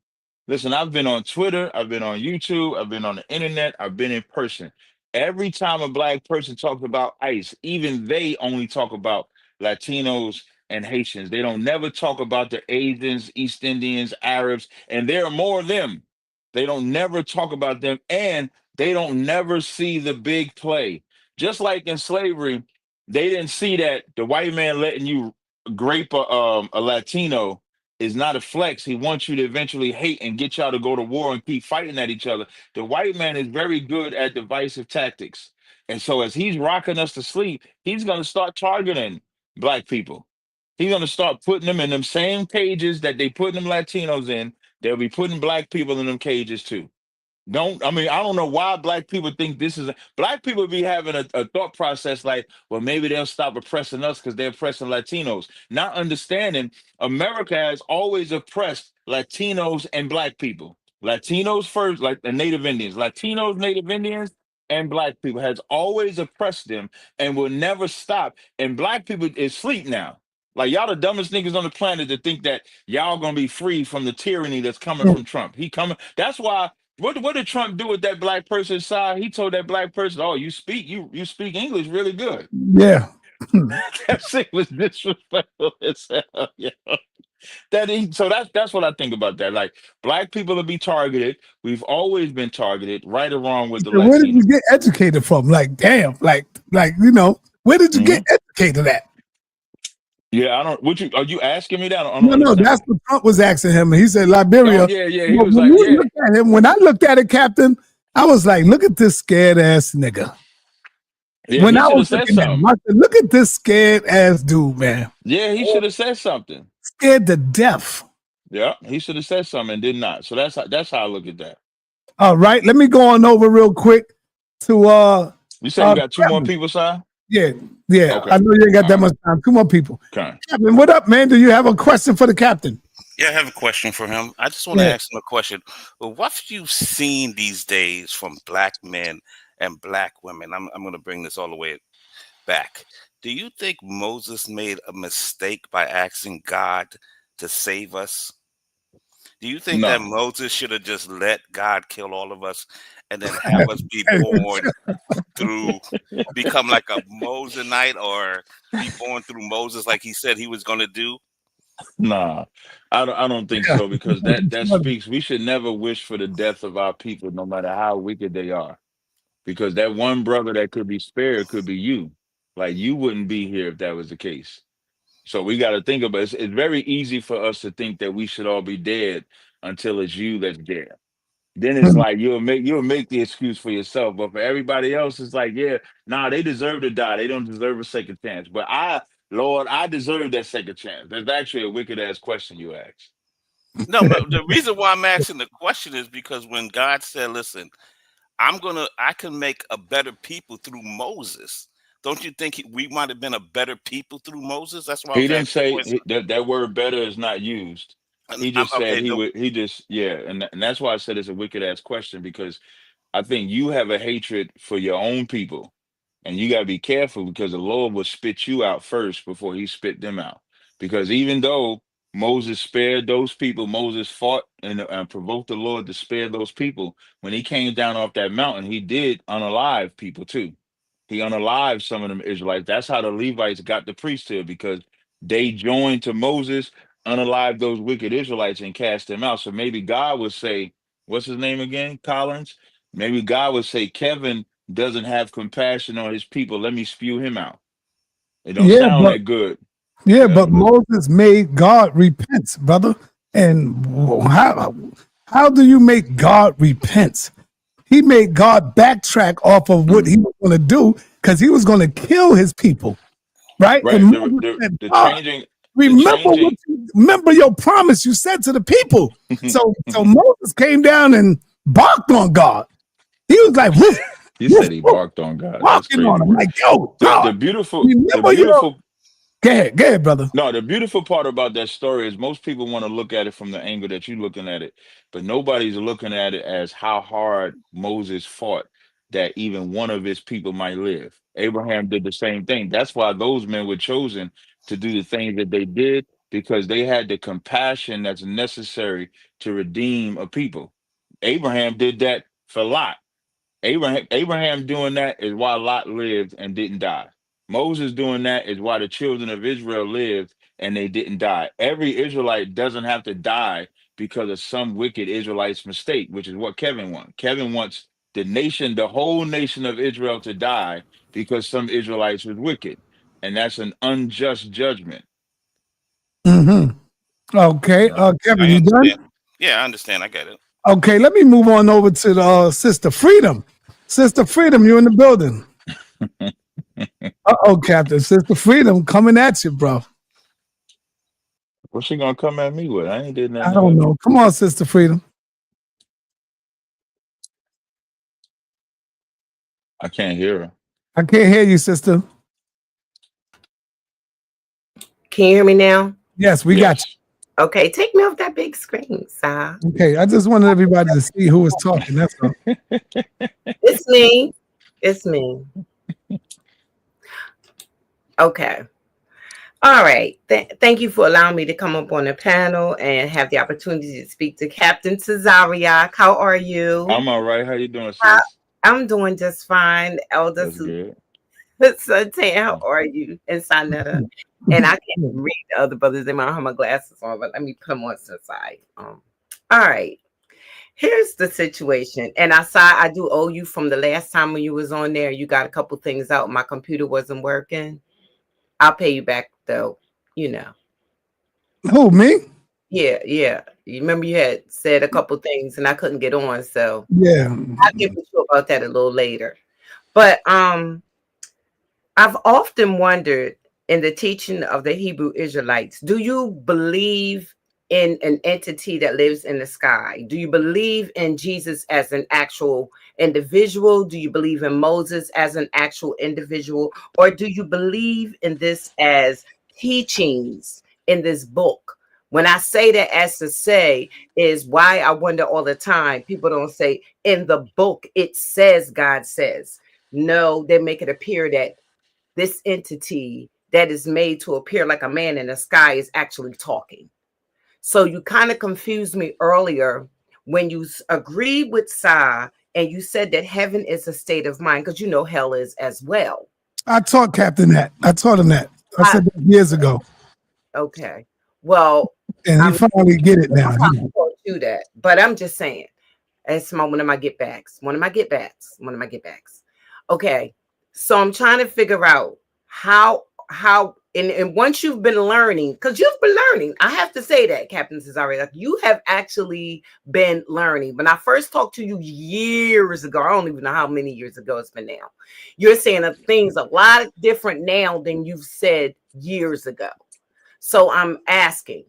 Listen, I've been on Twitter, I've been on YouTube, I've been on the internet, I've been in person. Every time a black person talks about ICE, even they only talk about Latinos and Haitians. They don't never talk about the Asians, East Indians, Arabs, and there are more of them. They don't never talk about them, and they don't never see the big play. Just like in slavery, they didn't see that the white man letting you grape a Latino is not a flex. He wants you to eventually hate and get y'all to go to war and keep fighting at each other. The white man is very good at divisive tactics. And so as he's rocking us to sleep, he's going to start targeting black people. He's going to start putting them in them same cages that they put them Latinos in. They'll be putting black people in them cages too. I mean, I don't know why black people think this is black people be having a thought process like, well, maybe they'll stop oppressing us because they're oppressing Latinos. Not understanding America has always oppressed Latinos and black people. Latinos first, like the Native Indians, Latinos, Native Indians, and black people has always oppressed them and will never stop. And black people is asleep now. Like y'all the dumbest niggas on the planet to think that y'all gonna be free from the tyranny that's coming from Trump. He coming. That's why. What did Trump do with that black person's side? He told that black person, "Oh, you speak English really good." Yeah. That shit was disrespectful as hell. Yeah. So that's what I think about that. Like black people will be targeted. We've always been targeted, right or wrong, with the Where did you Latinos. get educated from? Like, damn, like you know, where did you get educated at? Yeah, I don't. Are you asking me that? I don't No, understand. that's what Trump was asking him. He said Liberia. Oh, yeah. He Well, was when like, you yeah. look at him, when I looked at it, Captain, I was like, look at this scared ass nigga. Yeah, When he I should was have said looking at him, something. I said, look at this scared ass dude, man. Yeah, he should have said something. Scared to death. Yeah, he should have said something and did not. So that's how I look at that. All right, let me go on over real quick to You say you got two more people, Si? Yeah. Okay. I know you ain't got that much time. Two more people. Okay. Captain, what up, man? Do you have a question for the captain? Yeah, I have a question for him. I just want to ask him a question. Well, what have you seen these days from black men and black women? I'm going to bring this all the way back. Do you think Moses made a mistake by asking God to save us? Do you think that Moses should have just let God kill all of us and then have us be born become like a Mosenite or be born through Moses like he said he was going to do? Nah, I don't think so, because that speaks. We should never wish for the death of our people, no matter how wicked they are, because that one brother that could be spared could be you. Like you wouldn't be here if that was the case. So we got to think about it. It's very easy for us to think that we should all be dead until it's you that's dead. Then it's like you'll make the excuse for yourself, but for everybody else, it's like, yeah, nah, they deserve to die. They don't deserve a second chance. But Lord, I deserve that second chance. That's actually a wicked ass question you asked. No, but the reason why I'm asking the question is because when God said, "Listen, I can make a better people through Moses." Don't you think we might have been a better people through Moses? That's why I He was didn't asking say that word "better" is not used. He just said okay, he would. He just and that's why I said it's a wicked ass question, because I think you have a hatred for your own people, and you got to be careful, because the Lord will spit you out first before he spit them out. Because even though Moses spared those people, Moses fought and provoked the Lord to spare those people. When he came down off that mountain, he did unalive people too. He unalived some of them Israelites. That's how the Levites got the priesthood, because they joined to Moses, unalived those wicked Israelites, and cast them out. So maybe God would say, what's his name again? Collins? Maybe God would say, Kevin doesn't have compassion on his people. Let me spew him out. It don't sound that good. Yeah, but Moses made God repent, brother. And how do you make God repent? He made God backtrack off of what he was going to do, because he was going to kill his people, right? Right. And The changing. Remember your promise you said to the people. So Moses came down and barked on God. He was like, woof, You said he barked on God. That's crazy. On him, like, yo, God, the beautiful. Go ahead, brother. No, the beautiful part about that story is most people want to look at it from the angle that you're looking at it, but nobody's looking at it as how hard Moses fought that even one of his people might live. Abraham did the same thing. That's why those men were chosen to do the things that they did, because they had the compassion that's necessary to redeem a people. Abraham did that for Lot. Abraham doing that is why Lot lived and didn't die. Moses doing that is why the children of Israel lived and they didn't die. Every Israelite doesn't have to die because of some wicked Israelite's mistake, which is what Kevin wants. Kevin wants the whole nation of Israel to die because some Israelites was wicked. And that's an unjust judgment. Okay. Kevin, you done? Yeah, I understand. I get it. Okay, let me move on over to the Sister Freedom. Sister Freedom, you in the building. Captain. Sister Freedom coming at you, bro. What's she gonna come at me with? I ain't did nothing. I don't know. Come on, Sister Freedom. I can't hear her. I can't hear you, sister. Can you hear me now? Yes, we got you. Okay, take me off that big screen, Sa. Okay, I just wanted everybody to see who was talking. That's all. It's me. It's me. Okay. All right. Thank you for allowing me to come up on the panel and have the opportunity to speak to Captain Tazaryach. How are you? I'm all right. How you doing, sis? I'm doing just fine. Elder That's good. Sultan, how are you? And sa.neter. And I can't read the other brothers. They might have my glasses on, but let me put them on to the side. All right. Here's the situation. And I do owe you from the last time when you was on there. You got a couple things out. My computer wasn't working. I'll pay you back though, you know. Who, me? Yeah. You remember you had said a couple things and I couldn't get on, so yeah. I'll get with you about that a little later. But I've often wondered in the teaching of the Hebrew Israelites, do you believe in an entity that lives in the sky? Do you believe in Jesus as an actual individual? Do you believe in Moses as an actual individual? Or do you believe in this as teachings in this book? When I say that, as to say, is why I wonder all the time, people don't say in the book, it says God says. No, they make it appear that this entity that is made to appear like a man in the sky is actually talking. So you kind of confused me earlier when you agreed with Sa and you said that heaven is a state of mind, because you know hell is as well. I taught Captain that. I taught him that. I said that years ago. Okay. Well, and he finally get it now. I taught you that, but I'm just saying, it's one of my get backs. Okay. So I'm trying to figure out how and once you've been learning, because you've been learning, I have to say that, Captain Tazaryach, like you have actually been learning. When I first talked to you years ago, I don't even know how many years ago it's been now. You're saying things a lot different now than you've said years ago. So I'm asking,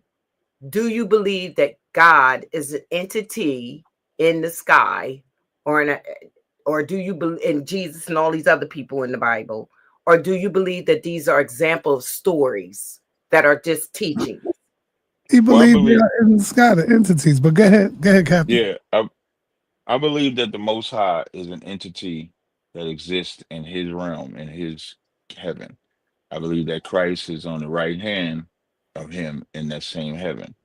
do you believe that God is an entity in the sky, or do you believe in Jesus and all these other people in the Bible? Or do you believe that these are example of stories that are just teaching? He believes in the sky, the entities. But go ahead, Captain. Yeah, I believe that the Most High is an entity that exists in His realm, in His heaven. I believe that Christ is on the right hand of Him in that same heaven.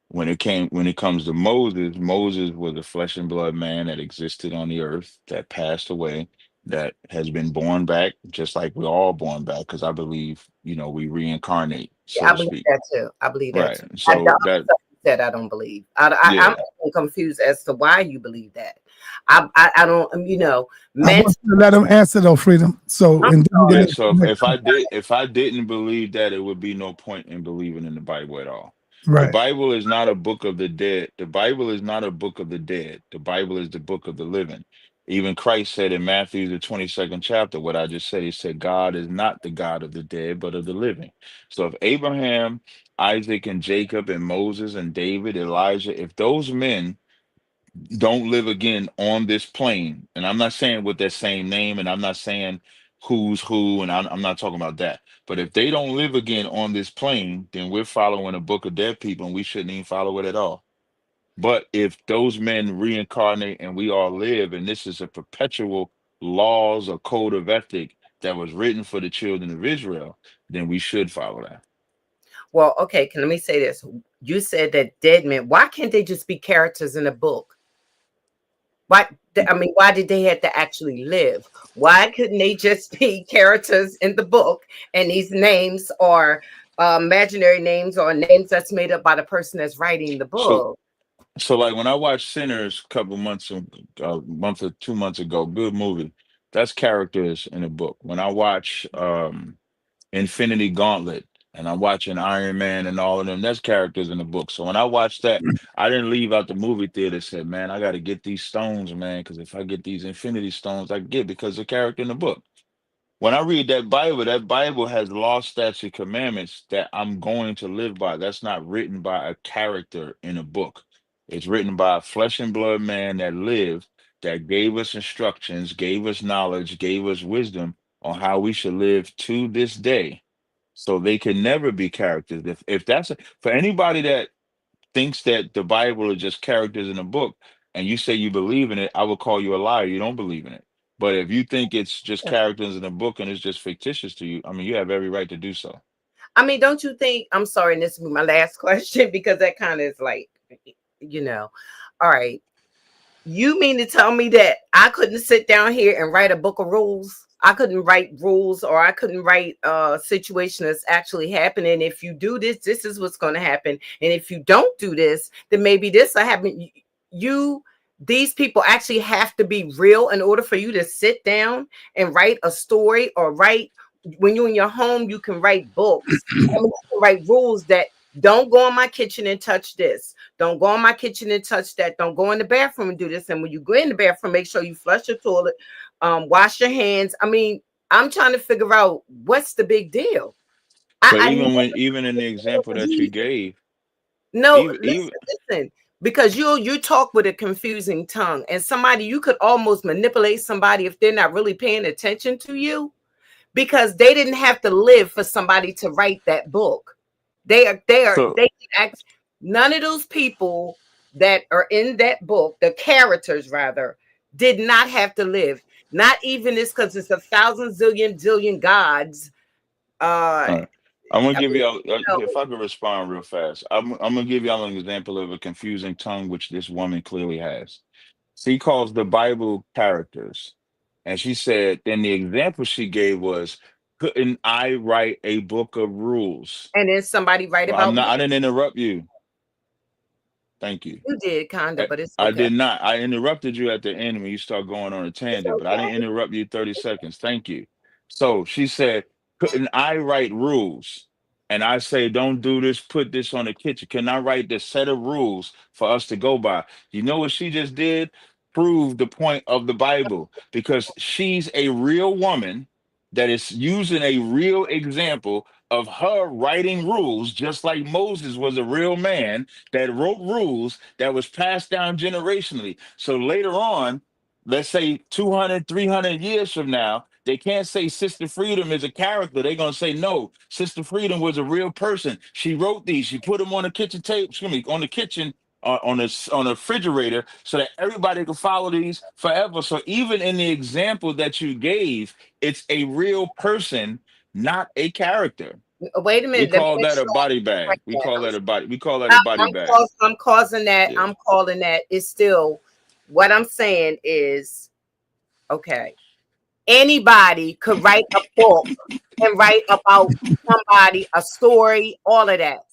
When it comes to Moses, Moses was a flesh and blood man that existed on the earth, that passed away, that has been born back, just like we're all born back, because I believe, we reincarnate, so I to believe speak. that too. I believe that Right. too. So that I don't believe. I'm confused as to why you believe that. I don't, I want you to let him answer though, Freedom. So if I didn't believe that, it would be no point in believing in the Bible at all. Right. The Bible is not a book of the dead. The Bible is not a book of the dead. The Bible is the book of the living. Even Christ said in Matthew, the 22nd chapter, what I just said, he said, God is not the God of the dead, but of the living. So if Abraham, Isaac, and Jacob, and Moses, and David, Elijah, if those men don't live again on this plane, and I'm not saying with that same name, and I'm not saying who's who, and I'm not talking about that. But if they don't live again on this plane, then we're following a book of dead people, and we shouldn't even follow it at all. But if those men reincarnate and we all live, and this is a perpetual laws or code of ethic that was written for the children of Israel, then we should follow that. Well, okay, let me say this. You said that dead men, why can't they just be characters in a book? Why did they have to actually live? Why couldn't they just be characters in the book? And these names are imaginary names or names that's made up by the person that's writing the book. So like when I watched Sinners a month or 2 months ago, good movie. That's characters in a book. When I watch Infinity Gauntlet and I'm watching Iron Man and all of them, that's characters in the book. So when I watched that, I didn't leave out the movie theater and said, man, I got to get these stones, man, because if I get these Infinity Stones, I get because the character in the book. When I read that Bible has law, statute, commandments that I'm going to live by. That's not written by a character in a book. It's written by a flesh and blood man that lived, that gave us instructions, gave us knowledge, gave us wisdom on how we should live to this day. So they can never be characters. If that's for anybody that thinks that the Bible is just characters in a book, and you say you believe in it, I would call you a liar. You don't believe in it. But if you think it's just characters in a book and it's just fictitious to you, I mean, you have every right to do so. I mean, don't you think? I'm sorry, and this will be my last question because that kind of is like, all right. You mean to tell me that I couldn't sit down here and write a book of rules? I couldn't write rules, or I couldn't write a situation that's actually happening. If you do this, this is what's going to happen. And if you don't do this, then maybe this will happen. These people actually have to be real in order for you to sit down and write a story, or write. When you're in your home, you can write books. I mean, you can write rules that don't go in my kitchen and touch this. Don't go in my kitchen and touch that. Don't go in the bathroom and do this. And when you go in the bathroom, make sure you flush your toilet, wash your hands. I mean, I'm trying to figure out what's the big deal. But even in the example that you gave, listen, because you talk with a confusing tongue, and you could almost manipulate somebody if they're not really paying attention to you, because they didn't have to live for somebody to write that book. None of those people that are in that book, the characters rather, did not have to live. Not even this, because it's 1,000 zillion gods. I'm gonna give y'all, if I could respond real fast, I'm gonna give y'all an example of a confusing tongue, which this woman clearly has. She calls the Bible characters. And she said, then the example she gave was, couldn't I write a book of rules? And then somebody write about I didn't interrupt you. Thank you. You did, kinda, but it's okay. I did not. I interrupted you at the end when you start going on a tangent, but I didn't interrupt you 30 seconds. Thank you. So she said, couldn't I write rules? And I say, don't do this, put this on the kitchen. Can I write this set of rules for us to go by? You know what she just did? Prove the point of the Bible, because she's a real woman that is using a real example of her writing rules, just like Moses was a real man that wrote rules that was passed down generationally. So later on, let's say 200, 300 years from now, they can't say Sister Freedom is a character. They're going to say, no, Sister Freedom was a real person. She wrote these. She put them on the kitchen table, on the kitchen, on a refrigerator, so that everybody can follow these forever. So even in the example that you gave, it's a real person, not a character. Wait a minute. We call that a body bag. We call that a body. We call that a body bag. I'm calling that. It's still what I'm saying is, okay. Anybody could write a book and write about somebody, a story, all of that.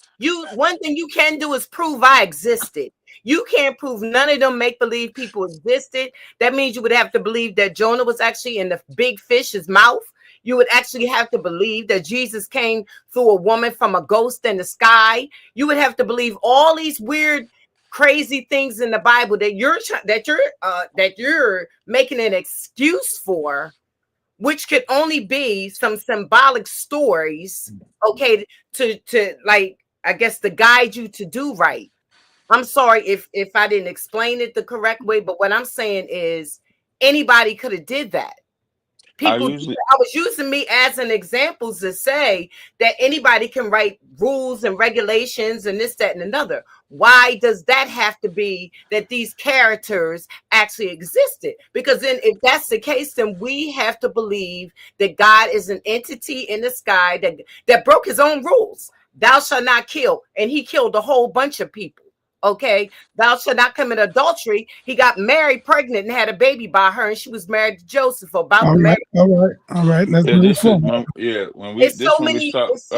One thing you can do is prove I existed. You can't prove none of them make-believe people existed. That means you would have to believe that Jonah was actually in the big fish's mouth. You would actually have to believe that Jesus came through a woman from a ghost in the sky. You would have to believe all these weird, crazy things in the Bible that you're making an excuse for, which could only be some symbolic stories, okay, to like, I guess, to guide you to do right. I'm sorry if I didn't explain it the correct way, but what I'm saying is anybody could have did that. I was using me as an example to say that anybody can write rules and regulations and this, that, and another. Why does that have to be that these characters actually existed? Because then if that's the case, then we have to believe that God is an entity in the sky that broke his own rules. Thou shalt not kill. And he killed a whole bunch of people. Okay, thou shalt not commit adultery. He got married, pregnant, and had a baby by her, and she was married to Joseph. All right. Let's move forward. It's so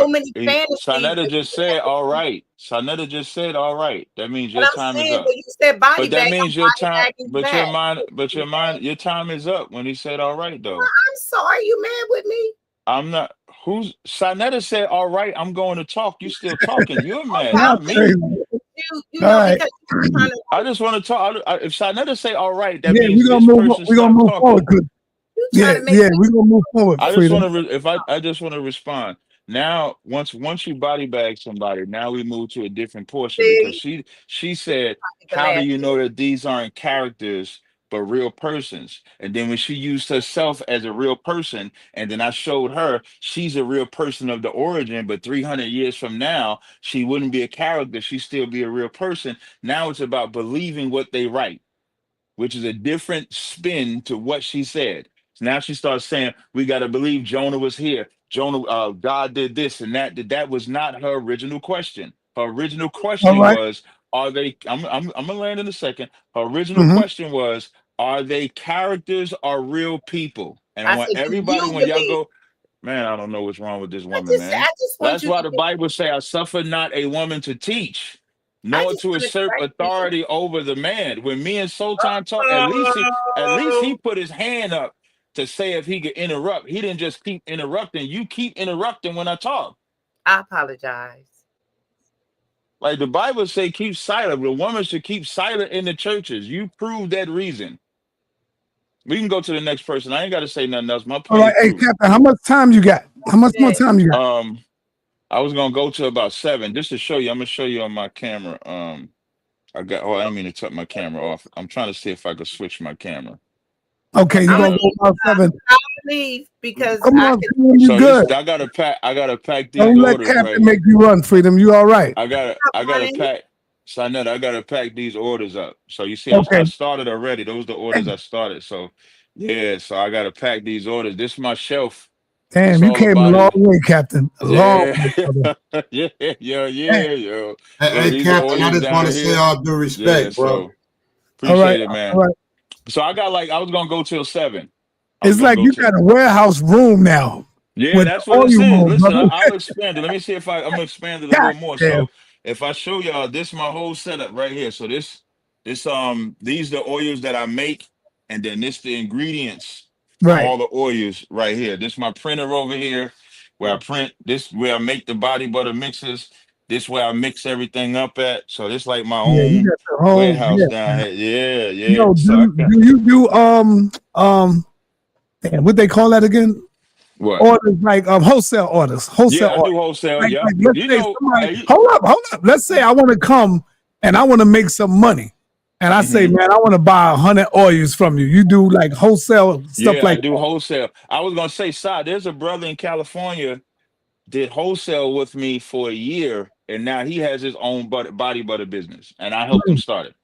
many fantasies. sa.neter just said, all right. sa.neter just said, all right. That means your time is up. You said body but that bag, means your time. Your time is up when he said, all right, though. Well, I'm sorry, you mad with me? I'm not. sa.neter said, all right, I'm going to talk. You still talking. You're mad, not me. Right. I just want to talk. If sa.neter say all right, that means we're gonna move forward. We're gonna move forward. I just want to respond. Now, once you body bag somebody, now we move to a different portion, because she said, how do you know that these aren't characters but real persons. And then when she used herself as a real person, and then I showed her she's a real person of the origin, but 300 years from now, she wouldn't be a character. She'd still be a real person. Now it's about believing what they write, which is a different spin to what she said. So now she starts saying, we got to believe Jonah was here. Jonah, God did this and that. That was not her original question. Her original All question right. was, are they, I'm gonna land in a second. Her original Mm-hmm. question was, are they characters or real people? And I I want said, do everybody, you when y'all believe? go, man, I don't know what's wrong with this woman, man. I just want That's you why to. the Bible say, I suffer not a woman to teach, I nor just to want to assert correct you. authority over the man. When me and Sultan talk, at least he put his hand up to say if he could interrupt. He didn't just keep interrupting. You keep interrupting when I talk. I apologize. Like the Bible say, keep silent. The woman should keep silent in the churches. You prove that reason. We can go to the next person. I ain't got to say nothing else. My All point right. is Hey, proved. Captain, how much time you got? How much more time you got? I was gonna go to about 7 just to show you. I'm gonna show you on my camera. I didn't mean to cut my camera off. I'm trying to see if I could switch my camera. Okay, you're going to go about 7. I'm leave because Come on, Freedom, you So good. I gotta pack these Don't let orders Captain right make here. you run, Freedom. You all right? I gotta pack, sa.neter, I gotta pack these orders up. So you see, Okay. I started already. Those are the orders I started. So yeah, so I gotta pack these orders. This is my shelf. It's Damn, you all came a about long it. way, Captain. A long Yeah, way, brother. yo. Look, Hey, these are Captain, I oils just want down to say here. all due Yeah, respect, bro. so All right. appreciate it, man. All right. So I was gonna go till 7. It's like you got a warehouse room now. Yeah, with that's the what oil this is. room, Listen, brother. I'll expand it. Let me see if I'm gonna expand it a God little more. damn. So if I show y'all this, my whole setup right here. So these the oils that I make, and then this the ingredients for Right. all the oils right here. This my printer over here, where I print. This where I make the body butter mixes. This where I mix everything up at. So this like my Yeah, you own got the whole warehouse yeah. down here. Yeah. Yo, So do you do damn, what they call that again? what? Orders like wholesale orders. Wholesale Yeah, I orders. do wholesale. Like, Yep. let's You say know, somebody hold up. Let's say I want to come and I want to make some money. And I say, man, I want to buy 100 oils from you. You do like wholesale stuff yeah, I like do that. wholesale. I was gonna say, there's a brother in California did wholesale with me for a year, and now he has his own body butter business, and I helped him start it.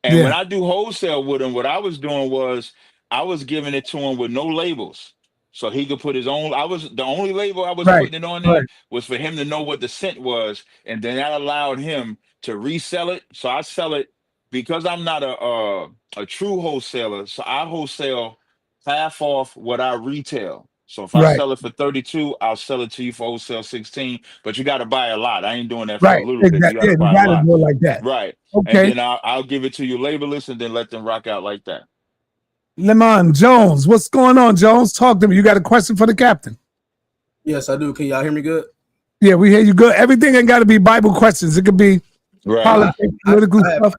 And when Yeah. I do wholesale with him, what I was doing was I was giving it to him with no labels. So he could put his own. I was the only label I was Right. putting it on there Right. was for him to know what the scent was, and then that allowed him to resell it. So I sell it because I'm not a true wholesaler. So I wholesale half off what I retail. So if I Right. sell it for 32, I'll sell it to you for wholesale 16. But you got to buy a lot. I ain't doing that for a Right. little bit. You Exactly. got to Yeah, you buy a gotta lot. do it like that. Right. And Okay. then I'll give it to you labelless and then let them rock out like that. Lemon Jones, what's going on, Jones? Talk to me. You got a question for the captain? Yes, I do. Can y'all hear me good? Yeah, we hear you good. Everything ain't got to be Bible questions. It could be politics, political stuff.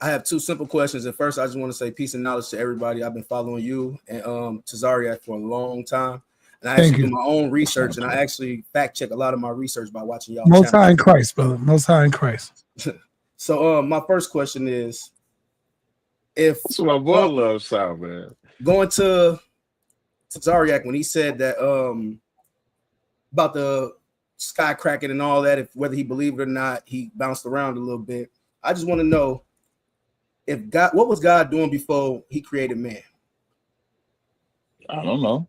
I have 2 simple questions. At first, I just want to say peace and knowledge to everybody. I've been following you and Tazaryach for a long time. And I actually do my own research, and I actually fact check a lot of my research by watching y'all. Most High in Christ, brother. Most High in Christ. So my first question is, if that's what my boy loves, South, man. Going to Tazaryach when he said that about the sky cracking and all that, if whether he believed it or not, he bounced around a little bit. I just want to know if God, what was God doing before he created man? I don't know.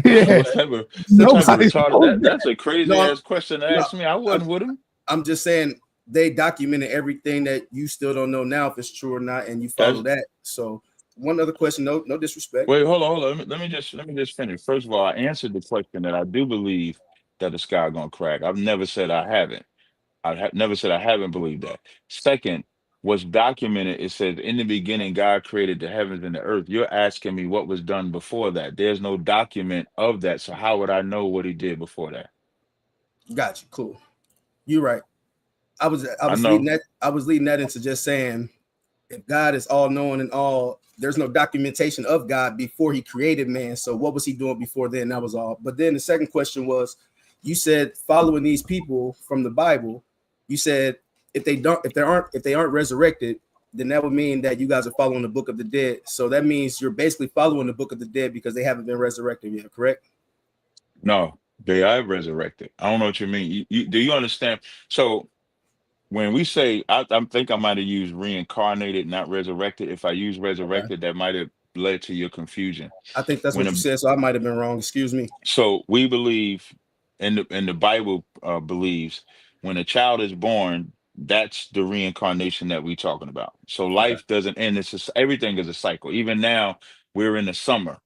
Yeah. What type of retarded? That's a crazy ass question to ask me. I wasn't with him. I'm just saying they documented everything that you still don't know now if it's true or not, and you follow that. So one other question, no disrespect. Wait, hold on. Let me just finish. First of all, I answered the question that I do believe that the sky gonna crack. I've never said I haven't. Never said I haven't believed that. Second, what's documented, it says in the beginning God created the heavens and the earth. You're asking me what was done before that. There's no document of that. So how would I know what he did before that? Got you. Cool. You're right. I was leading that into just saying, if God is all knowing and all, there's no documentation of God before he created man. So what was he doing before then? That was all. But then the second question was, you said following these people from the Bible, you said if they aren't resurrected, then that would mean that you guys are following the Book of the Dead. So that means you're basically following the Book of the Dead because they haven't been resurrected yet, correct? No, they are resurrected. I don't know what you mean. Do you understand? So when we say, I think I might have used reincarnated, not resurrected. If I use resurrected, that might have led to your confusion. I think that's what you said, so I might have been wrong. Excuse me. So we believe, and the Bible believes, when a child is born, that's the reincarnation that we're talking about. So life doesn't end. It's just, everything is a cycle. Even now, we're in the summer.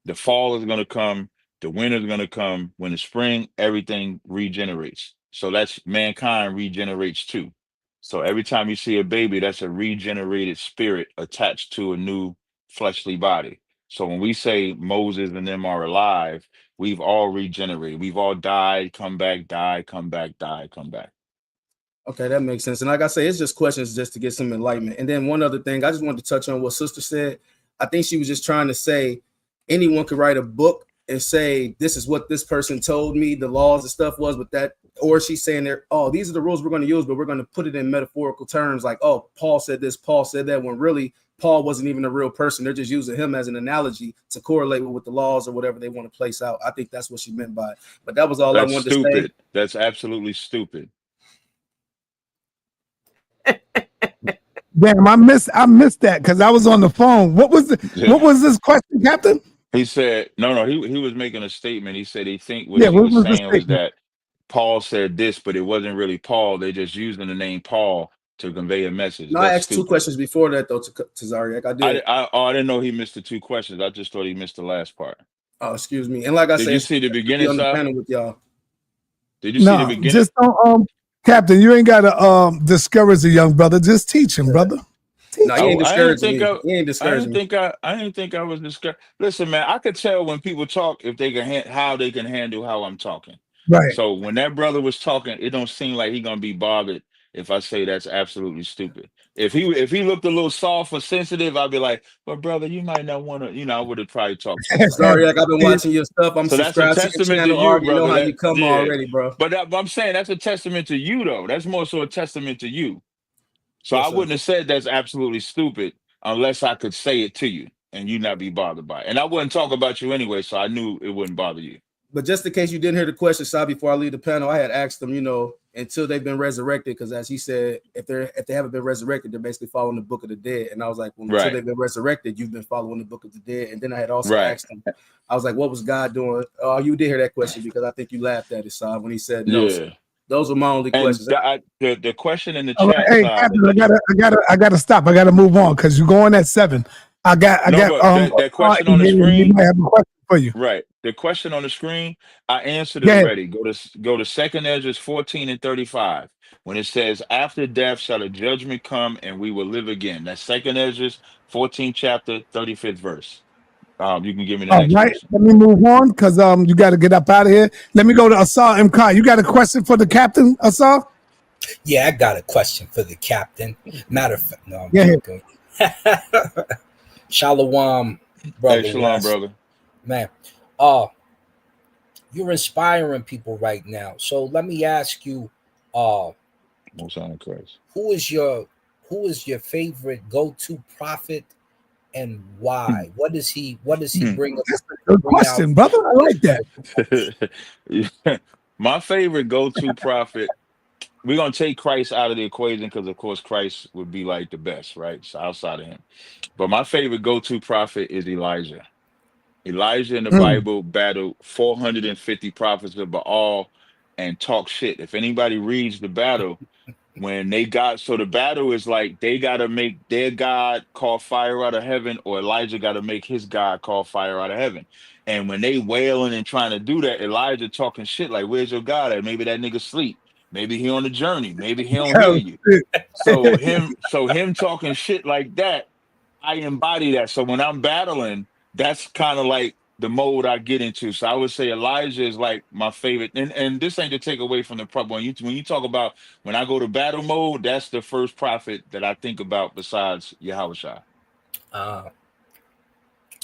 The fall is going to come. The winter is going to come. When the spring, everything regenerates. So that's mankind regenerates too. So every time you see a baby, that's a regenerated spirit attached to a new fleshly body. So when we say Moses and them are alive, we've all regenerated. We've all died, come back, die, come back, die, come back. Okay, that makes sense. And like I say, it's just questions just to get some enlightenment. And then one other thing, I just wanted to touch on what Sister said. I think she was just trying to say anyone could write a book and say, this is what this person told me, the laws and stuff was, but that, or she's saying there, oh, these are the rules we're going to use, but we're going to put it in metaphorical terms like, oh, Paul said this, Paul said that, when really Paul wasn't even a real person. They're just using him as an analogy to correlate with the laws or whatever they want to place out. I think that's what she meant by it. But that was all I wanted to say. That's absolutely stupid. Damn, I missed that because I was on the phone. What was this question, Captain? He said, no, he was making a statement. He said he think what he was saying was that Paul said this, but it wasn't really Paul. They're just using the name Paul to convey a message. No, I asked two questions before that, though, to Tazaryach. I did. I didn't know he missed the two questions. I just thought he missed the last part. Oh, excuse me. And like I said, did you see the beginning on the side? panel with y'all? Did you see the beginning? Just Captain, you ain't gotta discourage a young brother. Just teach him, brother. No, he ain't discouraging me. He ain't discouraging me. I didn't think I was discouraged. Listen, man, I could tell when people talk if they can how they can handle how I'm talking. Right. So when that brother was talking, it don't seem like he gonna be bothered if I say that's absolutely stupid. If he looked a little soft or sensitive, I'd be like, "Well, brother, you might not want to." I would have probably talked. Sorry, I've been watching your stuff. I'm so subscribed that's a to your testament channel. to you, Already brother. know how you come already, bro. But I'm saying that's a testament to you, though. That's more so a testament to you. So Yes, I wouldn't have said that's absolutely stupid unless I could say it to you and you not be bothered by it. And I wouldn't talk about you anyway, so I knew it wouldn't bother you. But just in case you didn't hear the question, Sa, before I leave the panel, I had asked them, until they've been resurrected, because as he said, if they haven't been resurrected, they're basically following the Book of the Dead. And I was like, well, until they've been resurrected, you've been following the Book of the Dead. And then I had also asked them, I was like, what was God doing? Oh, you did hear that question because I think you laughed at it, Sa, when he said no. Yeah. So those were my only questions. The question in the chat. Right, hey, Captain, I gotta stop. I gotta move on because you're going at 7. That question on the screen. I have a question for you. Right. The question on the screen, I answered it already. Go to 2nd Ezra 14 and 35. When it says, after death shall a judgment come and we will live again. That's 2nd Ezra 14 chapter 35th verse. You can give me the next question. Let me move on because you got to get up out of here. Let me go to Asar M. Khan. You got a question for the captain, Asar? Yeah, I got a question for the captain. Matter of fact, no, Shalom, brother. Hey, shalom, brother. Man, you're inspiring people right now. So let me ask you, who is your favorite go-to prophet and why? What does he bring up? That's a good question, brother. I like that. My favorite go-to prophet, we're gonna take Christ out of the equation because of course Christ would be like the best, right? So outside of him. But my favorite go-to prophet is Elijah. Elijah in the Bible battled 450 prophets of Baal and talk shit. If anybody reads the battle, when they got, so the battle is like they got to make their God call fire out of heaven, or Elijah got to make his God call fire out of heaven. And when they wailing and trying to do that, Elijah talking shit like, where's your God at? Maybe that nigga sleep. Maybe he on the journey. Maybe he don't hear you. So him talking shit like that, I embody that. So when I'm battling, that's kind of like the mode I get into. So I would say Elijah is like my favorite. And this ain't to take away from the prophet. When you talk about when I go to battle mode, that's the first prophet that I think about besides Yahushua.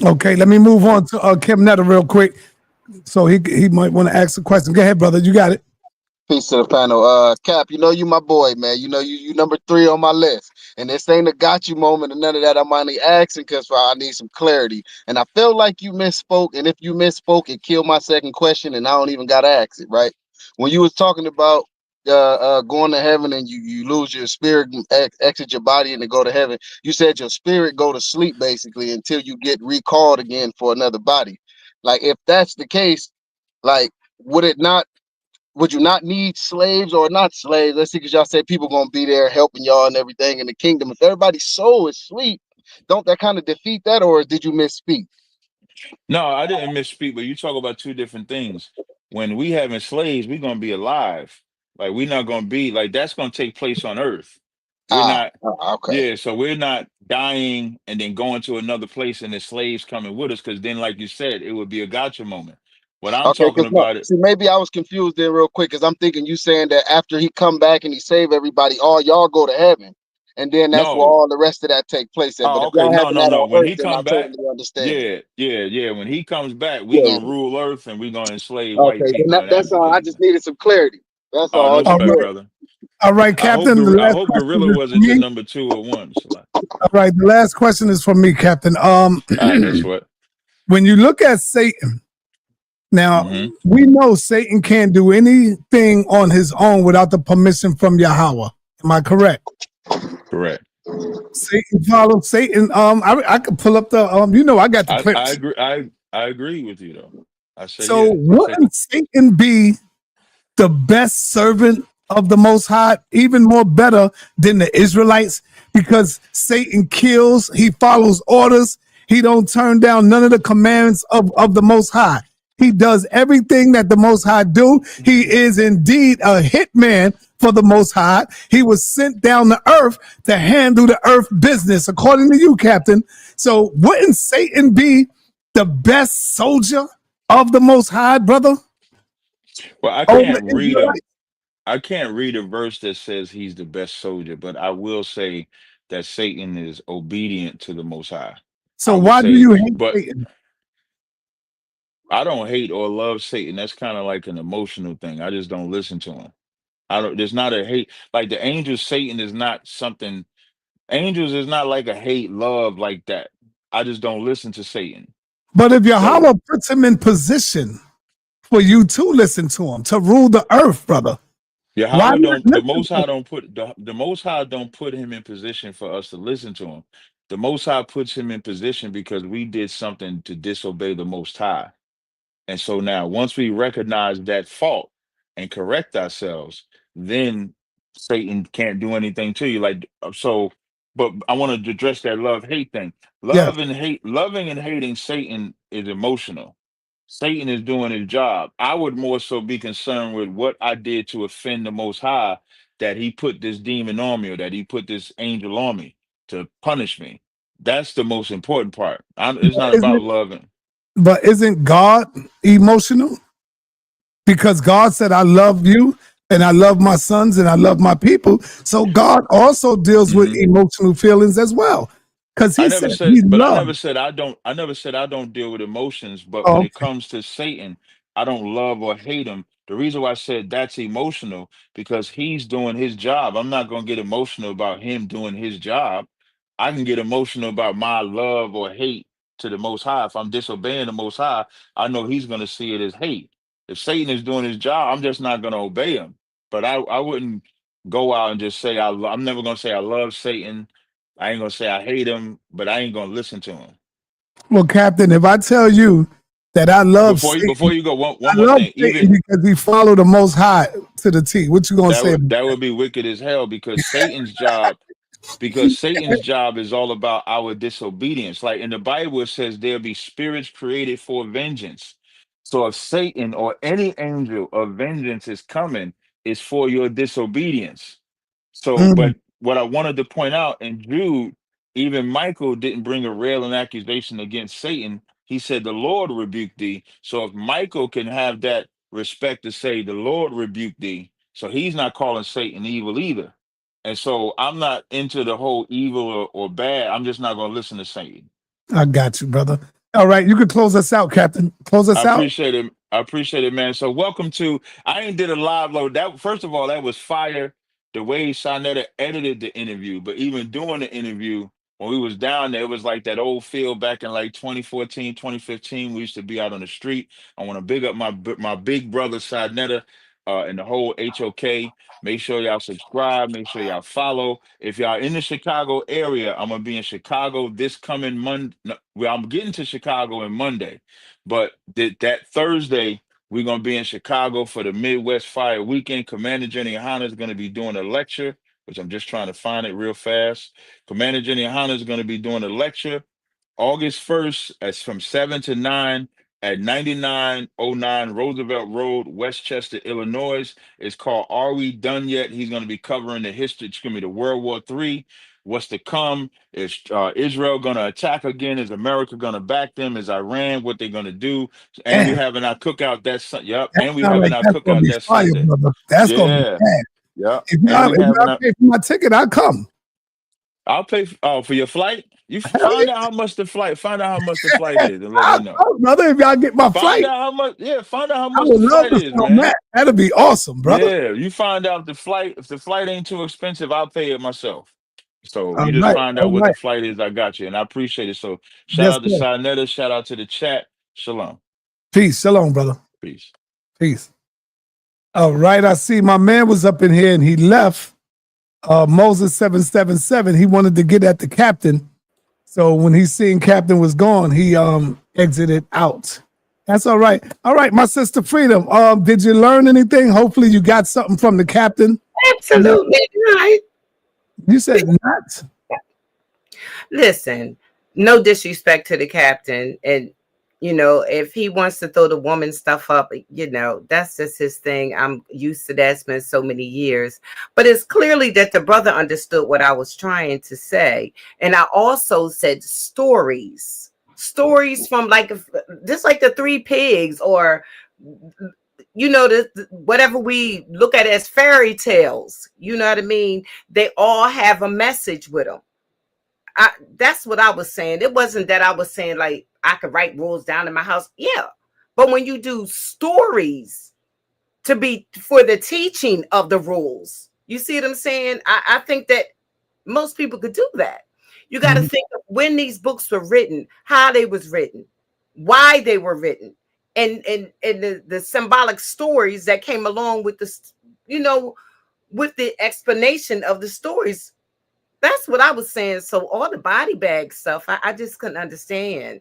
Okay, let me move on to Kim Netter real quick. So he might want to ask a question. Go ahead, brother. You got it. Peace to the panel. Cap, you my boy, man. You number 3 on my list. And this ain't a got you moment and none of that. I'm only asking because I need some clarity. And I feel like you misspoke. And if you misspoke, it killed my second question. And I don't even got to ask it, right? When you was talking about going to heaven and you lose your spirit, exit your body and to go to heaven, you said your spirit go to sleep basically until you get recalled again for another body. Like, if that's the case, like, would you not need slaves or not slaves? Let's see, because y'all said people gonna be there helping y'all and everything in the kingdom. If everybody's soul is asleep, don't that kind of defeat that, or did you misspeak? No, I didn't misspeak, but you talk about two different things. When we having slaves, we're gonna be alive. Like, we're not gonna be like that's gonna take place on earth. We're not, Okay. yeah, so we're not dying and then going to another place and the slaves coming with us, because then, like you said, it would be a gotcha moment. What I'm Okay, talking because no, about it, see, maybe I was confused there real quick because I'm thinking you saying that after he come back and he save everybody, all y'all go to heaven, and then that's where no. all the rest of that take place at. But Oh, if okay. y'all No, having no, that no. on When earth, he then I come back, totally understand. yeah. When he comes back, we Yeah. gonna rule earth and we gonna enslave white Okay, then people that's all. I after. just needed some clarity. That's Oh, all. no All sweat, right, brother. all right, I hope Captain. The I last hope question Gorilla is for wasn't the me. number 2 or 1. So, All right, the last question is for me, Captain. no sweat. When you look at Satan, now Mm-hmm. we know Satan can't do anything on his own without the permission from Yahweh. Am I correct? Correct. Satan follows Satan. I could pull up the I got the I clips. agree. I agree with you though. I say So yeah. wouldn't Satan be the best servant of the Most High, even more better than the Israelites? Because Satan kills, he follows orders, he don't turn down none of the commandments of the Most High. He does everything that the Most High do. He is indeed a hitman for the Most High. He was sent down to earth to handle the earth business, according to you, Captain. So wouldn't Satan be the best soldier of the Most High, brother? Well, Over Israelite? I can't read a verse that says he's the best soldier, but I will say that Satan is obedient to the Most High. So I would why do say, you hate but Satan? I don't hate or love Satan. That's kind of like an emotional thing. I just don't listen to him. I don't. There's not a hate like the angels. Satan is not something. Angels is not like a hate love like that. I just don't listen to Satan. But if So Yahweh puts him in position for you to listen to him, to rule the earth, brother, why Yahweh not don't. The listen Most to High him? don't put the Most High don't put him in position for us to listen to him. The Most High puts him in position because we did something to disobey the Most High. And so now, once we recognize that fault and correct ourselves, then Satan can't do anything to you. Like so, but I want to address that love-hate thing. Yes. Loving and hating Satan is emotional. Satan is doing his job. I would more so be concerned with what I did to offend the Most High, that he put this demon on me or that he put this angel on me to punish me. That's the most important part. It's not about loving. But isn't God emotional? Because God said, I love you and I love my sons and I love my people. So God also deals with emotional feelings as well. Because he said he's I love. never said I don't. I never said I don't deal with emotions. But when Oh, it comes to Satan, I don't love or hate him. The reason why I said that's emotional because he's doing his job. I'm not going to get emotional about him doing his job. I can get emotional about my love or hate to the Most High. If I'm disobeying the Most High, I know He's going to see it as hate. If Satan is doing his job, I'm just not going to obey him. But I wouldn't go out and just say I'm never going to say I love Satan. I ain't gonna say I hate him, but I ain't gonna listen to him. well, Captain, if I tell you that I love Before Satan, you go, I one more love thing. Satan Even because he followed the Most High to the T. What you gonna say about that would be wicked as hell because Satan's job is all about our disobedience. Like in the Bible, it says there'll be spirits created for vengeance. So if Satan or any angel of vengeance is coming, it's for your disobedience. So, Mm. but what I wanted to point out in Jude, even Michael didn't bring a railing accusation against Satan. He said, the Lord rebuked thee. So if Michael can have that respect to say, the Lord rebuked thee, so he's not calling Satan evil either. And so I'm not into the whole evil or bad. I'm just not going to listen to Satan. I got you, brother. All right, you can close us out, Captain. Close I us out. appreciate it. I appreciate it, man. So welcome to, I ain't did a live load. That first of all, that was fire. the way sa.neter edited the interview, but even doing the interview, when we was down there, it was like that old feel back in like 2014, 2015. We used to be out on the street. I want to big up my big brother sa.neter and the whole HOK. Make sure y'all subscribe. Make sure y'all follow. If y'all in the Chicago area, I'm gonna be in Chicago this coming Monday. Well, I'm getting to Chicago on Monday, but that Thursday we're gonna be in Chicago for the Midwest Fire Weekend. Commander Jenny Hanna is gonna be doing a lecture, which I'm just trying to find it real fast. Commander Jenny Hanna is going to be doing a lecture August 1st as from 7 to 9 at 9909 Roosevelt Road, Westchester, Illinois. It's called Are We Done Yet? He's going to be covering the history, it's going to be the World War III, what's to come. Is Israel going to attack again? Is America going to back them? Is Iran what they're going to do? And we having our cookout and we having our that's gonna cookout be that fire, Sunday. brother. That's gonna be Yeah. bad. Yeah. If And we having I pay for my ticket, I'll come. I'll pay for your flight. You Hell find yeah. out how much the flight. Find out how much the flight is, and let me know. Brother, if y'all get my Find flight, out how much. Yeah, find out how I much would the love flight to is, film man. that. That'd be awesome, brother. Yeah, you find out the flight. If the flight ain't too expensive, I'll pay it myself. So All you just right, find all out what right. the flight is. I got you, and I appreciate it. So shout Yes, out to sir. sa.neter. Shout out to the chat. Shalom. Peace. Shalom, brother. Peace. Peace. All right. I see my man was up in here and he left. Moses 777. He wanted to get at the captain. So when he seen captain was gone, he exited out. That's all right. All right, my sister Freedom. Did you learn anything? Hopefully you got something from the captain. Absolutely right. You said not. Listen, no disrespect to the captain. And, you know, if he wants to throw the woman stuff up, you know, that's just his thing. I'm used to that. It's been so many years. But it's clearly that the brother understood what I was trying to say. And I also said stories from like, just like the Three Pigs or, you know, whatever we look at as fairy tales, you know what I mean? They all have a message with them. That's what I was saying. It wasn't that I was saying like I could write rules down in my house. Yeah. But when you do stories to be for the teaching of the rules, you see what I'm saying? I think that most people could do that. You got to think of when these books were written, how they was written, why they were written, and the symbolic stories that came along with this, you know, with the explanation of the stories. That's what I was saying. So all the body bag stuff, I just couldn't understand.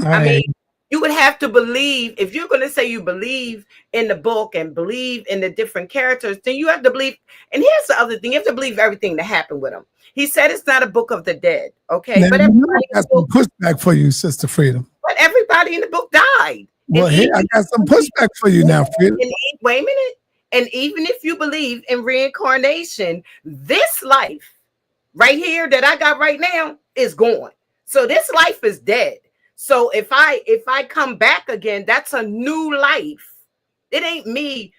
I mean, you would have to believe, if you're going to say you believe in the book and believe in the different characters, then you have to believe. And here's the other thing. You have to believe everything that happened with him. He said it's not a book of the dead. Okay. Now, But I got some pushback for you, Sister Freedom. But everybody in the book died. Well, here, I got some pushback for you now, Freedom. Wait a minute. And even if you believe in reincarnation, this life right here that I got right now is gone. So this life is dead. So if I come back again, that's a new life. It ain't me.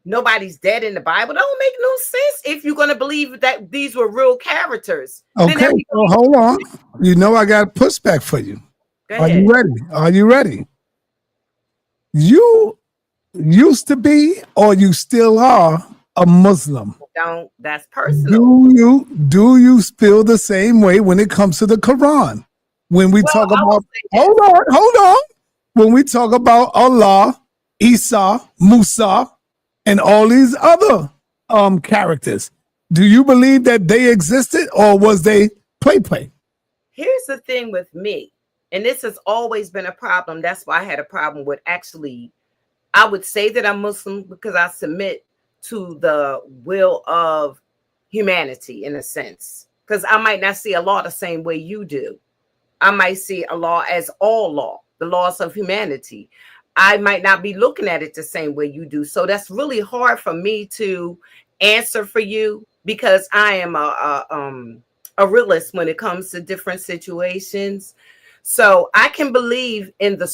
Nobody's dead in the Bible. That don't make no sense if you're gonna believe that these were real characters. Okay, so hold on. You know I got pushback for you. Are you ready? Are you ready? You used to be, or you still are, a Muslim. That's personal. Do you feel the same way when it comes to the Quran? When we talk about hold on. When we talk about Allah, Isa, Musa, and all these other characters, do you believe that they existed or was they play? Here's the thing with me, and this has always been a problem. That's why I had a problem with actually, I would say that I'm Muslim because I submit to the will of humanity in a sense. Because I might not see a law the same way you do. I might see a law as all law, the laws of humanity. I might not be looking at it the same way you do. So that's really hard for me to answer for you because I am a realist when it comes to different situations. So I can believe in the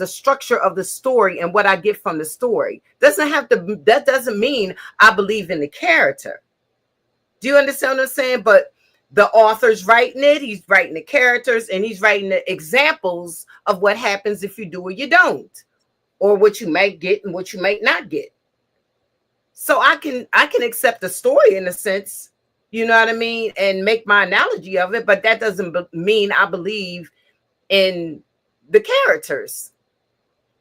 structure of the story and what I get from the story. That doesn't mean I believe in the character. Do you understand what I'm saying? But the author's writing it, he's writing the characters, and he's writing the examples of what happens if you do or you don't, or what you might get and what you might not get. So I can accept the story in a sense, you know what I mean, and make my analogy of it, but that doesn't mean I believe in the characters.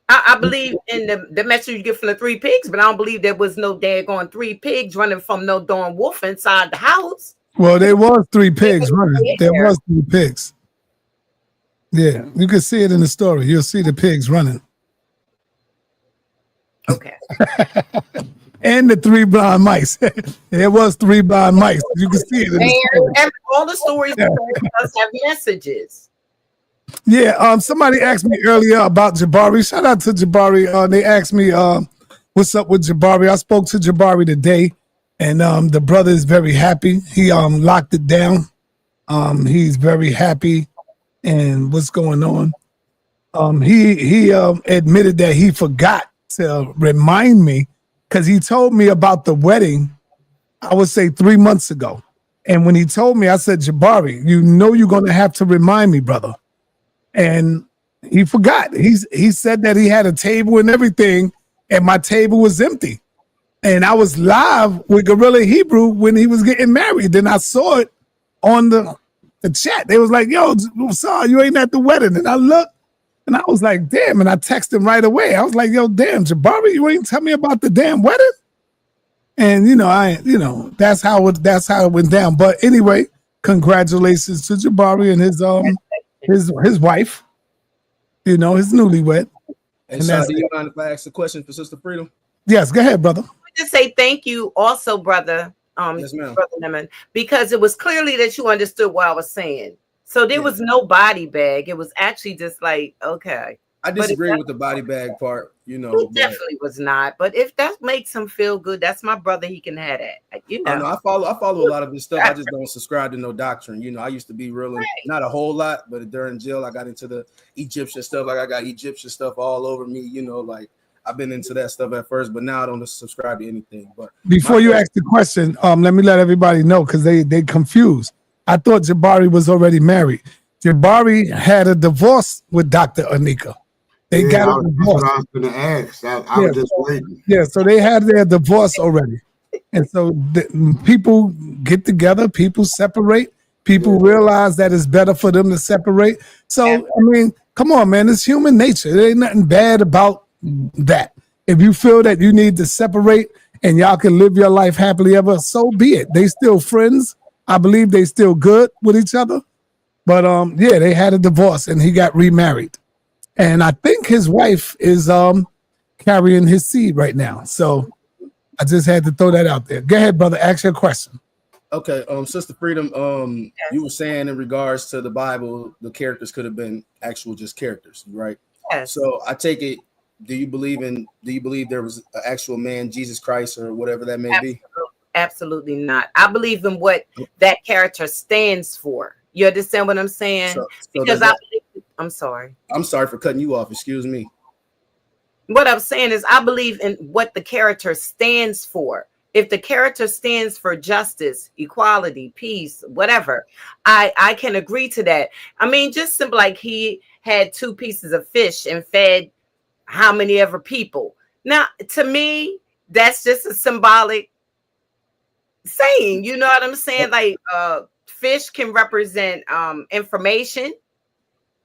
I believe in the message you get from the 3 pigs, but I don't believe there was no daggone 3 pigs running from no darn wolf inside the house. Well, there was 3 pigs running. There was 3 pigs. Yeah, you can see it in the story. You'll see the pigs running. Okay. And the 3 blind mice. There was 3 blind mice. You can see it in the story. All the stories does have messages. Yeah, somebody asked me earlier about Jabari. Shout out to Jabari. They asked me what's up with Jabari. I spoke to Jabari today, and the brother is very happy. He locked it down. He's very happy. And what's going on? He admitted that he forgot to remind me, because he told me about the wedding, I would say 3 months ago. And when he told me, I said, Jabari, you know you're going to have to remind me, brother. And he forgot. He said that he had a table and everything, and my table was empty. And I was live with Gorilla Hebrew when he was getting married. Then I saw it on the chat. They was like, yo, sorry, you ain't at the wedding. And I looked, and I was like, damn. And I texted him right away. I was like, yo, damn, Jabari, you ain't tell me about the damn wedding. And that's how it went down. But anyway, congratulations to Jabari and his wife, his newlywed. And so, do you mind if I ask a question for Sister Freedom? Yes, go ahead, brother. Just say thank you also, brother. Yes, ma'am. Brother Lemon, because it was clearly that you understood what I was saying. So there was no body bag. It was actually just like, okay. I disagree with the body bag part, It definitely was not. But if that makes him feel good, that's my brother. He can have that. I follow a lot of this stuff. I just don't subscribe to no doctrine. I used to be really not a whole lot, but during jail, I got into the Egyptian stuff. Like I got Egyptian stuff all over me. Like I've been into that stuff at first, but now I don't subscribe to anything. But before you ask the question, let me let everybody know, because they confused. I thought Jabari was already married. Jabari had a divorce with Dr. Anika. They got a divorce. That's what I was going to ask. I was just waiting. Yeah, so they had their divorce already. And so people get together, people separate, people realize that it's better for them to separate. So, I mean, come on, man, it's human nature. There ain't nothing bad about that. If you feel that you need to separate and y'all can live your life happily ever, so be it. They still friends. I believe they still good with each other. But they had a divorce and he got remarried. And I think his wife is carrying his seed right now. So I just had to throw that out there. Go ahead, brother. Ask your question. Okay, Sister Freedom, you were saying in regards to the Bible, the characters could have been actual just characters, right? Yes. So I take it, do you believe there was an actual man, Jesus Christ, or whatever that may be? Absolutely not. I believe in what that character stands for. You understand what I'm saying? Because I'm sorry. I'm sorry for cutting you off. Excuse me. What I'm saying is I believe in what the character stands for. If the character stands for justice, equality, peace, whatever, I can agree to that. I mean, just simple like he had 2 pieces of fish and fed how many ever people. Now, to me, that's just a symbolic saying. You know what I'm saying? Like fish can represent information.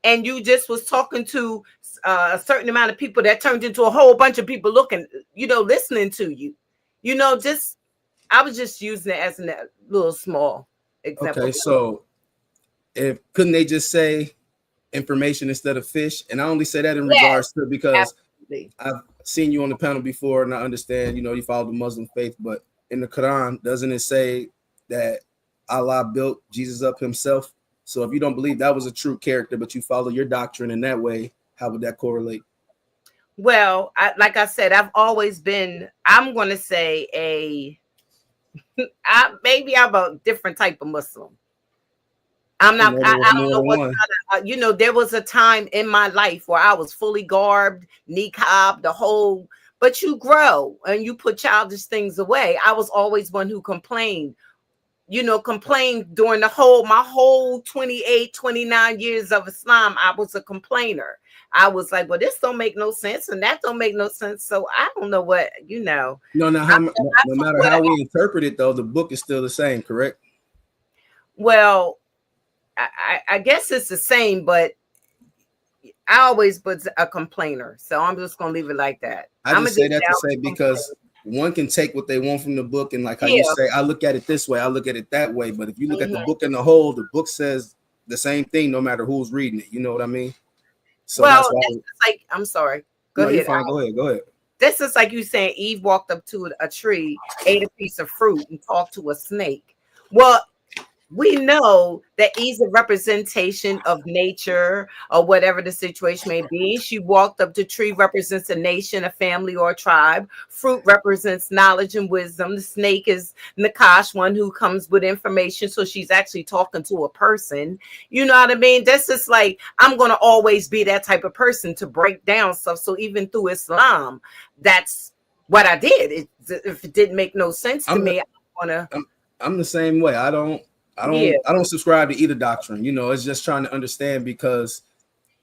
And you just was talking to a certain amount of people that turned into a whole bunch of people listening to you. I was just using it as a little small example. Okay, so couldn't they just say information instead of fish? And I only say that in regards to because I've seen you on the panel before, and I understand, you follow the Muslim faith, but in the Quran, doesn't it say that Allah built Jesus up himself? So if you don't believe that was a true character, but you follow your doctrine in that way, how would that correlate? Well, like I said, I've always been, I'm going to say maybe I'm a different type of Muslim. I'm not, I don't know what, there was a time in my life where I was fully garbed, niqab, but you grow and you put childish things away. I was always one who complained during my whole 28, 29 years of Islam. I was a complainer. I was like, well, this don't make no sense and that don't make no sense. So I don't know what, No, no matter how we interpret it, though, the book is still the same, correct? Well, I guess it's the same, but I always was a complainer. So I'm just going to leave it like that. I just say that to say because one can take what they want from the book and like how you say, I look at it this way, I look at it that way. But if you look at the book in the whole, the book says the same thing no matter who's reading it. You know what I mean? So well, that's why it's like, I'm sorry. Go ahead. You're fine. Go ahead. This is like you saying Eve walked up to a tree, ate a piece of fruit, and talked to a snake. Well, we know that Eve's a representation of nature or whatever the situation may be. She walked up to tree represents a nation, a family, or a tribe. Fruit represents knowledge and wisdom. The snake is Nakash, one who comes with information. So she's actually talking to a person. You know what I mean? That's just like, I'm going to always be that type of person to break down stuff. So even through Islam, that's what I did. If it didn't make no sense to me, I'm the same way. I don't subscribe to either doctrine. You know, it's just trying to understand because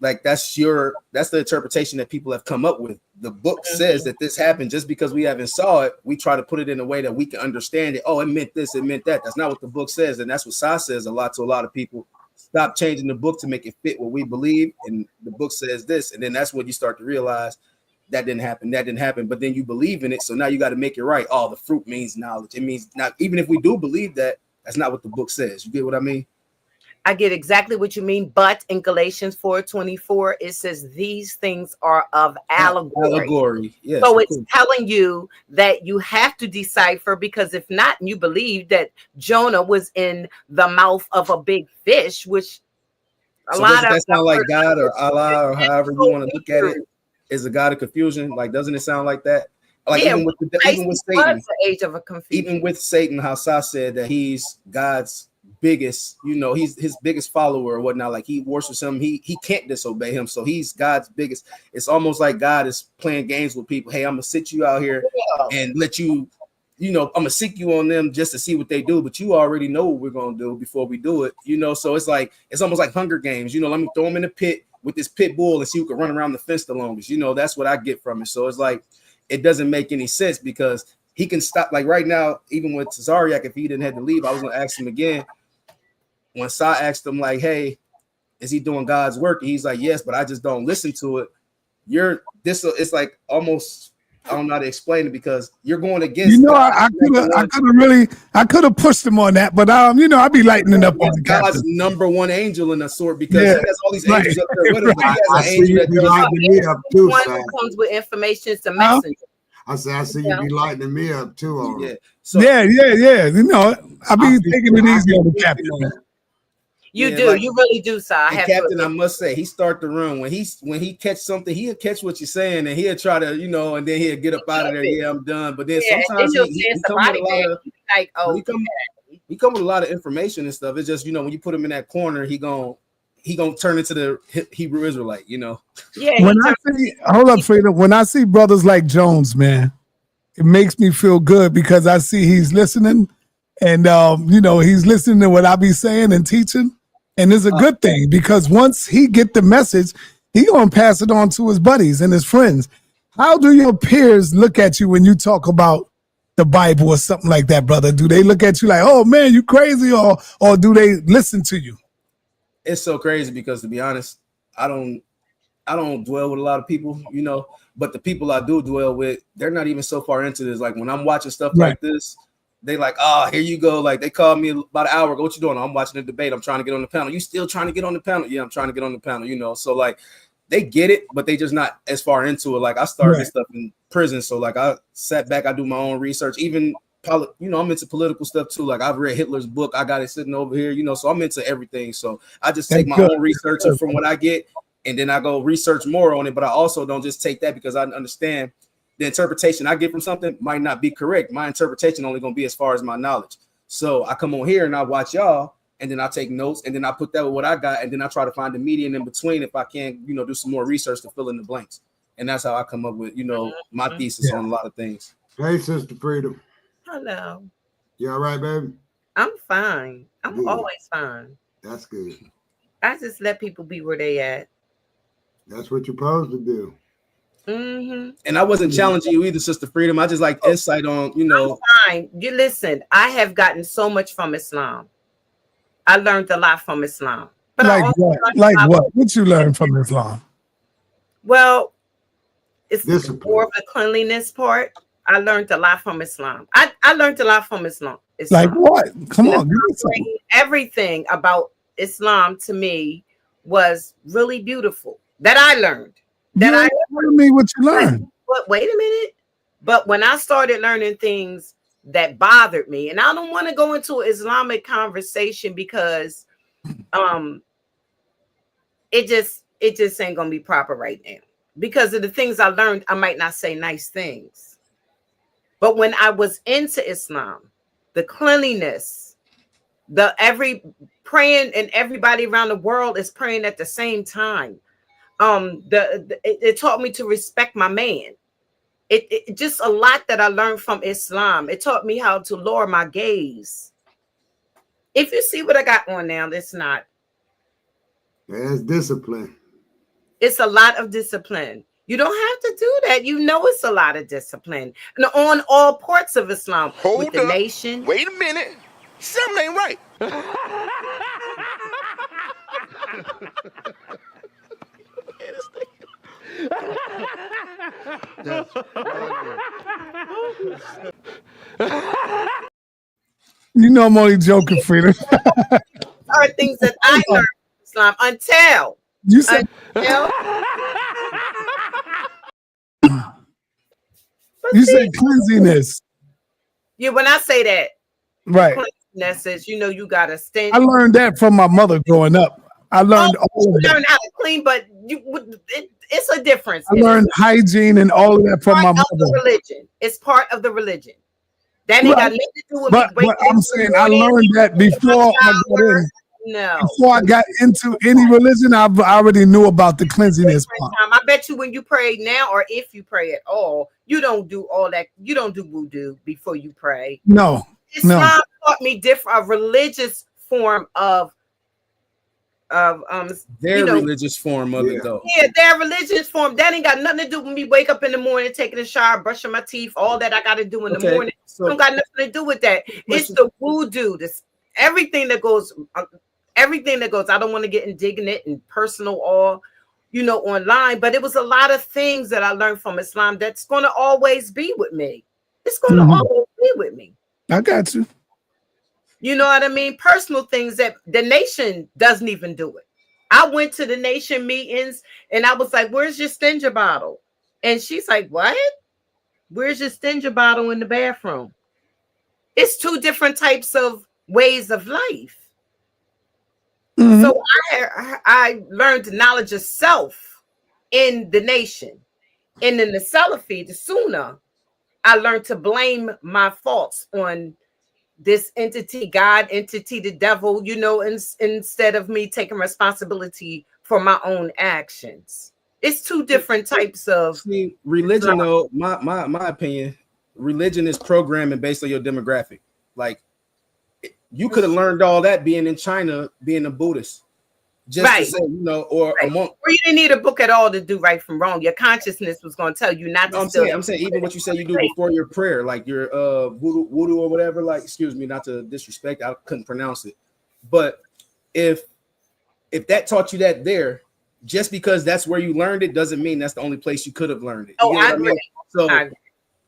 like that's the interpretation that people have come up with. The book says that this happened. Just because we haven't saw it, we try to put it in a way that we can understand it. Oh, it meant this, it meant that. That's not what the book says. And that's what Sa says a lot to a lot of people. Stop changing the book to make it fit what we believe. And the book says this. And then that's when you start to realize that didn't happen. But then you believe in it. So now you got to make it right. Oh, the fruit means knowledge. It means not, even if we do believe that, that's not what the book says. You get what I mean? I get exactly what you mean. But in Galatians 4:24, it says these things are of allegory. Yes, so it's telling you that you have to decipher, because if not, you believe that Jonah was in the mouth of a big fish, which so does that sound like God or Allah or however you want to look at it is a God of confusion? Like, doesn't it sound like that? Like even with Satan, the age of a confusion. Even with Satan, how Sa said that he's God's biggest, he's his biggest follower or whatnot. Like he worships him, he can't disobey him, so he's God's biggest. It's almost like God is playing games with people. Hey, I'm gonna sit you out here and let you, I'm gonna seek you on them just to see what they do, but you already know what we're gonna do before we do it. So it's almost like Hunger Games. Let me throw him in the pit with this pit bull and see who can run around the fence the longest. That's what I get from it. So it's like it doesn't make any sense because he can stop. Like right now, even with Tazaryach, if he didn't have to leave, I was going to ask him again. When Sa asked him, like, hey, is he doing God's work? And he's like, yes, but I just don't listen to it. It's like almost, I don't know how to explain it because you're going against. I could have pushed him on that, but I'd be lightening up on the God's number one angel in the sort because he has all these angels up there with him. But he has I an see angel you that be does lightening me up too, One son. who comes with information is the messenger. I see you be lightening me up too. On yeah. I be taking it easy on the captain. You do, you really do, Sa. Captain, I must say, he start the run when he catch something, he'll catch what you're saying, and he'll try to, and then he'll get up out of there. Yeah, I'm done. But then sometimes he come with a lot of, he come with a lot of information and stuff. It's just when you put him in that corner, he gonna turn into the Hebrew Israelite. Yeah. Hold up, Frida. When I see brothers like Jones, man, it makes me feel good because I see he's listening, and he's listening to what I be saying and teaching. And it's a good thing because once he get the message, he gonna pass it on to his buddies and his friends. How do your peers look at you when you talk about the Bible or something like that, brother? Do they look at you like, oh man, you crazy, or do they listen to you? It's so crazy because to be honest, I don't dwell with a lot of people, but the people I do dwell with, they're not even so far into this. Like when I'm watching stuff like this, they like, oh, here you go. Like they called me about an hour ago. What you doing? I'm watching the debate. I'm trying to get on the panel. You still trying to get on the panel? Yeah, I'm trying to get on the panel, So like they get it, but they just not as far into it. Like I started this stuff in prison. So like I sat back, I do my own research, even I'm into political stuff too. Like I've read Hitler's book. I got it sitting over here, so I'm into everything. So I just take my own research from what I get, and then I go research more on it. But I also don't just take that because I understand the interpretation I get from something might not be correct. My interpretation only going to be as far as my knowledge. So I come on here and I watch y'all, and then I take notes, and then I put that with what I got, and then I try to find the median in between if I can, do some more research to fill in the blanks. And that's how I come up with, my thesis on a lot of things. Hey, Sister Freedom. Hello. You all right, baby? I'm fine. I'm always fine. That's good. I just let people be where they at. That's what you're supposed to do. And I wasn't challenging you either, Sister Freedom. I just like insight on, I'm fine. You listen, I have gotten so much from Islam. I learned a lot from Islam. But like what? Like what? What you learned from Islam? Well, it's more of the cleanliness part. I learned a lot from Islam. I learned a lot from Islam. Like what? Come on, give me something. Everything about Islam to me was really beautiful. That I learned. That I telling me what you learned. But wait a minute. But when I started learning things that bothered me, and I don't want to go into an Islamic conversation because it just ain't gonna be proper right now. Because of the things I learned, I might not say nice things. But when I was into Islam, the cleanliness, every praying, and everybody around the world is praying at the same time. It taught me to respect my man. It just a lot that I learned from Islam. It taught me how to lower my gaze. If you see what I got on now, it's not. That's discipline. It's a lot of discipline. You don't have to do that. You know it's a lot of discipline. And on all parts of Islam. Hold the up. Nation. Wait a minute. Something ain't right. You know I'm only joking, Freedom. Are things that I learned from Islam until you said. You said cleanliness. Yeah, when I say that, right? Cleanliness is, you got to stand. I learned that from my mother growing up. I learned all of that. You learn how to clean, but it's a difference. I learned hygiene and all of that from my mother. Religion. It's part of the religion. That ain't got nothing to do with but I'm saying I learned that before I got in. No. Before I got into any religion, I already knew about the cleanliness part. I bet you when you pray now, or if you pray at all, you don't do all that. You don't do voodoo before you pray. No. Islam taught me a religious form of their religious form of it though. Yeah, their religious form. That ain't got nothing to do with me wake up in the morning, taking a shower, brushing my teeth, all that I got to do in the morning. Don't got nothing to do with that. It's the voodoo. Everything that goes. I don't want to get indignant and personal all, online, but it was a lot of things that I learned from Islam that's going to always be with me. It's going to always be with me. I got you. You know what I mean? Personal things that the nation doesn't even do it. I went to the nation meetings and I was like, where's your stinger bottle? And she's like, what? Where's your stinger bottle in the bathroom? It's two different types of ways of life. So I learned knowledge of self in the nation. And in the Salafi, the Sunnah, I learned to blame my faults on this entity, God entity, the devil, instead of me taking responsibility for my own actions. It's two different types of religion, though. My opinion, religion is programming based on your demographic. Like, you could have learned all that being in China, being a Buddhist. Just to say, or a monk. Or you didn't need a book at all to do right from wrong. Your consciousness was going to tell you not to. I'm saying even what you say you do before your prayer, like your voodoo or whatever. Like, excuse me, not to disrespect, I couldn't pronounce it. But if that taught you that there, just because that's where you learned it, doesn't mean that's the only place you could have learned it. I agree. So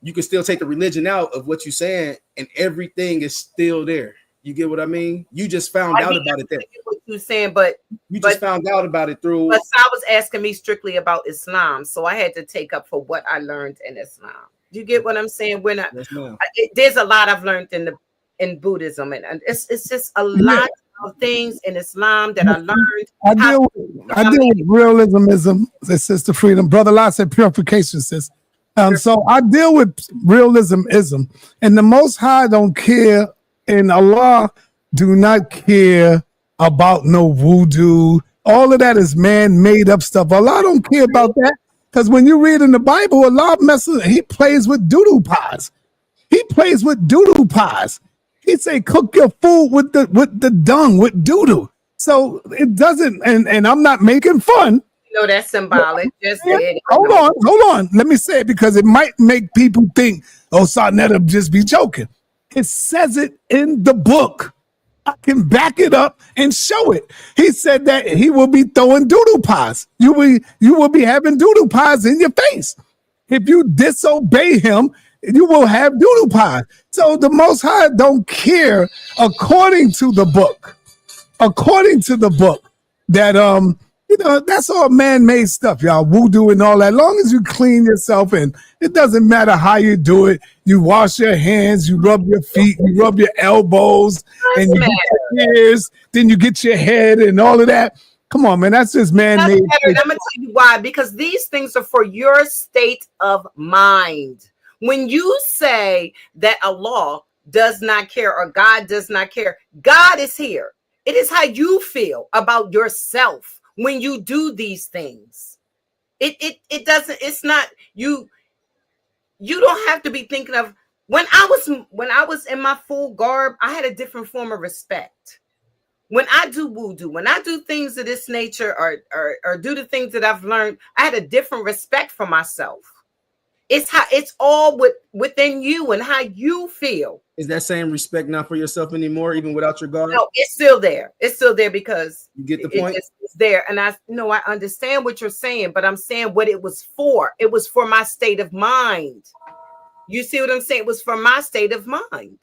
you can still take the religion out of what you're saying, and everything is still there. You get what I mean? You just found out about it there. What you're saying, but you just found out about it through. But I was asking me strictly about Islam, so I had to take up for what I learned in Islam. You get what I'm saying? We're not. Yes, there's a lot I've learned in Buddhism, and it's just a lot of things in Islam that I learned. I deal with realismism, Sister Freedom. Brother Lot said purification, sis. So I deal with realismism, and the Most High don't care. And Allah do not care about no voodoo. All of that is man-made up stuff. Allah don't care about that. Because when you read in the Bible, Allah he plays with doo-doo pies. He plays with doo-doo pies. He say, cook your food with the dung, with doo-doo. So it doesn't, and I'm not making fun. No, that's symbolic. Just say it. Hold on. Let me say it because it might make people think, oh, sa.neter just be joking. It says it in the book. I can back it up and show it. He said that he will be throwing doodle pies. You will be having doodle pies in your face. If you disobey him, you will have doodle pies. So the Most High don't care according to the book. According to the book, that that's all man-made stuff, y'all. Voodoo and all that. As long as you clean yourself, and it doesn't matter how you do it. You wash your hands, you rub your feet, you rub your elbows, and you get your ears, then you get your head and all of that. Come on, man. That's just man-made. I'm gonna tell you why. Because these things are for your state of mind. When you say that Allah does not care or God does not care, God is here. It is how you feel about yourself when you do these things. It doesn't, it's not you don't have to be thinking of when I was in my full garb, I had a different form of respect. When I do voodoo, when I do things of this nature or do the things that I've learned, I had a different respect for myself. It's all within you and how you feel. Is that same respect not for yourself anymore, even without your guard? No, it's still there. It's still there because you get the point. It's there, and I understand what you're saying, but I'm saying what it was for. It was for my state of mind. You see what I'm saying? It was for my state of mind.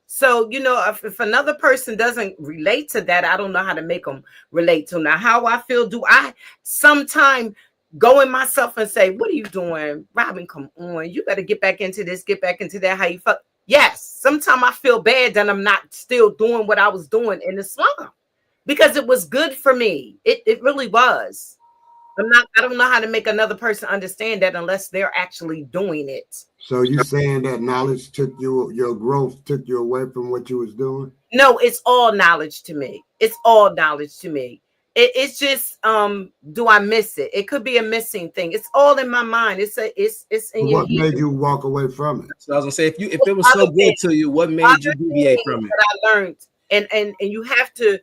So if another person doesn't relate to that, I don't know how to make them relate to. Now, how I feel, do I sometime go in myself and say, what are you doing? Robin, come on. You got to get back into this, get back into that. How you feel? Yes. Sometimes I feel bad that I'm not still doing what I was doing in Islam because it was good for me. It really was. I don't know how to make another person understand that unless they're actually doing it. So you saying that knowledge your growth took you away from what you was doing? No, it's all knowledge to me. It's all knowledge to me. It's just do I miss it? It could be a missing thing. It's all in my mind. It's in your what made you walk away from it? So I was gonna say, if it was so good to you, what made you deviate from it? That I learned, and you have to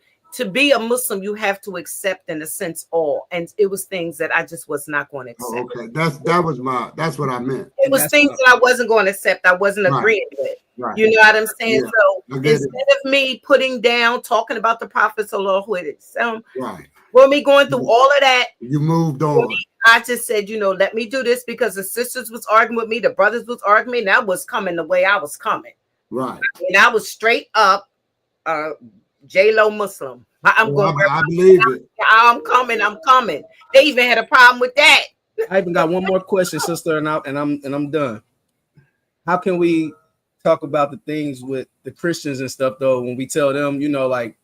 be a Muslim, you have to accept in a sense all. And it was things that I just was not going to accept. Oh, okay, that's what I meant. It was things that I wasn't going to accept. I wasn't agreeing with. Right. You know what I'm saying? Yeah, so instead of me putting down, talking about the prophets right. For me going through all of that, you moved on. I just said, let me do this because the sisters was arguing with me, the brothers was arguing, and I was coming the way I was coming. Right. And I was straight up J-Lo Muslim. I believe it. I'm coming. They even had a problem with that. I even got one more question, sister, and I'm done. How can we talk about the things with the Christians and stuff though when we tell them, like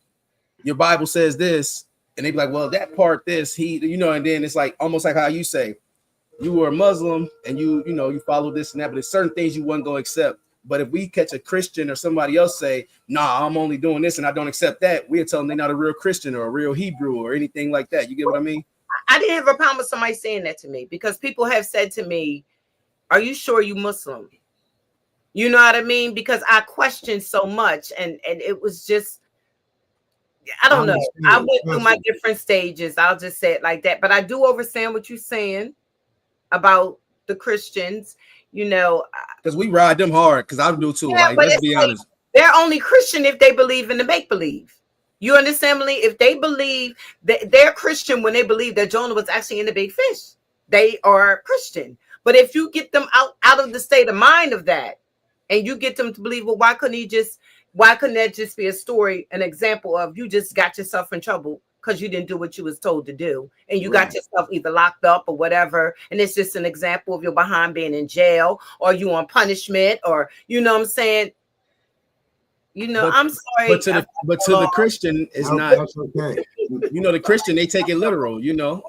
your Bible says this, and they be like, well, that part this, and then it's like almost like how you say you were a Muslim and you follow this and that, but there's certain things you wasn't gonna accept. But if we catch a Christian or somebody else say, nah, I'm only doing this and I don't accept that, we'll tell them they're not a real Christian or a real Hebrew or anything like that. You get what I mean? I didn't have a problem with somebody saying that to me because people have said to me, are you sure you Muslim? You know what I mean? Because I questioned so much and it was just, I don't know. I went through my different stages. I'll just say it like that. But I do understand what you're saying about the Christians. Because we ride them hard. Because I do too. Yeah, like, let's be honest. They're only Christian if they believe in the make believe. You understand me? If they believe that they're Christian when they believe that Jonah was actually in the big fish, they are Christian. But if you get them out of the state of mind of that, and you get them to believe, well, why couldn't that just be a story, an example of you just got yourself in trouble because you didn't do what you was told to do, and you got yourself either locked up or whatever, and it's just an example of your behind being in jail or you on punishment or what I'm saying. I'm sorry. But to the Christian is not. That's okay. The Christian, they take it literal.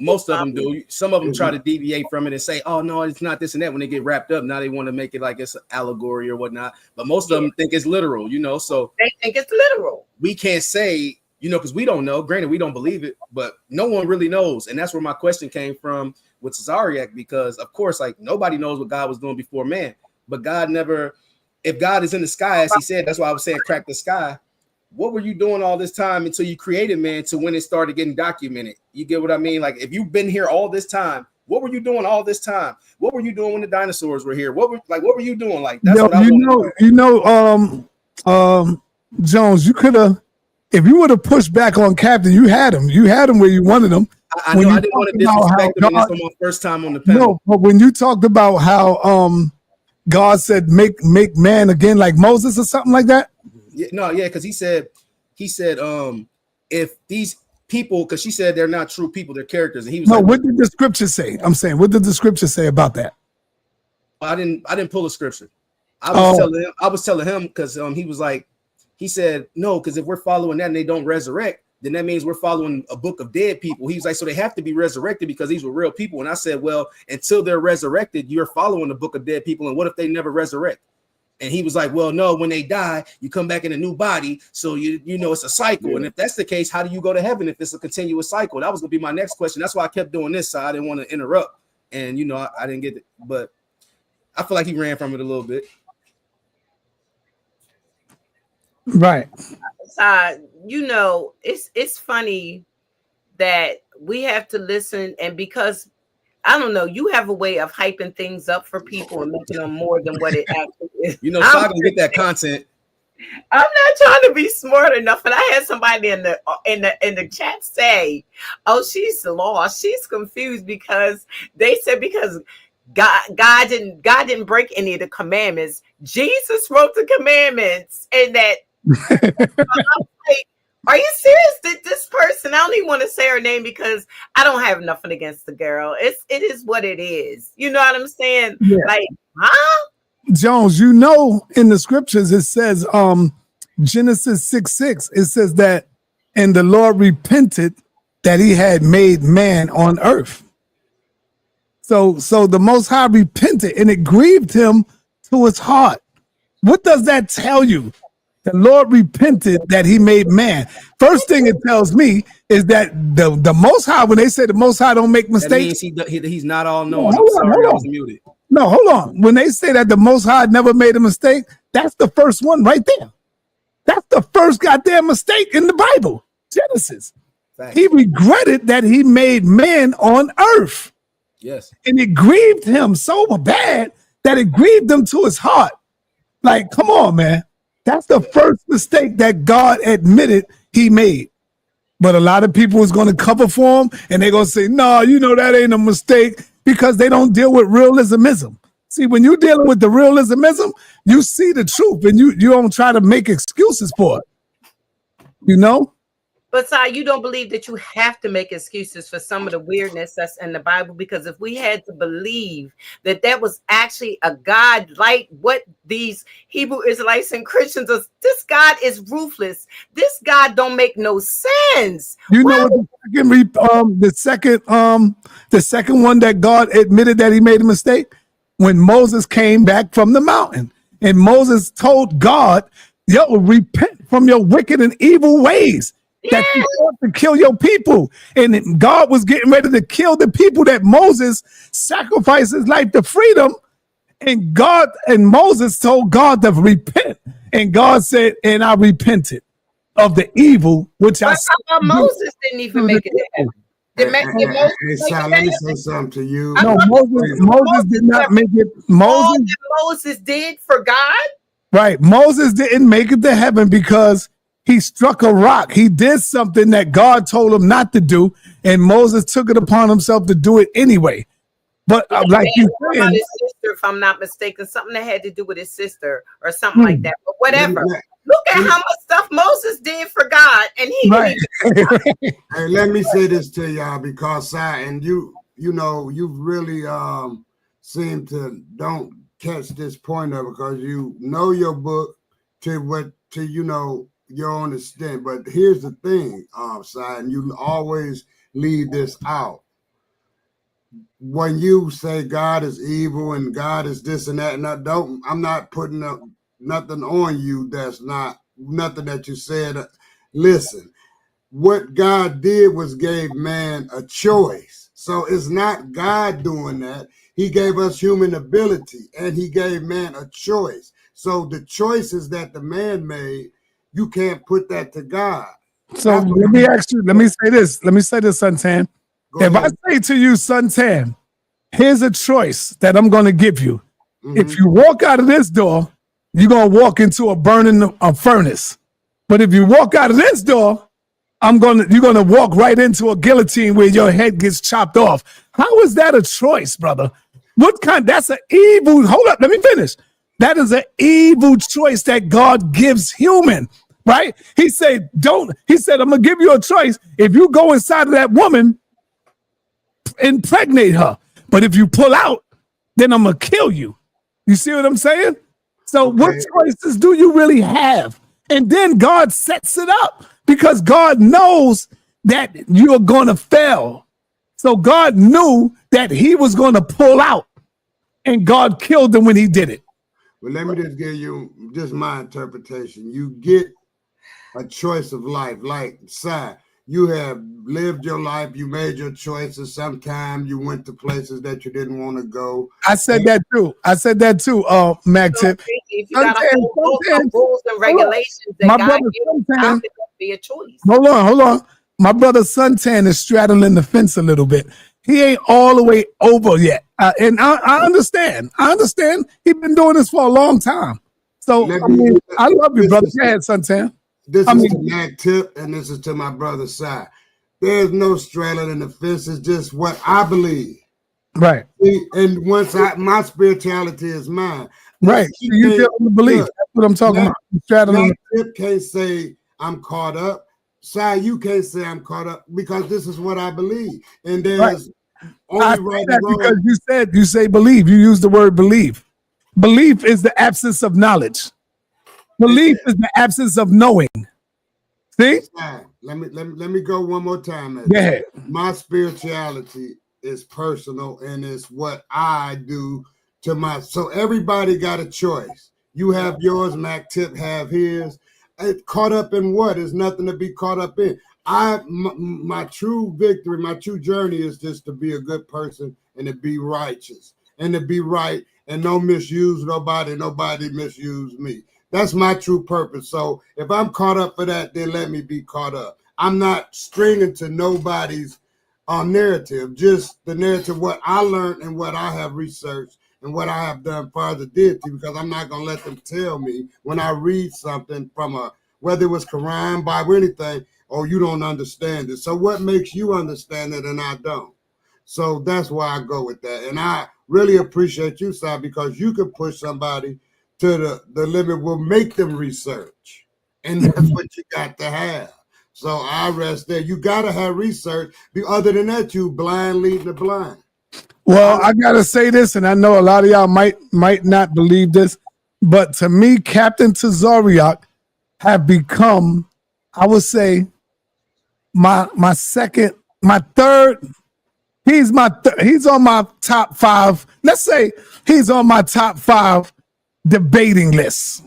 Most of them do. Some of them try to deviate from it and say, "Oh no, it's not this and that." When they get wrapped up, now they want to make it like it's an allegory or whatnot. But most of them think it's literal. So they think it's literal. We can't say, because we don't know. Granted, we don't believe it, but no one really knows, and that's where my question came from with Tazaryach, because of course, like nobody knows what God was doing before man, but God never. If God is in the sky, as he said, that's why I was saying crack the sky. what were you doing all this time until you created man to when it started getting documented? You get what I mean? Like, if you've been here all this time, what were you doing all this time? What were you doing when the dinosaurs were here? What were you doing? Like, that's what I want to know. Jones, you could have, if you would have pushed back on Captain, you had him where you wanted him. I know I didn't want to disrespect him, and it's my first time on the panel. No, but when you talked about how God said make man again like Moses or something like that. Yeah, because he said if these people, because she said they're not true people, they're characters, and he was what did the scripture say? I'm saying, what did the scripture say about that? I didn't pull a scripture. I was telling him because he was like, he said no, because if we're following that and they don't resurrect, then that means we're following a book of dead people. He was like, so they have to be resurrected because these were real people. And I said, well, until they're resurrected, you're following the book of dead people. And what if they never resurrect? And he was like, well, no, when they die, you come back in a new body. So you know it's a cycle. And if that's the case, how do you go to heaven if it's a continuous cycle? That was gonna be my next question. That's why I kept doing this. So I didn't want to interrupt. And I didn't get it, but I feel like he ran from it a little bit. Right. It's funny that we have to listen, and because I don't know, you have a way of hyping things up for people and making them more than what it actually is. So I can get that content. I'm not trying to be smart enough, and I had somebody in the chat say, "Oh, she's lost. She's confused because they said because God didn't break any of the commandments. Jesus wrote the commandments, and that." Are you serious? That this person, I don't even want to say her name because I don't have nothing against the girl. It is what it is. You know what I'm saying? Yeah. Like, huh? Jones, in the scriptures it says, Genesis 6:6, it says that, and the Lord repented that he had made man on earth. So the Most High repented, and it grieved him to his heart. What does that tell you? The Lord repented that he made man. First thing it tells me is that the Most High, when they say the Most High don't make mistakes, that means he's not all knowing. I'm sorry, I was muted. No, hold on. When they say that the Most High never made a mistake, that's the first one right there. That's the first goddamn mistake in the Bible, Genesis. Thanks. He regretted that he made man on earth. Yes. And it grieved him so bad that it grieved him to his heart. Like, come on, man. That's the first mistake that God admitted he made. But a lot of people is going to cover for him, and they're going to say, no, that ain't a mistake, because they don't deal with realismism. See, when you're dealing with the realismism, you see the truth, and you don't try to make excuses for it. But Si, you don't believe that you have to make excuses for some of the weirdness that's in the Bible, because if we had to believe that was actually a God like what these Hebrew Israelites and Christians are, this God is ruthless. This God don't make no sense. You know what the second one that God admitted that he made a mistake? When Moses came back from the mountain, and Moses told God, repent from your wicked and evil ways. That you want to kill your people. And God was getting ready to kill the people that Moses sacrificed his life to freedom. And Moses told God to repent. And God said, and I repented of the evil which I saw. Moses didn't even make it to heaven. Let me say something to you. No, Moses did not make it. Moses did for God? Right. Moses didn't make it to heaven because he struck a rock. He did something that God told him not to do, and Moses took it upon himself to do it anyway. But like you said, his sister, if I'm not mistaken, something that had to do with his sister or something like that. But whatever. Look at how much stuff Moses did for God, and he right. Hey, let me say this to y'all, because and you really seem to don't catch this point of it, because you know your book to your understanding. But here's the thing, and you always leave this out. When you say God is evil and God is this and that, and I'm not putting up nothing on you that's not nothing that you said. Listen, what God did was gave man a choice. So it's not God doing that. He gave us human ability, and he gave man a choice. So the choices that the man made, you can't put that to God. So let me ask you, let me say this, Suntan. If I say to you, Suntan, here's a choice that I'm going to give you. If you walk out of this door, you're going to walk into a burning furnace. But if you walk out of this door, you're going to walk right into a guillotine where your head gets chopped off. How is that a choice, brother? That's an evil, hold up, let me finish. That is an evil choice that God gives human, right? He said, I'm going to give you a choice. If you go inside of that woman, impregnate her. But if you pull out, then I'm going to kill you. You see what I'm saying? So what choices do you really have? And then God sets it up because God knows that you're going to fail. So God knew that he was going to pull out, and God killed him when he did it. Well, let me just give you just my interpretation. You get a choice of life. Like, Si, you have lived your life. You made your choices. Sometimes you went to places that you didn't want to go. I said that too, Mac Tip. If you got a whole book of rules and regulations that God gives, how could that be a choice? Hold on. My brother Suntan is straddling the fence a little bit. He ain't all the way over yet. And I understand. He's been doing this for a long time. So, I love you, brother. Go ahead, Suntan. This is to Mac Tip, and this is to my brother Si. There's no straddling in the fence. It's just what I believe. Right. And once my spirituality is mine. Right. You feel the belief. That's what I'm talking about. Straddling. Mac Tip can't say I'm caught up. Si, you can't say I'm caught up because this is what I believe. And there's only right and wrong. Because you say believe. You use the word believe. Belief is the absence of knowledge. Belief is the absence of knowing. See? Let me go one more time. Yeah. My spirituality is personal, and it's what I do to my. So everybody got a choice. You have yours. Mac Tip have his. Caught up in what? There's nothing to be caught up in. My true victory, my true journey is just to be a good person and to be righteous and to be right and don't misuse nobody misuse me. That's my true purpose. So if I'm caught up for that, then let me be caught up. I'm not stringing to nobody's narrative, just the narrative, what I learned and what I have researched and what I have done further did to, because I'm not going to let them tell me when I read something from whether it was Quran, Bible, anything, or you don't understand it. So what makes you understand it and I don't? So that's why I go with that. And I really appreciate you, Si, because you can push somebody to the limit will make them research. And that's what you got to have. So I rest there. You got to have research. Other than that, you blind leading the blind. Well, I got to say this, and I know a lot of y'all might not believe this, but to me, Captain Tazaryach have become, I would say, my third. He's on my top 5. Let's say he's on my top 5 debating list.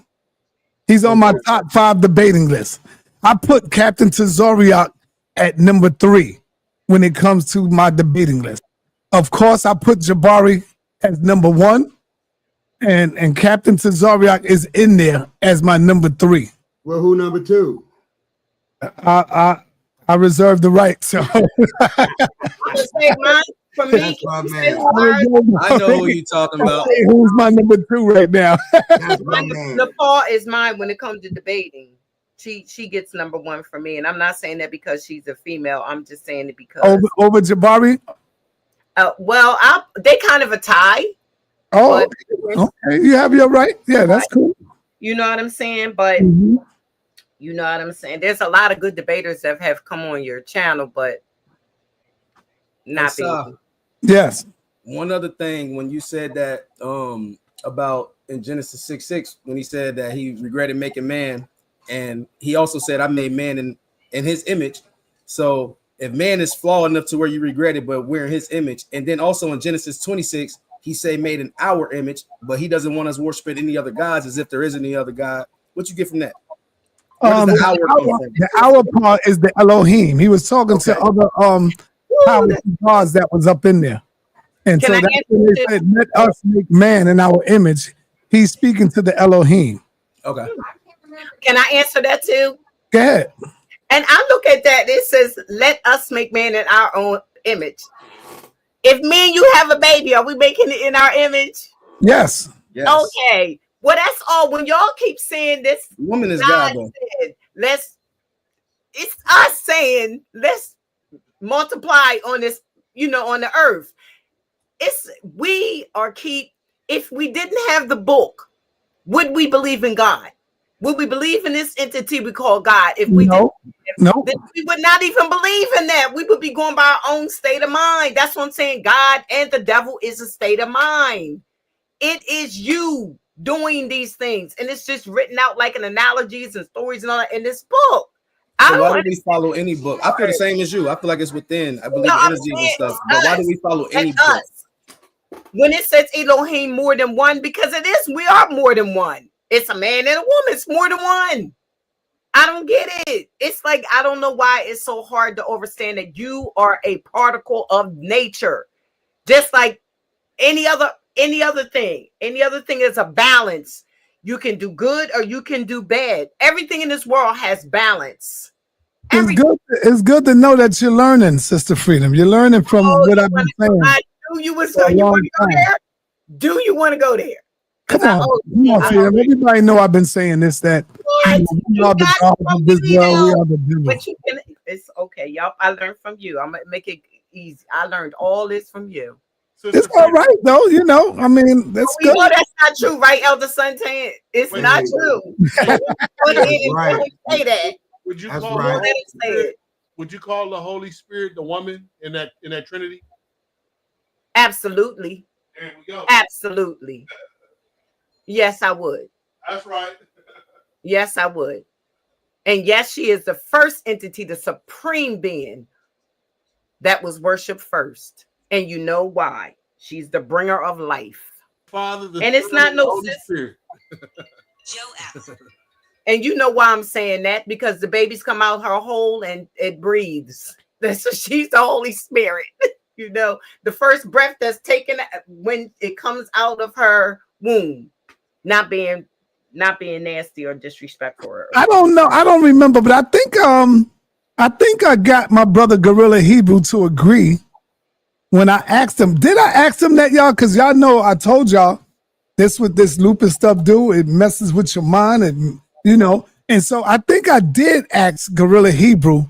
He's on my top 5 debating list. I put Captain Tazaryach at number 3 when it comes to my debating list. Of course, I put Jabari as number 1, and Captain Tazaryach is in there as my number 3. Well, who number 2? I reserve the right. So I'm gonna say mine. For me, I know who you're talking about. Who's my number 2 right now? Nepal is mine when it comes to debating. She gets number 1 for me, and I'm not saying that because she's a female. I'm just saying it because over Jabari. Well, they kind of a tie. Oh, okay. You have your right. Yeah, that's cool. You know what I'm saying? But you know what I'm saying? There's a lot of good debaters that have come on your channel, but not being. Yes. One other thing, when you said that about in Genesis 6:6, when he said that he regretted making man, and he also said, I made man in his image. So if man is flawed enough to where you regret it, but we're in his image. And then also in Genesis 26, he say made in our image, but he doesn't want us worshiping any other gods as if there is any other God. What you get from that? The our part is the Elohim. He was talking to other powerful gods that was up in there. And so that's when they said, let us make man in our image. He's speaking to the Elohim. Okay. Can I answer that too? Go ahead. And I look at that. It says, "Let us make man in our own image." If me and you have a baby, are we making it in our image? Yes. Yes. Okay. Well, that's all. When y'all keep saying this, woman is God. Said, it's us saying, let's multiply on this, on the earth. If we didn't have the book, would we believe in God? Would we believe in this entity we call God? If we no, we would not even believe in that. We would be going by our own state of mind. That's what I'm saying. God and the devil is a state of mind. It is you doing these things, and it's just written out like in analogies and stories and all that in this book. So why do we follow any book? I feel the same as you. I feel like it's within. I believe in energies and stuff. But why do we follow any book? When it says Elohim more than one, because it is, we are more than one. It's a man and a woman. It's more than one. I don't get it. It's like, I don't know why it's so hard to understand that you are a particle of nature. Just like any other thing. Any other thing is a balance. You can do good or you can do bad. Everything in this world has balance. It's good to know that you're learning, Sister Freedom. You're learning from what I've been saying. I knew you was going. You want to go there? Do you want to go there? Come on, Freedom. Everybody know I've been saying this, that we are the God of this world. We are the devil. It's okay, y'all. I learned from you. I'm gonna make it easy. I learned all this from you. It's all right, though. I mean, that's good. No, that's not true, right, Elder Suntan? It's not true. Right. Say that. Would you That's call right. Would you call the Holy Spirit the woman in that Trinity? Absolutely. There we go. Absolutely. Yes, I would. That's right. Yes, I would. And yes, she is the first entity, the supreme being that was worshipped first. And you know why? She's the bringer of life. Father, and it's not no Spirit. And you know why I'm saying that? Because the babies come out her hole and it breathes. So she's the Holy Spirit. The first breath that's taken when it comes out of her womb, not being nasty or disrespectful. I don't know. I don't remember, but I think I got my brother Gorilla Hebrew to agree when I asked him. Did I ask him that, y'all? Because y'all know I told y'all this what this lupus stuff do. It messes with your mind, and And so I think I did ask Gorilla Hebrew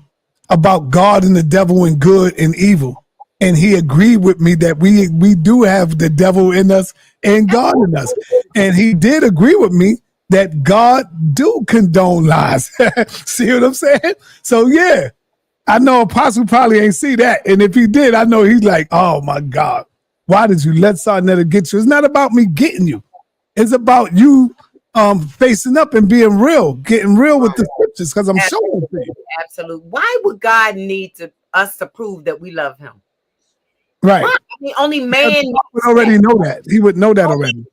about God and the devil and good and evil. And he agreed with me that we do have the devil in us and God in us. And he did agree with me that God do condone lies. See what I'm saying? So yeah, I know Apostle probably ain't see that. And if he did, I know he's like, oh my God, why did you let sa.neter get you? It's not about me getting you. It's about you facing up and being real, getting real with the scriptures, because I'm showing it to you. Absolutely. Why would God need us to prove that we love him? Right. I mean, only man would already know that. He would know that already.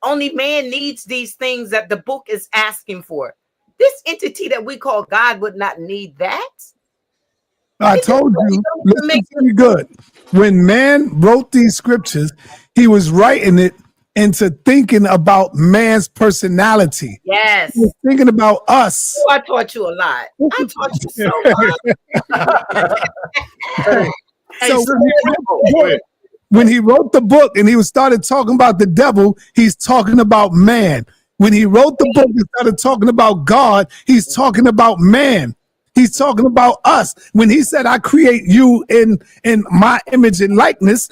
Only man needs these things that the book is asking for. This entity that we call God would not need that. I told you, listen pretty good. When man wrote these scriptures, he was writing it into thinking about man's personality. Yes. He was thinking about us. Oh, I taught you a lot. I taught you so much. So when he wrote the book and he started talking about the devil, he's talking about man. When he wrote the book and started talking about God, he's talking about man. He's talking about us. When he said, I create you in my image and likeness,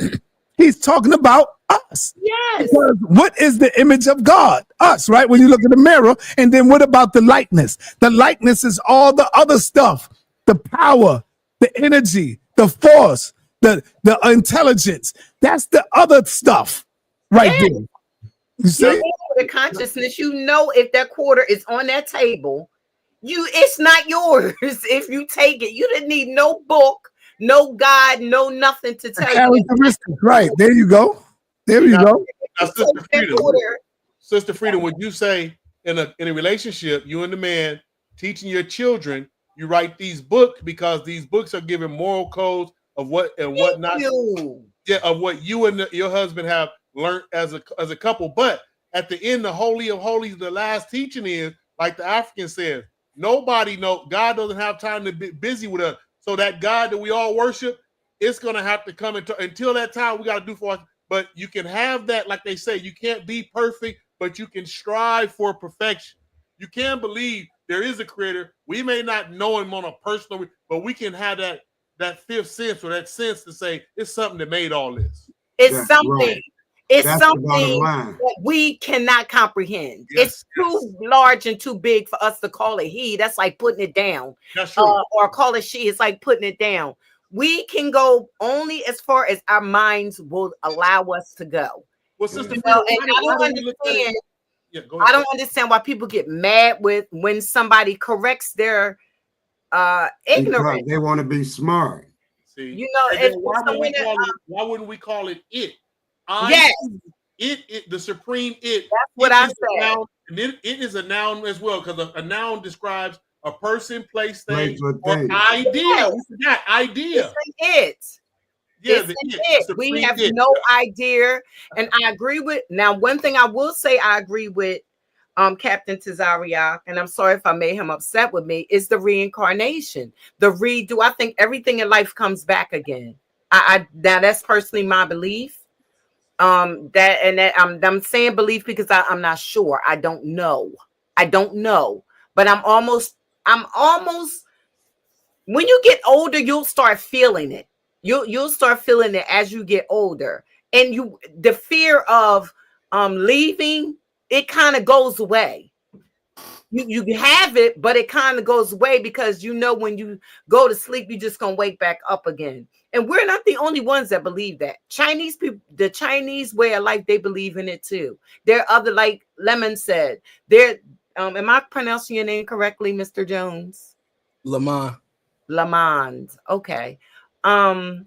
he's talking about us. Yes. Because what is the image of God? Us, right? When you look in the mirror. And then what about the likeness? The likeness is all the other stuff, the power, the energy, the force, the intelligence. That's the other stuff right there. You see? The consciousness, if that quarter is on that table, it's not yours. If you take it, you didn't need no book, no God, no nothing to take it. Right. There you go. There you go. Sister Freedom, would you say in a relationship, you and the man teaching your children, you write these books because these books are giving moral codes of what and what not, of what you and your husband have learned as a couple. But at the end, the Holy of Holies, the last teaching is like the African says, nobody knows. God doesn't have time to be busy with us. So that God that we all worship, it's going to have to come until that time. We got to do for us. But you can have that, like they say, you can't be perfect, but you can strive for perfection. You can believe there is a creator. We may not know him on a personal, but we can have that fifth sense or that sense to say it's something that made all this. It's something. It's something that we cannot comprehend. It's too large and too big for us to call it he. That's like putting it down. That's true. Or call it she. It's like putting it down. We can go only as far as our minds will allow us to go. Well, Sister, I don't understand why people get mad when somebody corrects their ignorance. Because they want to be smart. See, you know, why wouldn't we call it it? Yes. It, the supreme it. That's what I said. Noun, and it is a noun as well, because a noun describes a person, place, thing, or idea. Yes. We forgot idea. It's Yeah, it. We have no idea. And I agree with, now one thing I will say I agree with Captain Tazaryach, and I'm sorry if I made him upset with me, is the reincarnation. The redo. I think everything in life comes back again. Now that's personally my belief. I'm saying belief because I'm not sure. I don't know. But I'm almost when you get older, you'll start feeling it. You'll start feeling it as you get older. And the fear of leaving, it kind of goes away. You have it, but it kind of goes away because you know when you go to sleep, you're just gonna wake back up again. And we're not the only ones that believe that. Chinese people, the Chinese way of life, they believe in it too. There are other, like Lemon said, am I pronouncing your name correctly, Mr. Jones? Lamont. Okay. There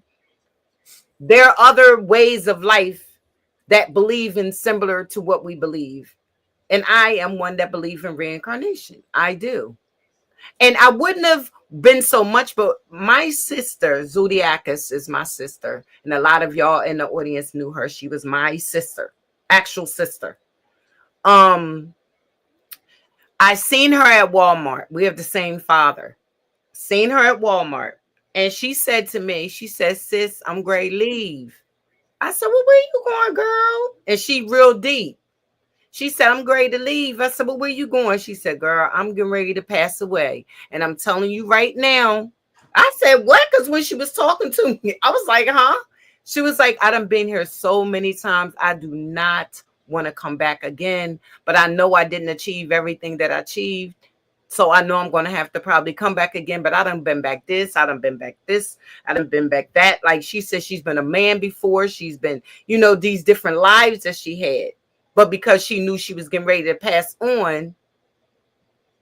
are other ways of life that believe in similar to what we believe. And I am one that believes in reincarnation. I do. And I wouldn't have been so much, but my sister, Zodiacus, is my sister. And a lot of y'all in the audience knew her. She was my sister, actual sister. I seen her at Walmart. We have the same father. Seen her at Walmart. And she said to me, she said, sis, I'm going to leave. I said, well, where you going, girl? And she real deep. She said, I'm ready to leave. I said, well, where you going? She said, girl, I'm getting ready to pass away. And I'm telling you right now. I said, what? Because when she was talking to me, I was like, huh? She was like, I done been here so many times. I do not want to come back again. But I know I didn't achieve everything that I achieved. So I know I'm going to have to probably come back again. But I done been back this. I done been back this. I done been back that. Like she said, she's been a man before. She's been, these different lives that she had. But because she knew she was getting ready to pass on,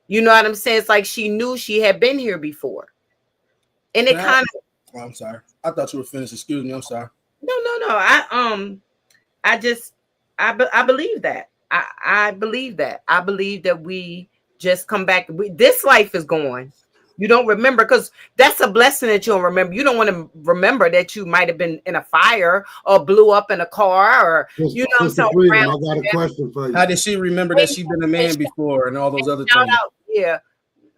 you know what I'm saying? It's like she knew she had been here before. And it kind of... Oh, I'm sorry. I thought you were finished. Excuse me. I'm sorry. No. I believe that. I believe that. I believe that we just come back. This life is gone. You don't remember, because that's a blessing that you don't remember. You don't want to remember that you might have been in a fire or blew up in a car, or what I'm saying. I got a question for you. How did she remember that she'd been a man before and all those other things? Yeah.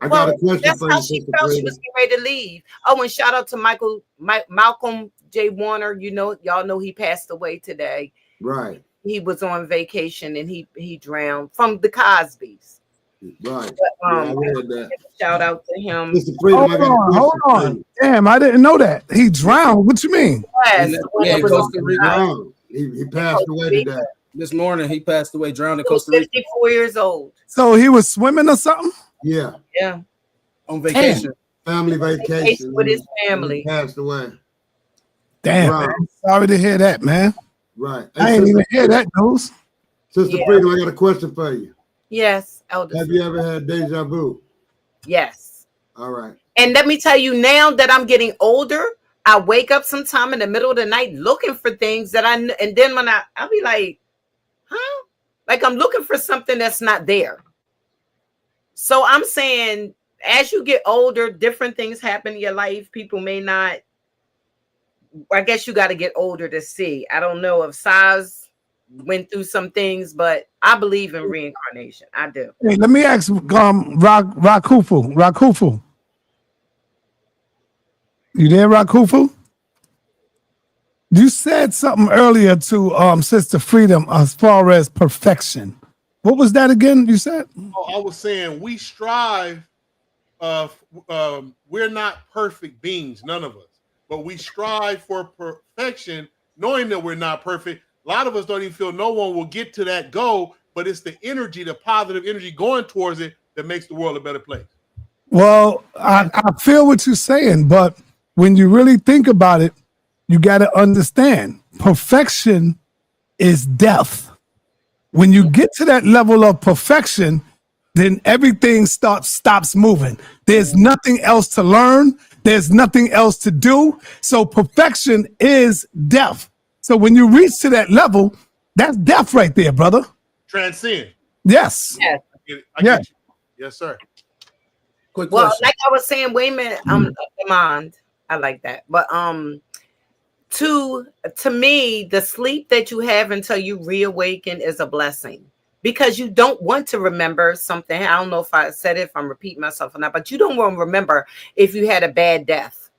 I got a question that's for how you. She felt she was getting ready to leave. Oh, and shout out to Malcolm J. Warner. Y'all know he passed away today. Right. He was on vacation and he drowned from the Cosbys. Right. But, I read that. Shout out to him. Hold on. Damn, I didn't know that. He drowned. What you mean? Yes. Costa Rica. He passed away today. This morning he passed away, drowned in Costa Rica. 54 years old. So he was swimming or something? Yeah. Yeah. On vacation. Family vacation. With his family. He passed away. Damn, man. Sorry to hear that, man. Right. I ain't even hear that news. Sister Freedom, I got a question for you. Yes, Elder. Have you ever had deja vu? Yes. All right. And let me tell you, now that I'm getting older, I wake up sometime in the middle of the night looking for things that and then when I'll be like, huh? Like I'm looking for something that's not there. So I'm saying, as you get older, different things happen in your life. People may not, I guess you got to get older to see. I don't know if size went through some things, but I believe in reincarnation. I do. Hey, let me ask Rakufu. You there, Rakufu? You said something earlier to Sister Freedom as far as perfection. What was that again? You said? Oh, I was saying we strive. We're not perfect beings, none of us, but we strive for perfection, knowing that we're not perfect. A lot of us don't even feel no one will get to that goal, but it's the energy, the positive energy going towards it that makes the world a better place. Well, I feel what you're saying, but when you really think about it, you got to understand perfection is death. When you get to that level of perfection, then everything stops moving. There's nothing else to learn. There's nothing else to do. So perfection is death. So when you reach to that level, that's death right there, brother. Transcend. Yes. Yes. I get you. Yes, sir. Quick Well, question. like I was saying, wait a minute, demand. I like that. But to me, the sleep that you have until you reawaken is a blessing, because you don't want to remember something. I don't know if I said it, if I'm repeating myself or not, but you don't want to remember if you had a bad death,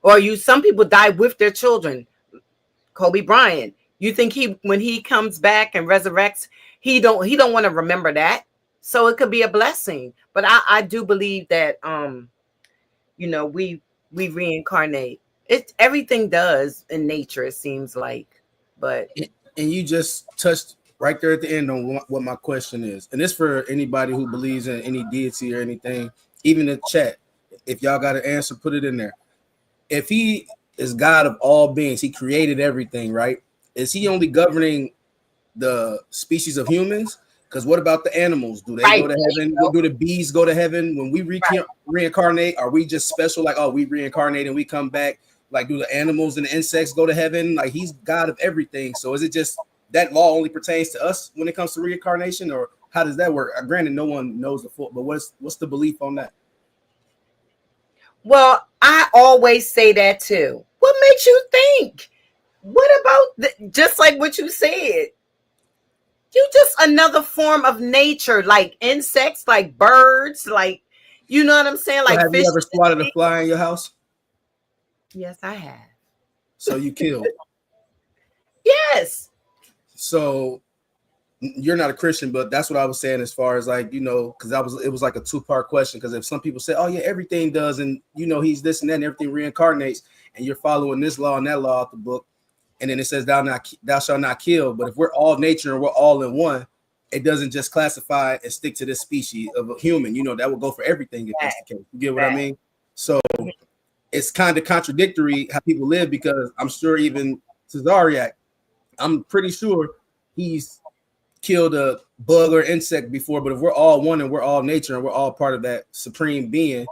or some people die with their children. Kobe Bryant, you think when he comes back and resurrects, he don't want to remember that. So it could be a blessing. But I do believe that we reincarnate. Everything does in nature, it seems like. But and you just touched right there at the end on what my question is, and it's for anybody who believes in any deity or anything, even in chat. If y'all got an answer, put it in there. If he is God of all beings, he created everything, right? Is he only governing the species of humans? Because what about the animals? Do they go to heaven? Do the bees go to heaven? When we reincarnate, are we just special? Like, oh, we reincarnate and we come back. Like, do the animals and the insects go to heaven? Like, he's God of everything. So is it just that law only pertains to us when it comes to reincarnation, or how does that work? Granted, no one knows the full, but what's the belief on that? Well, I always say that too. What makes you think? What about just like what you said? You just another form of nature, like insects, like birds, like, you know what I'm saying? Like, have you ever swatted a fly in your house? Yes, I have. So you killed. Yes. So you're not a Christian, but that's what I was saying as far as like, because it was like a two-part question. Because if some people say, oh yeah, everything does, and he's this and that, and everything reincarnates, and you're following this law and that law out the book, and then it says thou shalt not kill. But if we're all nature and we're all in one, it doesn't just classify and stick to this species of a human. That would go for everything if that's the case. You get what I mean? So it's kind of contradictory how people live, because I'm sure even Tazaryach, I'm pretty sure he's killed a bug or insect before. But if we're all one and we're all nature and we're all part of that supreme being,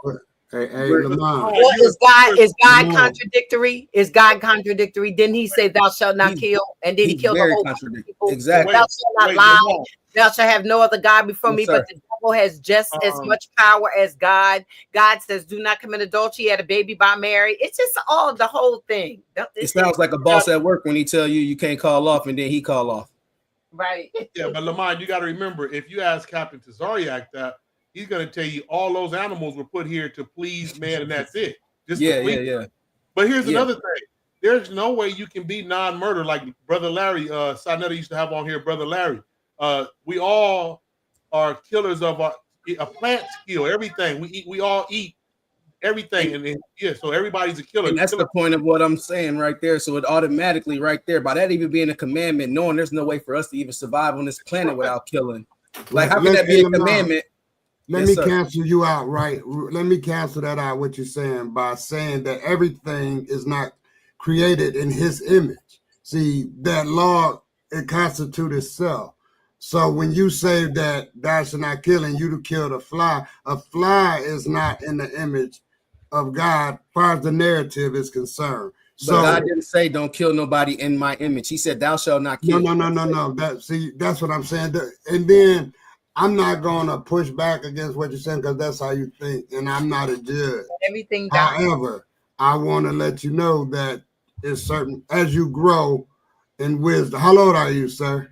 is God contradictory? Is God contradictory? Didn't he say thou shalt not kill? And did he kill the whole people? Exactly. Thou shalt not lie. Thou shalt have no other God before me. But the devil has just as much power as God. God says, do not commit adultery. He had a baby by Mary. It's just all the whole thing. It sounds like a boss at work when he tell you can't call off, and then he call off. Right. Yeah, but Lamont, you got to remember, if you ask Captain Tazaryach that, he's going to tell you all those animals were put here to please man, and that's it. Yeah. But here's another thing. There's no way you can be non-murder, like Brother Larry, sa.neter used to have on here, Brother Larry. We all are killers of plants kill everything. We all eat everything. And so everybody's a killer. And that's the point of what I'm saying right there. So it automatically right there, by that even being a commandment, knowing there's no way for us to even survive on this planet without killing. Like, how can that be a commandment? Let me cancel you out, right? Let me cancel that out, what you're saying, by saying that everything is not created in his image. See, that law, it constitutes itself. So when you say that thou shalt not kill and you to kill a fly is not in the image of God, as far as the narrative is concerned. So but God didn't say don't kill nobody in my image. He said thou shalt not kill. No. That's what I'm saying. And then I'm not gonna push back against what you're saying, because that's how you think, and I'm not a judge. Everything. However, I want to let you know that it's certain as you grow and wisdom. How old are you, sir?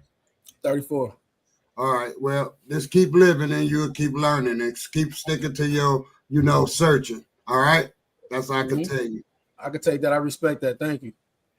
34. All right. Well, just keep living and you'll keep learning and keep sticking to your, searching. All right. That's all I can tell you. I can take that. I respect that. Thank you.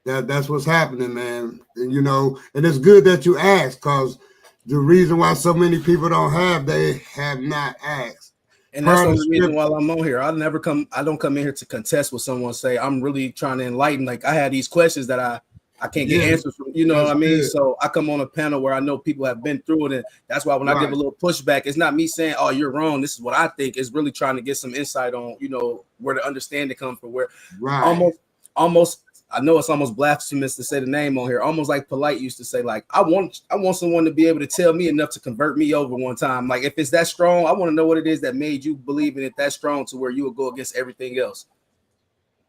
That's what's happening, man. And and it's good that you asked, because the reason why so many people don't have, they have not asked. And that's the only reason why I'm on here. I don't come in here to contest with someone, say I'm really trying to enlighten. Like, I had these questions that I can't get answers from, you know what I mean? Good. So I come on a panel where I know people have been through it. And that's why when I give a little pushback, it's not me saying, oh, you're wrong. This is what I think. It's really trying to get some insight on, where the understanding comes from, where almost, I know it's almost blasphemous to say the name on here, almost like Polite used to say, like, I want someone to be able to tell me enough to convert me over one time. Like, if it's that strong, I want to know what it is that made you believe in it that strong to where you would go against everything else.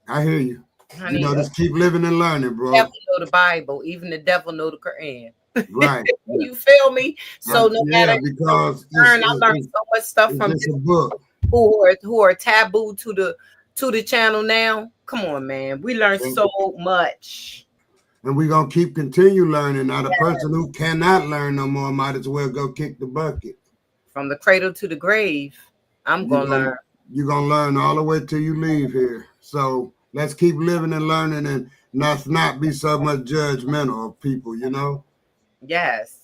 I hear you. Honey, just keep living and learning, bro. The devil know the Bible, even the devil know the Quran. Right. You feel me? So no matter, because I learned so much stuff from this book. who are taboo to the channel now. Come on, man. We learned so much. And we're going to continue learning. Now, the person who cannot learn no more might as well go kick the bucket. From the cradle to the grave, I'm going to learn. You're going to learn all the way till you leave here. So let's keep living and learning and not be so much judgmental of people, Yes.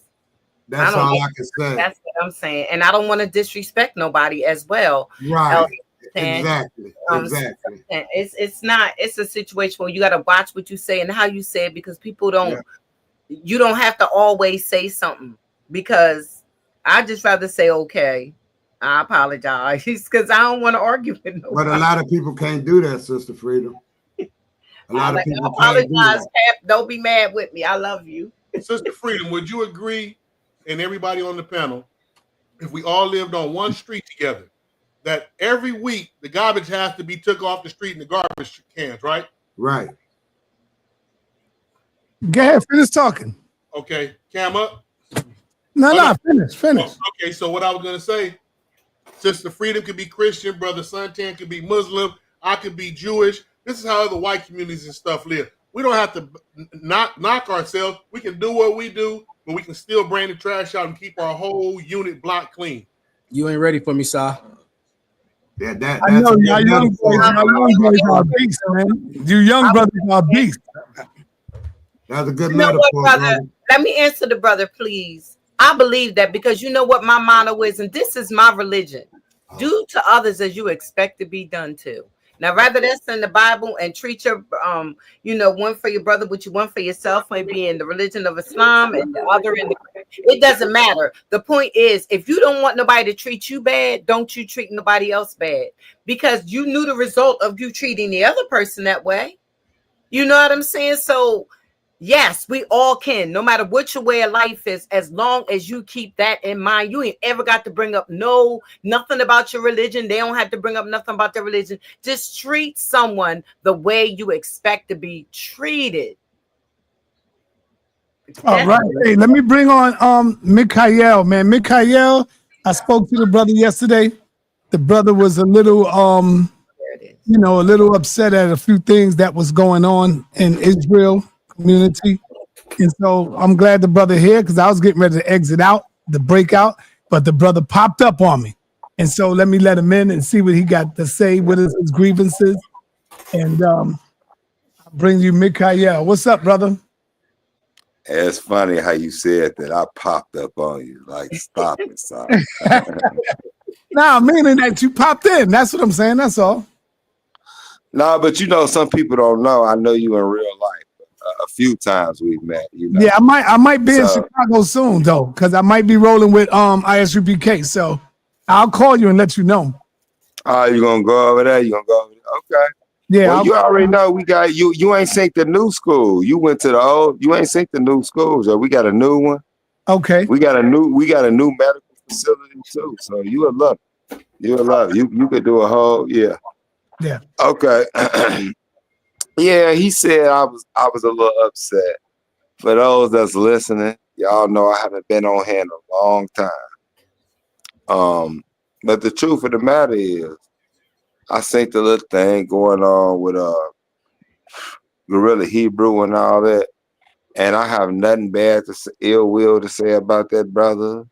That's all I can say. That's what I'm saying. And I don't want to disrespect nobody as well. Right. Exactly. It's a situation where you got to watch what you say and how you say it, because people you don't have to always say something, because I just rather say, okay, I apologize, because I don't want to argue with nobody. But a lot of people can't do that, Sister Freedom. A lot of people can't do that. Don't be mad with me. I love you. Sister Freedom, would you agree, and everybody on the panel, if we all lived on one street together, that every week the garbage has to be took off the street in the garbage cans, right? Right. Go ahead, finish talking. Okay, cam up. No, finish. Okay, so what I was gonna say, Sister Freedom could be Christian, Brother Suntan could be Muslim, I could be Jewish. This is how other white communities and stuff live. We don't have to knock ourselves. We can do what we do, but we can still bring the trash out and keep our whole unit block clean. You ain't ready for me, Sa. Yeah, I know y'all young boys are beasts, man. You young brothers are beasts. That's a good metaphor, brother. Let me answer the brother, please. I believe that, because you know what my motto is, and this is my religion. Do to others as you expect to be done to. Now, rather that's in the Bible, and treat your, one for your brother, but you one for yourself, maybe in the religion of Islam, and the other in it doesn't matter. The point is, if you don't want nobody to treat you bad, don't you treat nobody else bad, because you knew the result of you treating the other person that way. You know what I'm saying? So, yes, we all can, no matter what your way of life is, as long as you keep that in mind. You ain't ever got to bring up nothing about your religion. They don't have to bring up nothing about their religion. Just treat someone the way you expect to be treated. All right. Hey, let me bring on Mikhail, man. Mikhail, I spoke to the brother yesterday. The brother was a little a little upset at a few things that was going on in Israel community. And so I'm glad the brother here, because I was getting ready to exit out, the breakout, but the brother popped up on me. And so let me let him in and see what he got to say, what is his grievances. And I'll bring you Mikhail. What's up, brother? It's funny how you said that. I popped up on you. Like, stop it, son. Nah, meaning that you popped in. That's what I'm saying. That's all. No, but some people don't know. I know you in real life. A few times we've met. Yeah, I might be in Chicago soon though, because I might be rolling with ISUPK. So I'll call you and let you know. You gonna go over there? You gonna go over there? Okay. Yeah, well, you already know we got you. You ain't synced the new school. You went to the old. You ain't synced the new schools. So we got a new one. Okay. We got a new medical facility too. So you would love it. You would love it. You could do a whole Yeah. Okay. Yeah, he said I was a little upset. For those that's listening, y'all know I haven't been on here in a long time. But the truth of the matter is, I think the little thing going on with Gorilla Hebrew and all that, And I have nothing bad to say, ill will to say about that brother.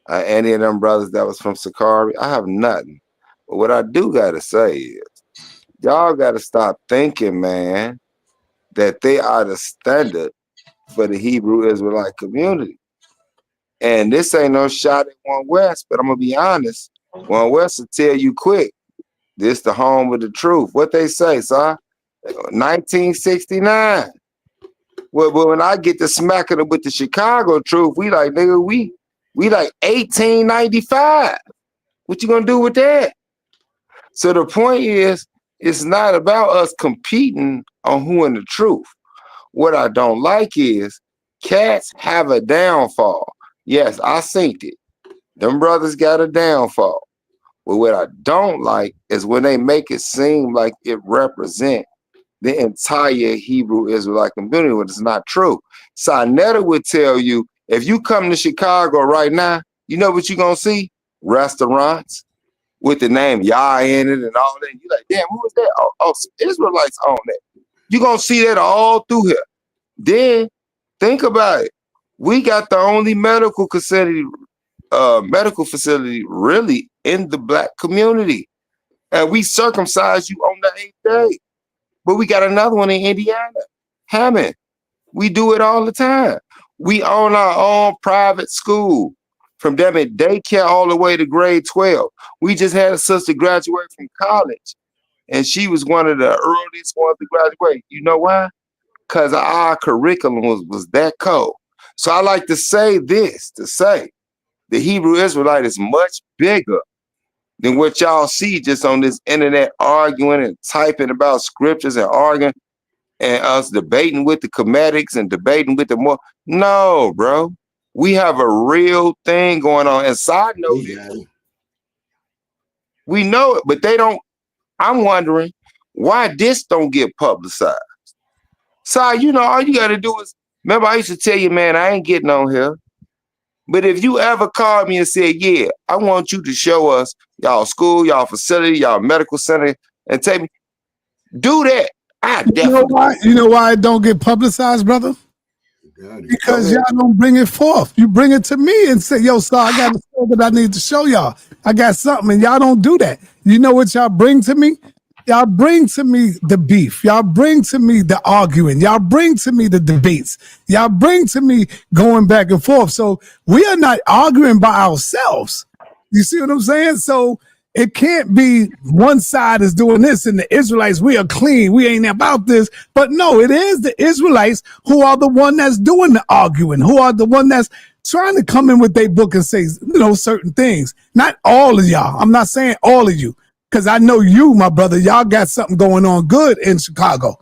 Any of them brothers that was from Sakari, I have nothing. But what I do gotta say is, y'all gotta stop thinking, man, that they are the standard for the Hebrew Israelite community. And this ain't no shot at One West, but I'm gonna be honest. One West will tell you quick, this the home of the truth. What they say, sir? 1969. Well, when I get to smacking it with the Chicago truth, we like, nigga, we like 1895. What you gonna do with that? So the point is, it's not about us competing on who in the truth. What I don't like is cats have a downfall. Yes, I synced it. Them brothers got a downfall. But what I don't like is when they make it seem like it represents the entire Hebrew Israelite community, when it's not true. Sa.neter would tell you, if you come to Chicago right now, you know what you're gonna see? Restaurants with the name Yah in it and all that. You're like, damn, who is that? Oh, some Israelites on that. You're gonna see that all through here. Then think about it. We got the only medical facility really in the black community. And we circumcise you on the 8th day. But we got another one in Indiana, Hammond. We do it all the time. We own our own private school, from them at daycare all the way to grade 12. We just had a sister graduate from college, and she was one of the earliest ones to graduate. You know why? Because our curriculum was that cold. So I like to say this, to say the Hebrew Israelite is much bigger than what y'all see just on this internet arguing and typing about scriptures and arguing and us debating with the comedics and debating with the more. No, bro. We have a real thing going on. And side note, we know it, but they don't. I'm wondering why this don't get publicized. So, you know, all you got to do is, remember I used to tell you, man, I ain't getting on here. But if you ever called me and said, yeah, I want you to show us y'all school, y'all facility, y'all medical center, and take me, do that. I definitely. You know why it don't get publicized, brother? Because y'all don't bring it forth. You bring it to me and say, yo, sir, I got a story that I need to show y'all. I got something, and y'all don't do that. You know what y'all bring to me? Y'all bring to me the beef. Y'all bring to me the arguing. Y'all bring to me the debates. Y'all bring to me going back and forth. So we are not arguing by ourselves. You see what I'm saying? So it can't be one side is doing this and the Israelites, we are clean. We ain't about this. But no, it is the Israelites who are the one that's doing the arguing, who are the one that's trying to come in with their book and say, you know, certain things. Not all of y'all. I'm not saying all of you. Because I know you, my brother, y'all got something going on good in Chicago.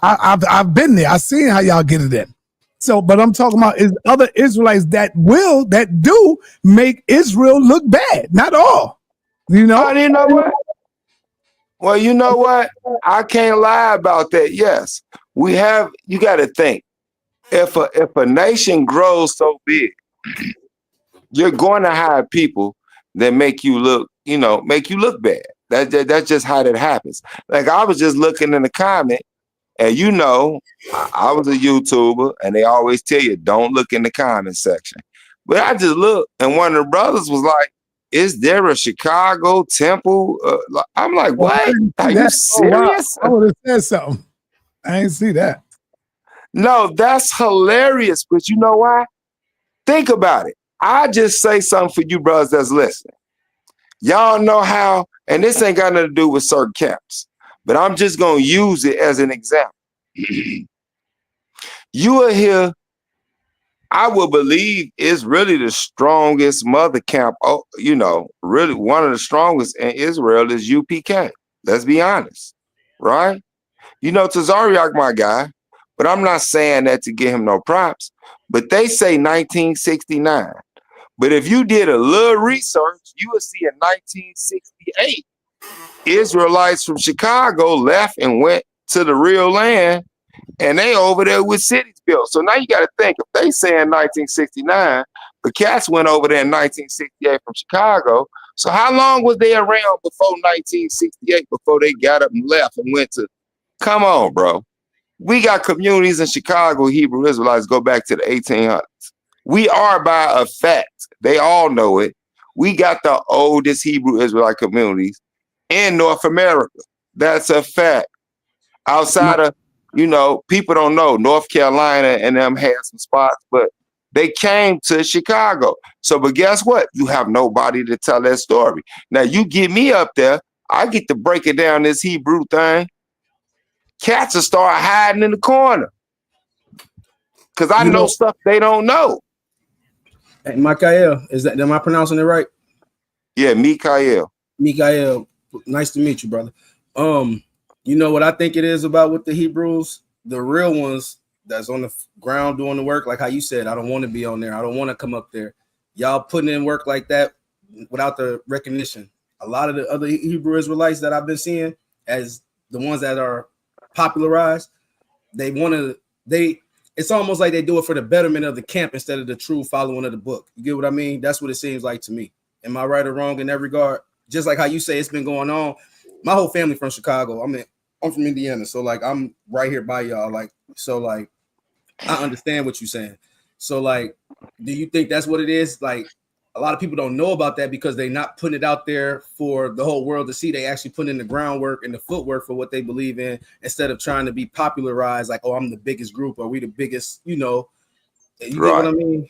I've been there. I've seen how y'all get it in. So, but I'm talking about is other Israelites that do make Israel look bad. Not all. You know? You know what? Well, you know what? I can't lie about that. Yes, we have. You got to think. If a nation grows so big, you're going to have people that make you look bad. That's just how that happens. Like I was just looking in the comment, and you know, I was a YouTuber, and they always tell you don't look in the comment section. But I just looked, and one of the brothers was like, "Is there a Chicago temple?" I'm like, "What? Are you serious?" I would have said something. I ain't see that. No, that's hilarious. But you know why? Think about it. I just say something for you brothers that's listening. Y'all know how, and this ain't got nothing to do with certain camps, but I'm just going to use it as an example. You are here, I will believe is really the strongest mother camp, you know, really one of the strongest in Israel is UPK. Let's be honest, right? You know, Tazaryach, my guy, but I'm not saying that to give him no props, but they say 1969. But if you did a little research, you would see in 1968, Israelites from Chicago left and went to the real land, and they over there with cities built. So now you got to think, if they say in 1969, the cats went over there in 1968 from Chicago. So how long was they around before 1968, before they got up and left and went to, come on, bro. We got communities in Chicago, Hebrew Israelites go back to the 1800s. We are by a fact. They all know it. We got the oldest Hebrew Israelite communities in North America. That's a fact. Outside of, people don't know. North Carolina and them had some spots, but they came to Chicago. So, but guess what? You have nobody to tell that story. Now, you get me up there, I get to break it down this Hebrew thing. Cats will start hiding in the corner. Because I know stuff they don't know. Hey, Mikael, am I pronouncing it right? Yeah, Mikael. Mikael, nice to meet you, brother. You know what I think it is about with the Hebrews? The real ones that's on the ground doing the work, like how you said, I don't want to be on there. I don't want to come up there. Y'all putting in work like that without the recognition. A lot of the other Hebrew Israelites that I've been seeing as the ones that are popularized, it's almost like they do it for the betterment of the camp instead of the true following of the book. You get what I mean? That's what it seems like to me. Am I right or wrong in that regard? Just like how you say it's been going on. My whole family from Chicago. I'm from Indiana, so like I'm right here by y'all. Like, so like I understand what you're saying. So like, do you think that's what it is? Like, a lot of people don't know about that because they're not putting it out there for the whole world to see. They actually put in the groundwork and the footwork for what they believe in instead of trying to be popularized. Like, oh, I'm the biggest group, or we the biggest, you get what I mean?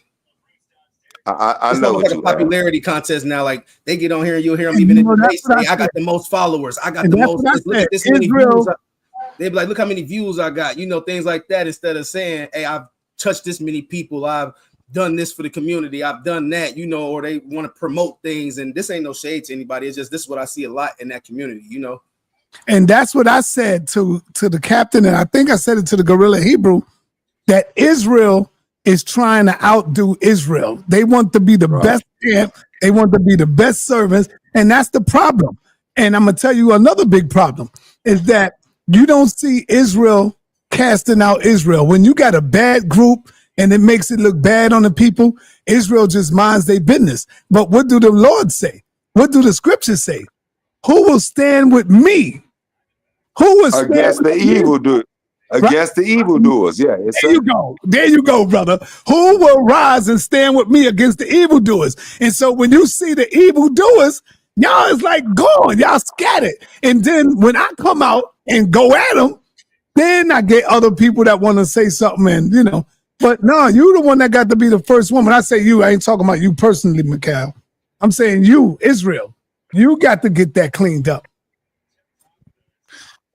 I it's know almost like a popularity contest now. Like they get on here and you'll hear them even in debate say, I got the most followers. I got the most. Look at this many views. They be like, look how many views I got. Things like that instead of saying, hey, I've touched this many people. I've done this for the community. I've done that, or they want to promote things. And this ain't no shade to anybody. It's just this is what I see a lot in that community, And that's what I said to the captain. And I think I said it to the Guerrilla Hebrew, that Israel is trying to outdo Israel. They want to be the best camp. They want to be the best servants. And that's the problem. And I'm going to tell you another big problem is that you don't see Israel casting out Israel. When you got a bad group and it makes it look bad on the people, Israel just minds their business. But what do the Lord say? What do the scriptures say? Who will stand with me? Who will stand against the evildoers? Against the evildoers, yeah. There you go, brother. Who will rise and stand with me against the evildoers? And so when you see the evildoers, y'all is like gone. Y'all scattered. And then when I come out and go at them, then I get other people that want to say something and, But no, you the one that got to be the first one. When I say you, I ain't talking about you personally, Mikhail. I'm saying you, Israel. You got to get that cleaned up.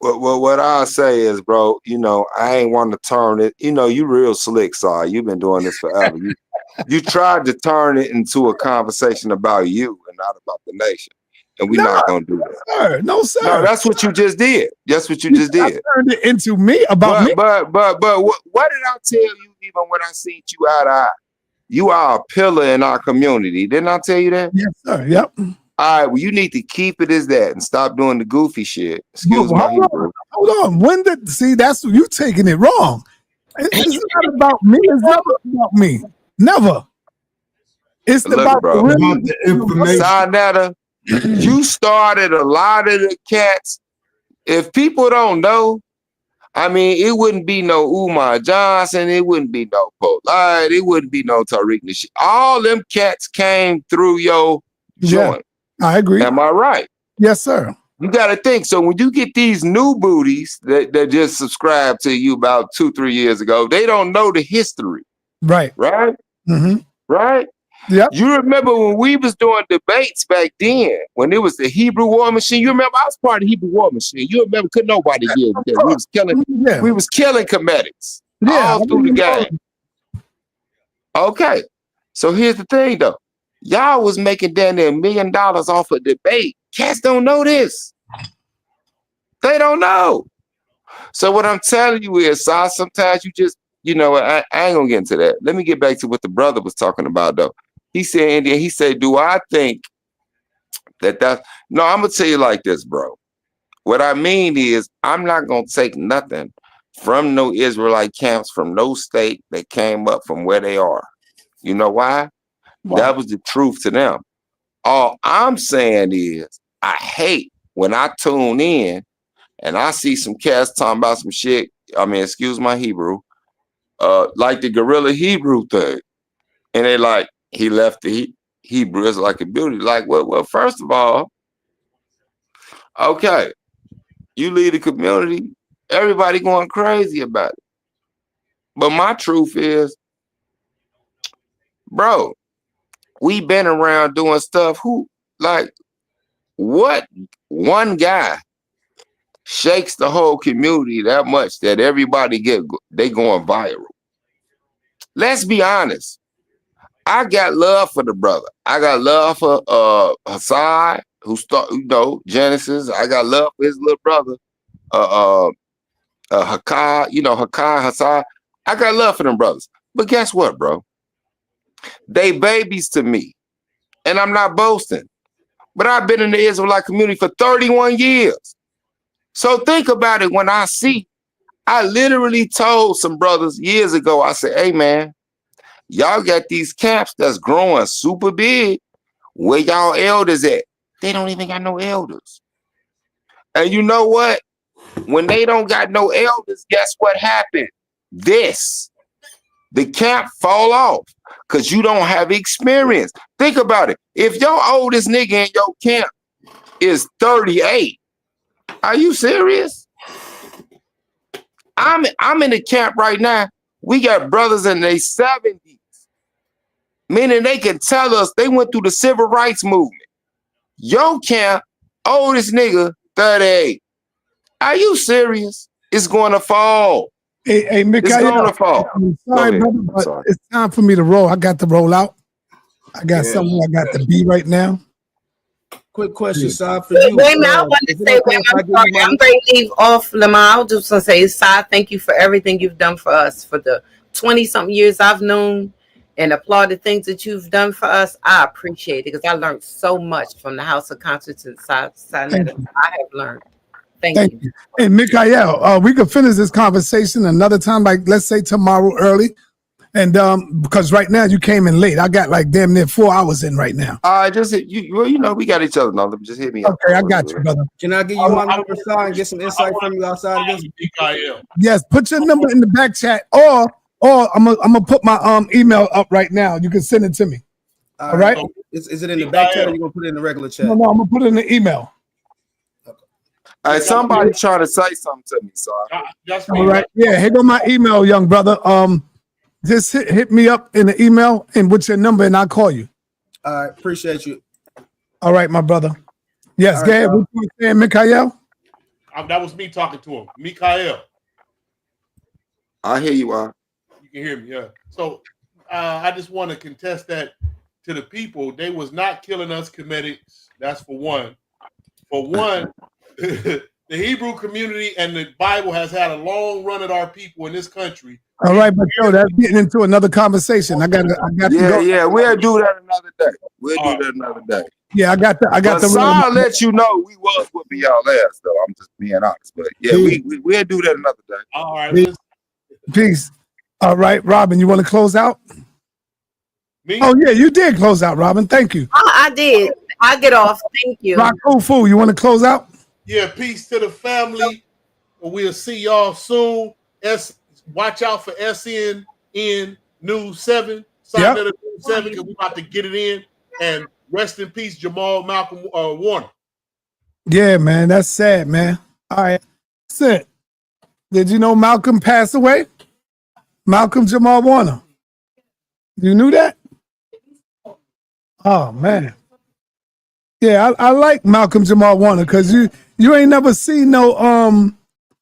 Well, what I say is, bro, I ain't want to turn it. You real slick, Sar. You've been doing this forever. You tried to turn it into a conversation about you and not about the nation. And we're not going to do that. No, sir. No, that's what you just did. That's what you just did. I turned it into me about me. But what did I tell you even when I seen you eye to eye? You are a pillar in our community. Didn't I tell you that? Yes, sir. Yep. All right, well, you need to keep it as that and stop doing the goofy shit. Excuse my Hebrew. Hold on. That's you taking it wrong. It's not about me. It's never about me. Never. It's about the information. sa.neter, you started a lot of the cats. If people don't know, it wouldn't be no Umar Johnson. It wouldn't be no Polite. It wouldn't be no Tariq Nasheed. All them cats came through your joint. I agree. Am I right? Yes, sir. You got to think. So when you get these new booties that just subscribed to you about 2-3 years ago, they don't know the history. Right. Right? Mm-hmm. Right? Yeah. You remember when we was doing debates back then, when it was the Hebrew War Machine? You remember I was part of the Hebrew War Machine. You remember couldn't nobody get that. We was killing comedics all through the game. Okay. So here's the thing though. Y'all was making down there $1 million off a debate. Cats don't know this. They don't know. So what I'm telling you is, sometimes you just, I ain't gonna get into that. Let me get back to what the brother was talking about though. He said, do I think no, I'm gonna tell you like this, bro. What I mean is I'm not gonna take nothing from no Israelite camps from no state that came up from where they are. You know why? That was the truth to them. All I'm saying is I hate when I tune in and I see some cats talking about some shit excuse my Hebrew, like the gorilla Hebrew thing. And they like, he left the Hebrew as like a beauty. Like, well, first of all, okay, you lead a community, everybody going crazy about it. But my truth is, bro, we been around doing stuff what one guy shakes the whole community that much that everybody they going viral. Let's be honest. I got love for the brother. I got love for Hassan, who Genesis. I got love for his little brother, Hakai, Hassan. I got love for them brothers. But guess what, bro? They babies to me. And I'm not boasting. But I've been in the Israelite community for 31 years. So think about it when I literally told some brothers years ago, I said, hey, man, y'all got these camps that's growing super big. Where y'all elders at? They don't even got no elders. And you know what? When they don't got no elders, guess what happened? The camp fall off because you don't have experience. Think about it. If your oldest nigga in your camp is 38, are you serious? I'm in the camp right now. We got brothers in their 70s, meaning they can tell us they went through the civil rights movement. Your camp, oldest nigga, 38. Are you serious? It's going to fall. Hey, Mick, it's going to fall. I'm sorry, brother, but it's time for me to roll. I got to roll out. I got something I got to be right now. Quick question, Sai, for you. Wait a minute, I want to say, I'm going to leave off Lamar. I just want to say, Sai, thank you for everything you've done for us for the 20-something years I've known and applaud the things that you've done for us. I appreciate it because I learned so much from the House of Conscience and sa.neter. I have learned. Thank you. Hey, Mikael, we could finish this conversation another time, like let's say tomorrow early. And because right now you came in late. I got like damn near 4 hours in right now. Just hit you. Well, we got each other number. Just hit me up. Okay, I got you, brother. Can I give you my number, Sai, and get some insight from you outside of this? Yes, put your number in the back chat, or I'm gonna put my email up right now. You can send it to me. All right. Is it in the back chat or you gonna put it in the regular chat? No, I'm gonna put it in the email. Somebody trying to say something to me, so. All right. Yeah, here go my email, young brother. Just hit me up in the email and with your number, and I'll call you. All right, appreciate you. All right, my brother. Yes, go ahead. What you saying, Mikael? That was me talking to him, Mikael. I hear you, You can hear me, yeah. So I just want to contest that to the people. They was not killing us Comedics. That's for one. For one, the Hebrew community and the Bible has had a long run at our people in this country. All right, but yo, that's getting into another conversation. I got to go. Yeah, we'll do that another day. We'll do that another day. Yeah, I got the. I'll let you know we was whooping y'all ass, though. I'm just being honest, but yeah, we'll do that another day. All right. Peace. All right, Robin, you want to close out? Me? Oh yeah, you did close out, Robin. Thank you. Oh, I did. I get off. Thank you. Rock Fu, you want to close out? Yeah, peace to the family. We'll see y'all soon. Watch out for SNN News 7, sa.neter News 7, because we're about to get it in. And rest in peace, Jamal Malcolm Warner. Yeah, man, that's sad, man. All right, that's it. Did you know Malcolm passed away? Malcolm Jamal Warner. You knew that? Oh man. Yeah, I like Malcolm Jamal Warner because you ain't never seen no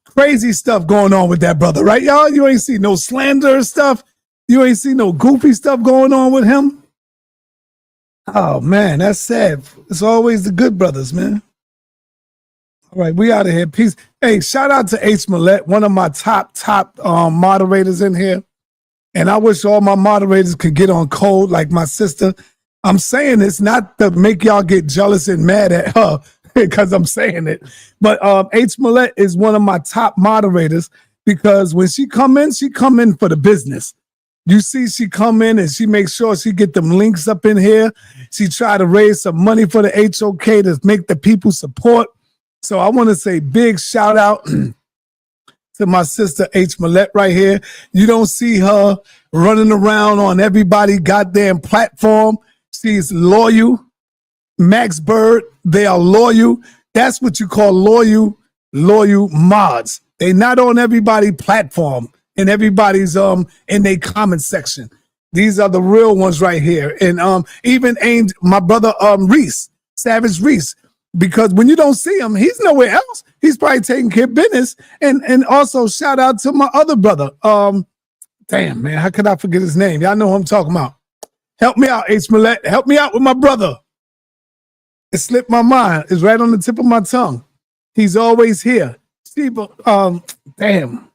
crazy stuff going on with that brother, right, y'all? You ain't see no slander stuff. You ain't see no goofy stuff going on with him. Oh man, that's sad. It's always the good brothers, man. All right, we out of here. Peace. Hey, shout out to H. Millette, one of my top moderators in here. And I wish all my moderators could get on code like my sister. I'm saying this not to make y'all get jealous and mad at her because I'm saying it. But H. Millette is one of my top moderators because when she come in for the business. You see she come in and she makes sure she get them links up in here. She try to raise some money for the HOK to make the people support. So I want to say big shout out to my sister H. Millette right here. You don't see her running around on everybody goddamn platform. She's loyal. Max Bird, they are loyal. That's what you call loyal mods. They not on everybody platform and everybody's in their comment section. These are the real ones right here. And even aimed my brother Reese, Savage Reese, because when you don't see him, he's nowhere else. He's probably taking care of business. And also shout out to my other brother. Damn, man, how could I forget his name? Y'all know who I'm talking about. Help me out, H. Millette. Help me out with my brother. It slipped my mind. It's right on the tip of my tongue. He's always here. Steve, damn.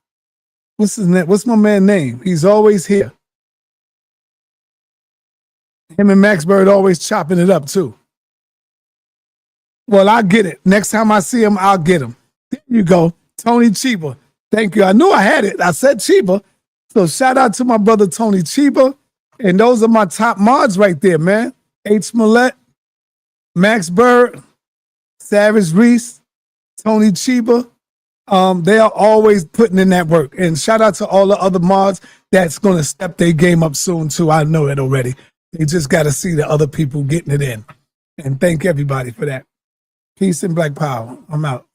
What's his name? What's my man's name? He's always here. Him and Max Bird always chopping it up too. Well, I'll get it. Next time I see him, I'll get him. There you go. Tony Chiba. Thank you. I knew I had it. I said Chiba. So shout out to my brother Tony Chiba. And those are my top mods right there, man. H. Millette, Max Bird, Savage Reese, Tony Chiba. They are always putting in that work. And shout out to all the other mods that's going to step their game up soon too. I know it already. They just got to see the other people getting it in. And thank everybody for that. Peace and Black Power. I'm out.